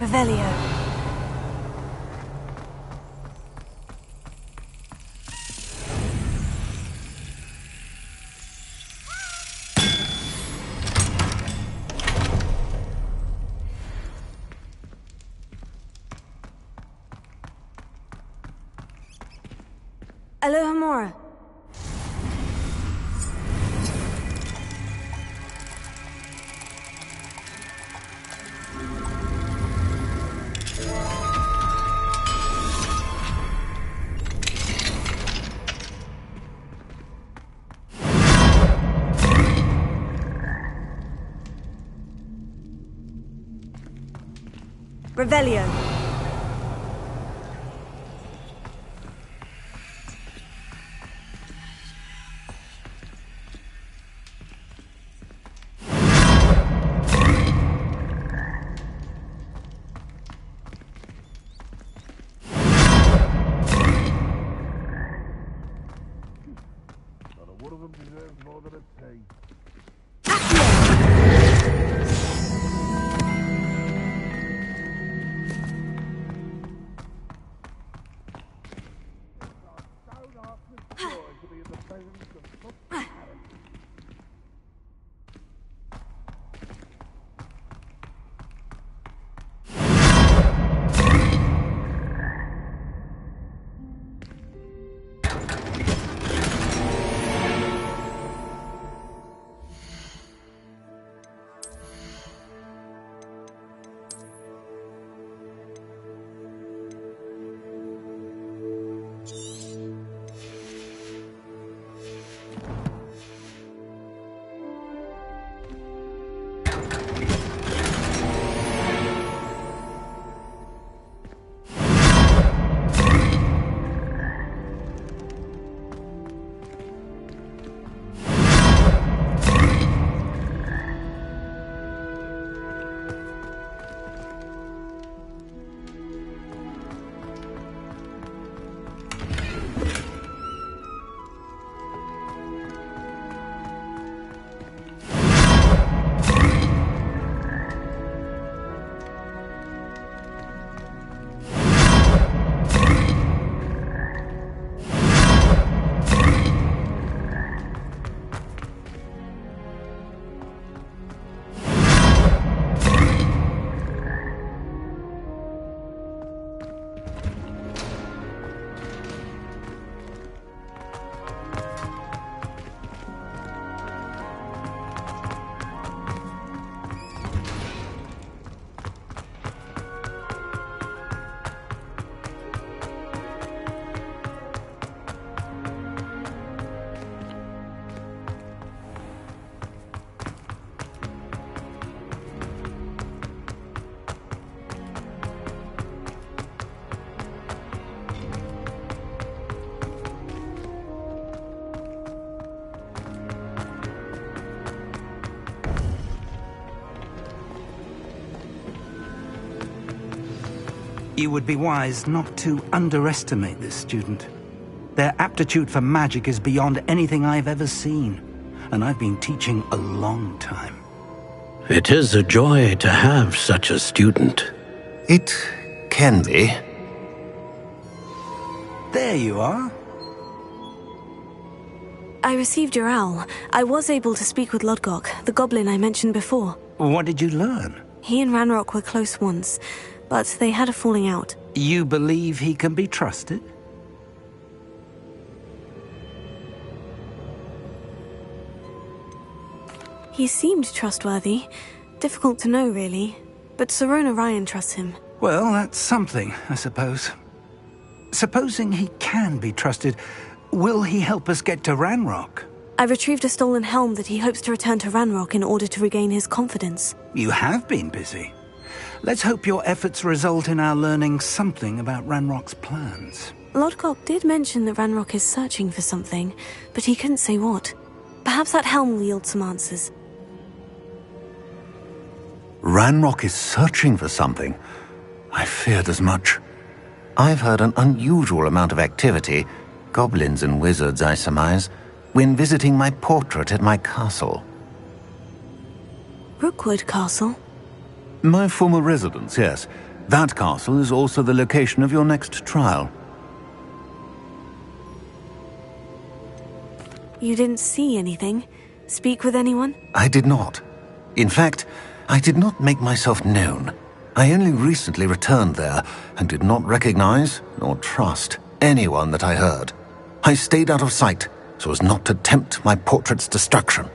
Revelio. Alohomora. Revelio. One of them deserves more than a taste. You would be wise not to underestimate this student. Their aptitude for magic is beyond anything I've ever seen, and I've been teaching a long time. It is a joy to have such a student. It can be. There you are. I received your owl. I was able to speak with Lodgok, the goblin I mentioned before. What did you learn? He and Ranrock were close once, but they had a falling out. You believe he can be trusted? He seemed trustworthy. Difficult to know, really. But Sirona Ryan trusts him. Well, that's something, I suppose. Supposing he can be trusted, will he help us get to Ranrock? I retrieved a stolen helm that he hopes to return to Ranrock in order to regain his confidence. You have been busy. Let's hope your efforts result in our learning something about Ranrock's plans. Lodgok did mention that Ranrock is searching for something, but he couldn't say what. Perhaps that helm will yield some answers. Ranrock is searching for something. I feared as much. I've heard an unusual amount of activity, goblins and wizards, I surmise, when visiting my portrait at my castle. Rookwood Castle? My former residence, yes. That castle is also the location of your next trial. You didn't see anything? Speak with anyone? I did not. In fact, I did not make myself known. I only recently returned there and did not recognize nor trust anyone that I heard. I stayed out of sight so as not to tempt my portrait's destruction.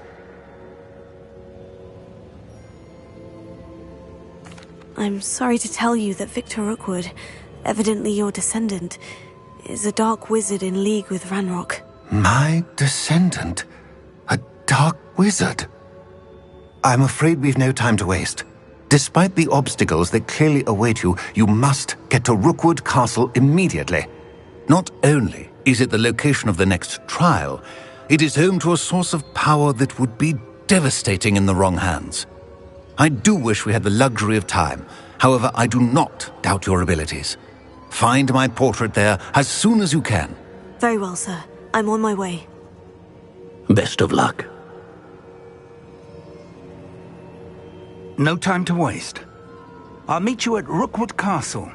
I'm sorry to tell you that Victor Rookwood, evidently your descendant, is a dark wizard in league with Ranrock. My descendant? A dark wizard? I'm afraid we've no time to waste. Despite the obstacles that clearly await you, you must get to Rookwood Castle immediately. Not only is it the location of the next trial, it is home to a source of power that would be devastating in the wrong hands. I do wish we had the luxury of time. However, I do not doubt your abilities. Find my portrait there as soon as you can. Very well, sir. I'm on my way. Best of luck. No time to waste. I'll meet you at Rookwood Castle.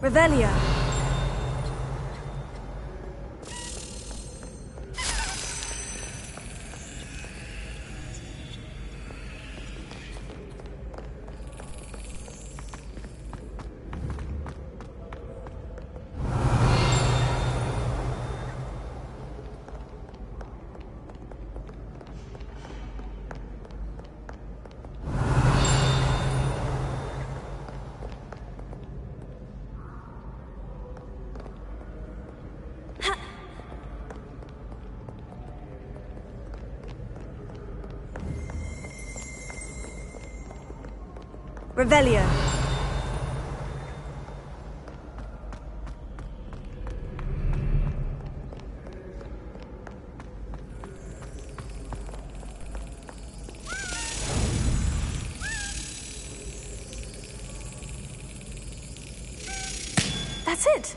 Revelio. Revelio. That's it.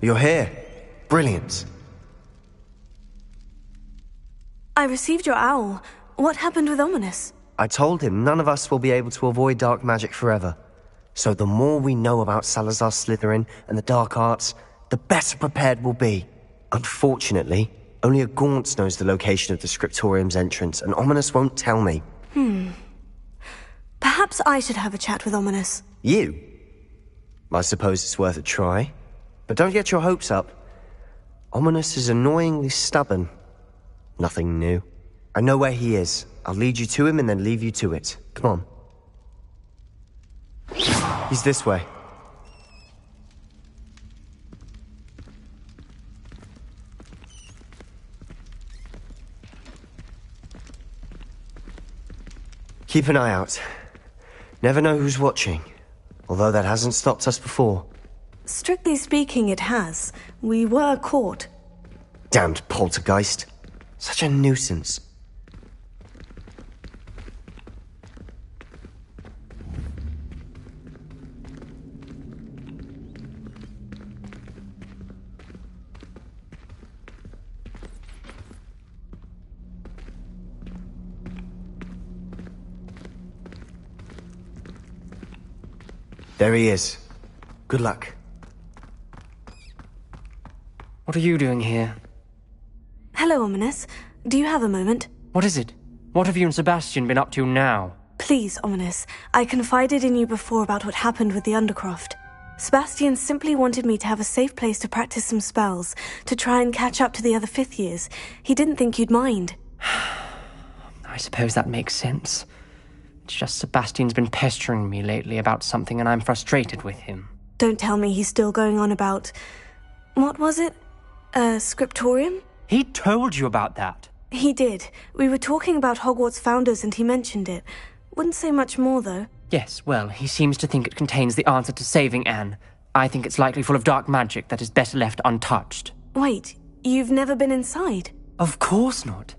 You're here. Brilliant. I received your owl, What happened with Ominous? I told him none of us will be able to avoid dark magic forever. So the more we know about Salazar Slytherin and the dark arts, the better prepared we'll be. Unfortunately, only a Gaunt knows the location of the Scriptorium's entrance, and Ominous won't tell me. Perhaps I should have a chat with Ominous. You? I suppose it's worth a try. But don't get your hopes up. Ominous is annoyingly stubborn. Nothing new. I know where he is. I'll lead you to him and then leave you to it. Come on. He's this way. Keep an eye out. Never know who's watching. Although that hasn't stopped us before. Strictly speaking, it has. We were caught. Damned poltergeist. Such a nuisance. There he is. Good luck. What are you doing here? Hello, Ominous. Do you have a moment? What is it? What have you and Sebastian been up to now? Please, Ominous. I confided in you before about what happened with the Undercroft. Sebastian simply wanted me to have a safe place to practice some spells, to try and catch up to the other fifth years. He didn't think you'd mind. I suppose that makes sense. It's just Sebastian's been pestering me lately about something and I'm frustrated with him. Don't tell me he's still going on about... What was it? Scriptorium? He told you about that? He did. We were talking about Hogwarts founders and he mentioned it. Wouldn't say much more, though. Yes, well, he seems to think it contains the answer to saving Anne. I think it's likely full of dark magic that is better left untouched. Wait, you've never been inside? Of course not.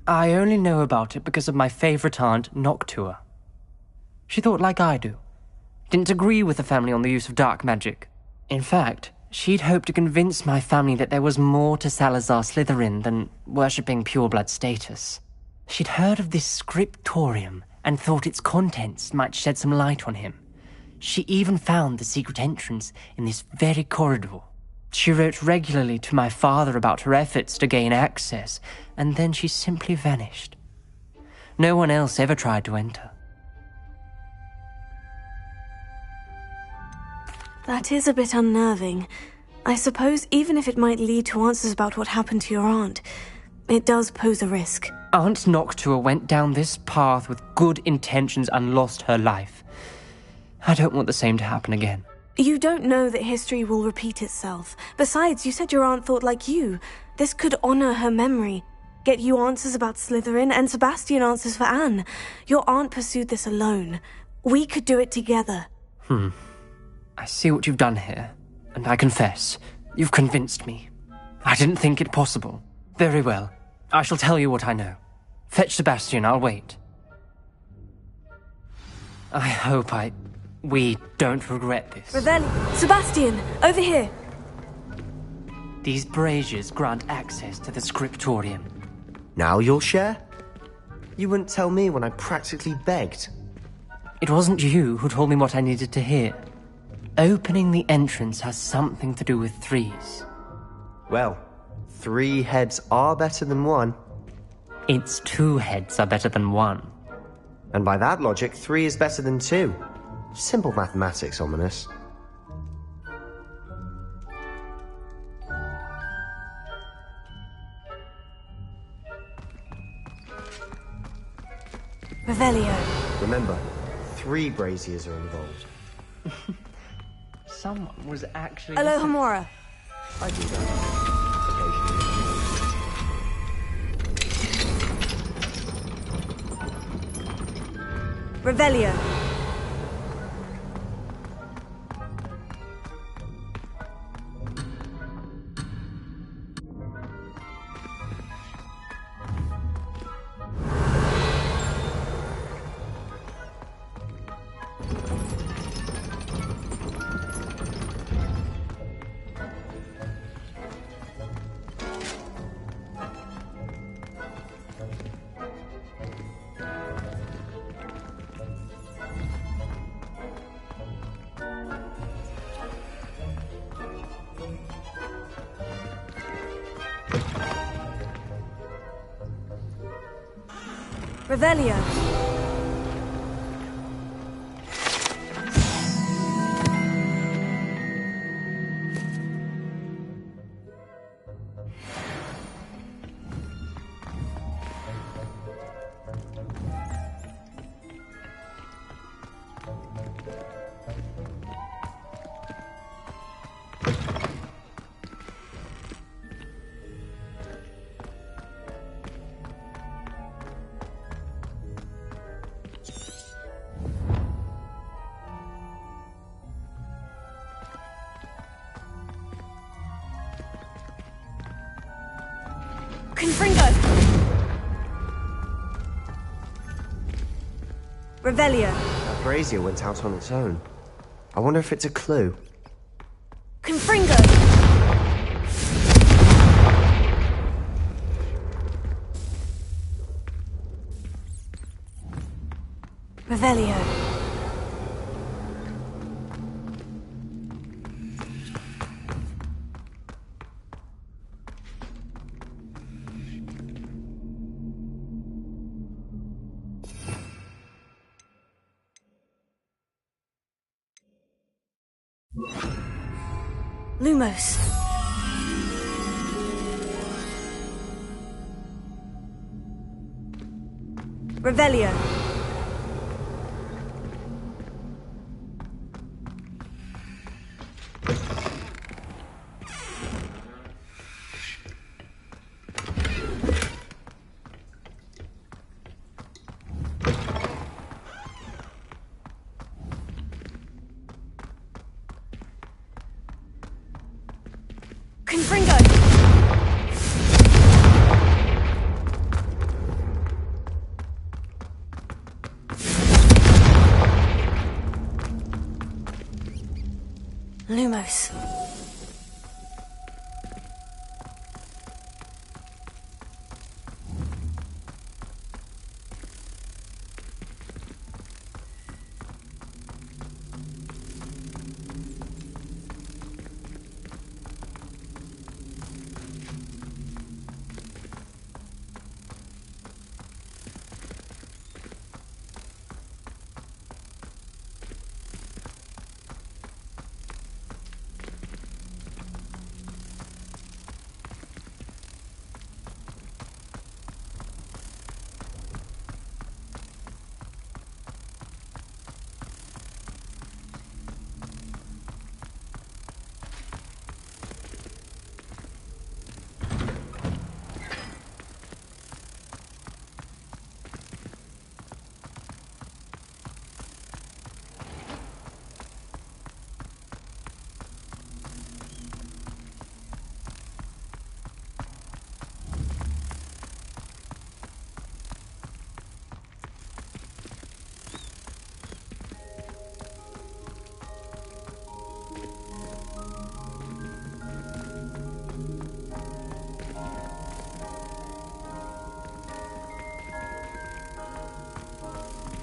I only know about it because of my favourite aunt, Noctua. She thought like I do. Didn't agree with the family on the use of dark magic. In fact, she'd hoped to convince my family that there was more to Salazar Slytherin than worshipping pureblood status. She'd heard of this scriptorium and thought its contents might shed some light on him. She even found the secret entrance in this very corridor. She wrote regularly to my father about her efforts to gain access, and then she simply vanished. No one else ever tried to enter. That is a bit unnerving. I suppose even if it might lead to answers about what happened to your aunt, it does pose a risk. Aunt Noctua went down this path with good intentions and lost her life. I don't want the same to happen again. You don't know that history will repeat itself. Besides, you said your aunt thought like you. This could honor her memory, get you answers about Slytherin, and Sebastian answers for Anne. Your aunt pursued this alone. We could do it together. I see what you've done here, and I confess, you've convinced me. I didn't think it possible. Very well. I shall tell you what I know. Fetch Sebastian, I'll wait. I hope we don't regret this. Sebastian, over here! These braziers grant access to the scriptorium. Now you'll share? You wouldn't tell me when I practically begged. It wasn't you who told me what I needed to hear. Opening the entrance has something to do with threes. Well, 3 heads are better than 1. It's 2 heads are better than 1. And by that logic, 3 is better than 2. Simple mathematics, Ominous. Revelio. Remember, 3 braziers are involved. Someone was actually... Alohomora. I do that. Occasionally. Revelio. Revelio. Confringo! Revelio. That brazier went out on its own. I wonder if it's a clue. Confringo! Revelio. Lumos. Revelio. Confringo! Lumos.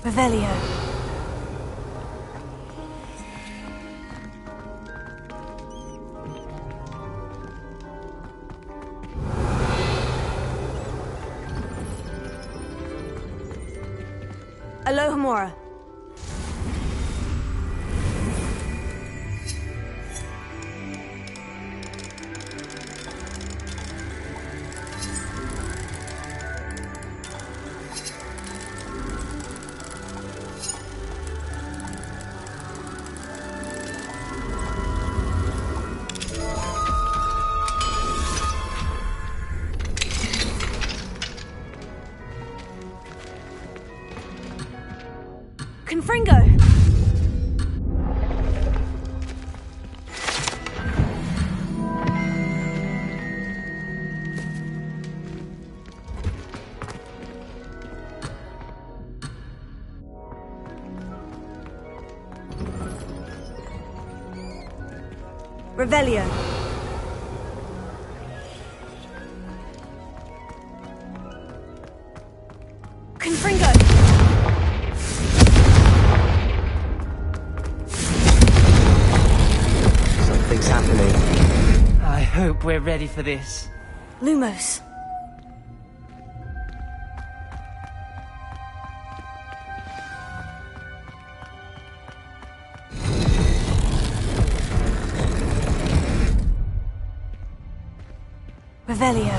Revelio. Alohomora. Confringo! Revelio. Confringo! Something's happening. I hope we're ready for this. Lumos. Revelio.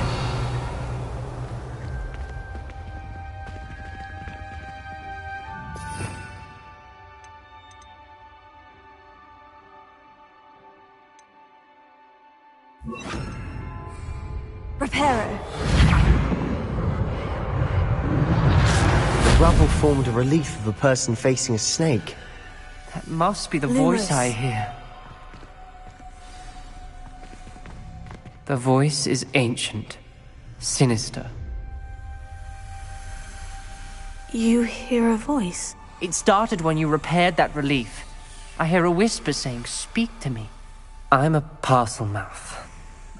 Reparo. The rubble formed a relief of a person facing a snake. That must be the Lumos. voice I hear. The voice is ancient, sinister. You hear a voice? It started when you repaired that relief. I hear a whisper saying, "Speak to me." I'm a parcel mouth.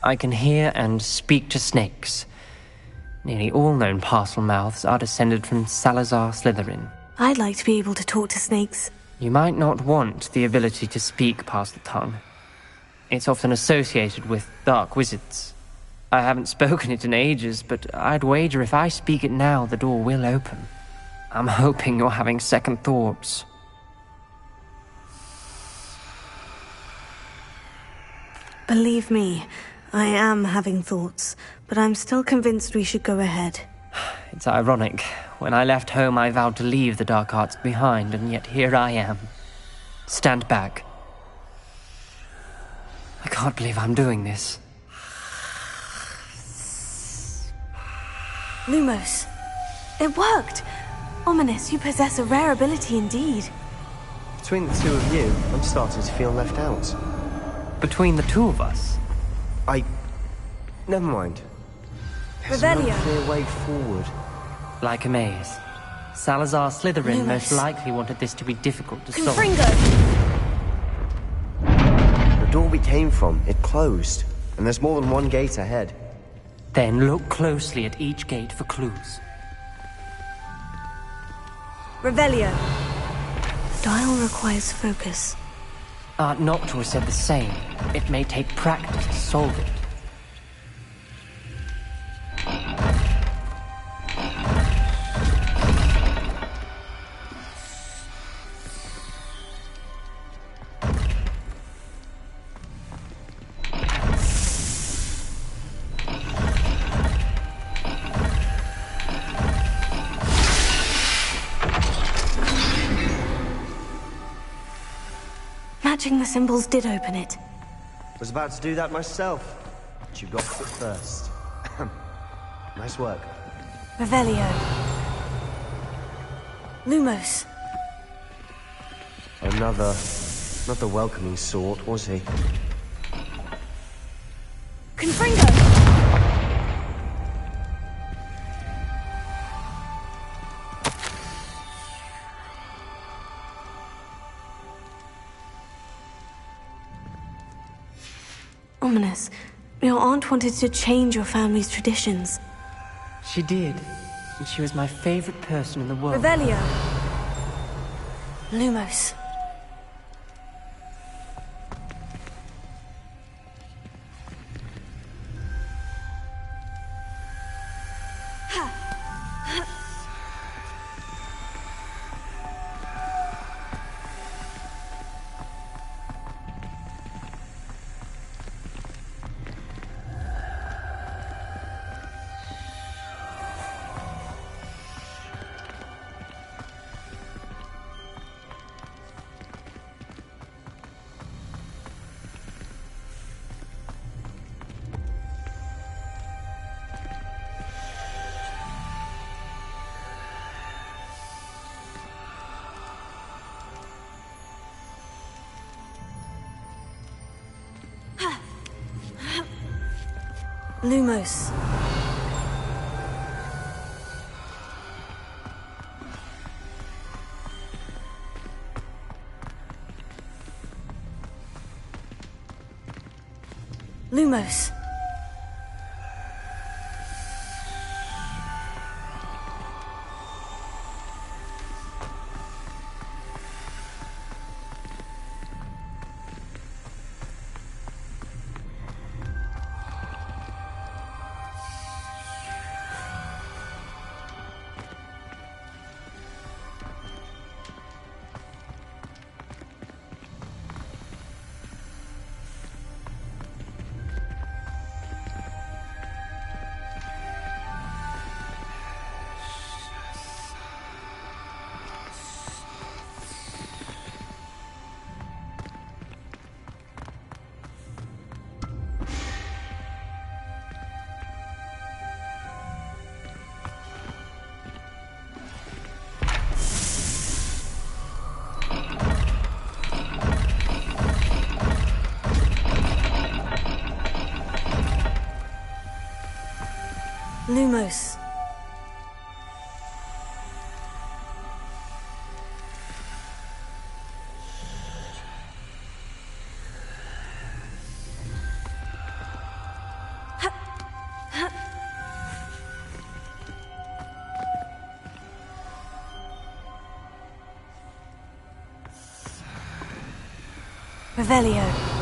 I can hear and speak to snakes. Nearly all known parcel mouths are descended from Salazar Slytherin. I'd like to be able to talk to snakes. You might not want the ability to speak past the tongue. It's often associated with dark wizards. I haven't spoken it in ages, but I'd wager if I speak it now, the door will open. I'm hoping you're having second thoughts. Believe me, I am having thoughts, but I'm still convinced we should go ahead. It's ironic. When I left home, I vowed to leave the dark arts behind, and yet here I am. Stand back. I can't believe I'm doing this. Lumos. It worked! Ominous, you possess a rare ability indeed. Between the two of you, I'm starting to feel left out. Between the two of us? Never mind. There's no Revelio. clear way forward. Like a maze. Salazar Slytherin Lumos. most likely wanted this to be difficult to solve. Confringo! The door we came from, it closed. And there's more than one gate ahead. Then look closely at each gate for clues. Revelio. Dial requires focus. Art Noctua said the same. It may take practice to solve it. Matching the symbols did open it. Was about to do that myself. But you got to it first. Nice work. Revelio. Lumos. Another... not the welcoming sort, was he? Confringo! Ominous. Your aunt wanted to change your family's traditions. She did. And she was my favorite person in the world. Revelio. Lumos. Lumos. Lumos. Lumos. Revelio.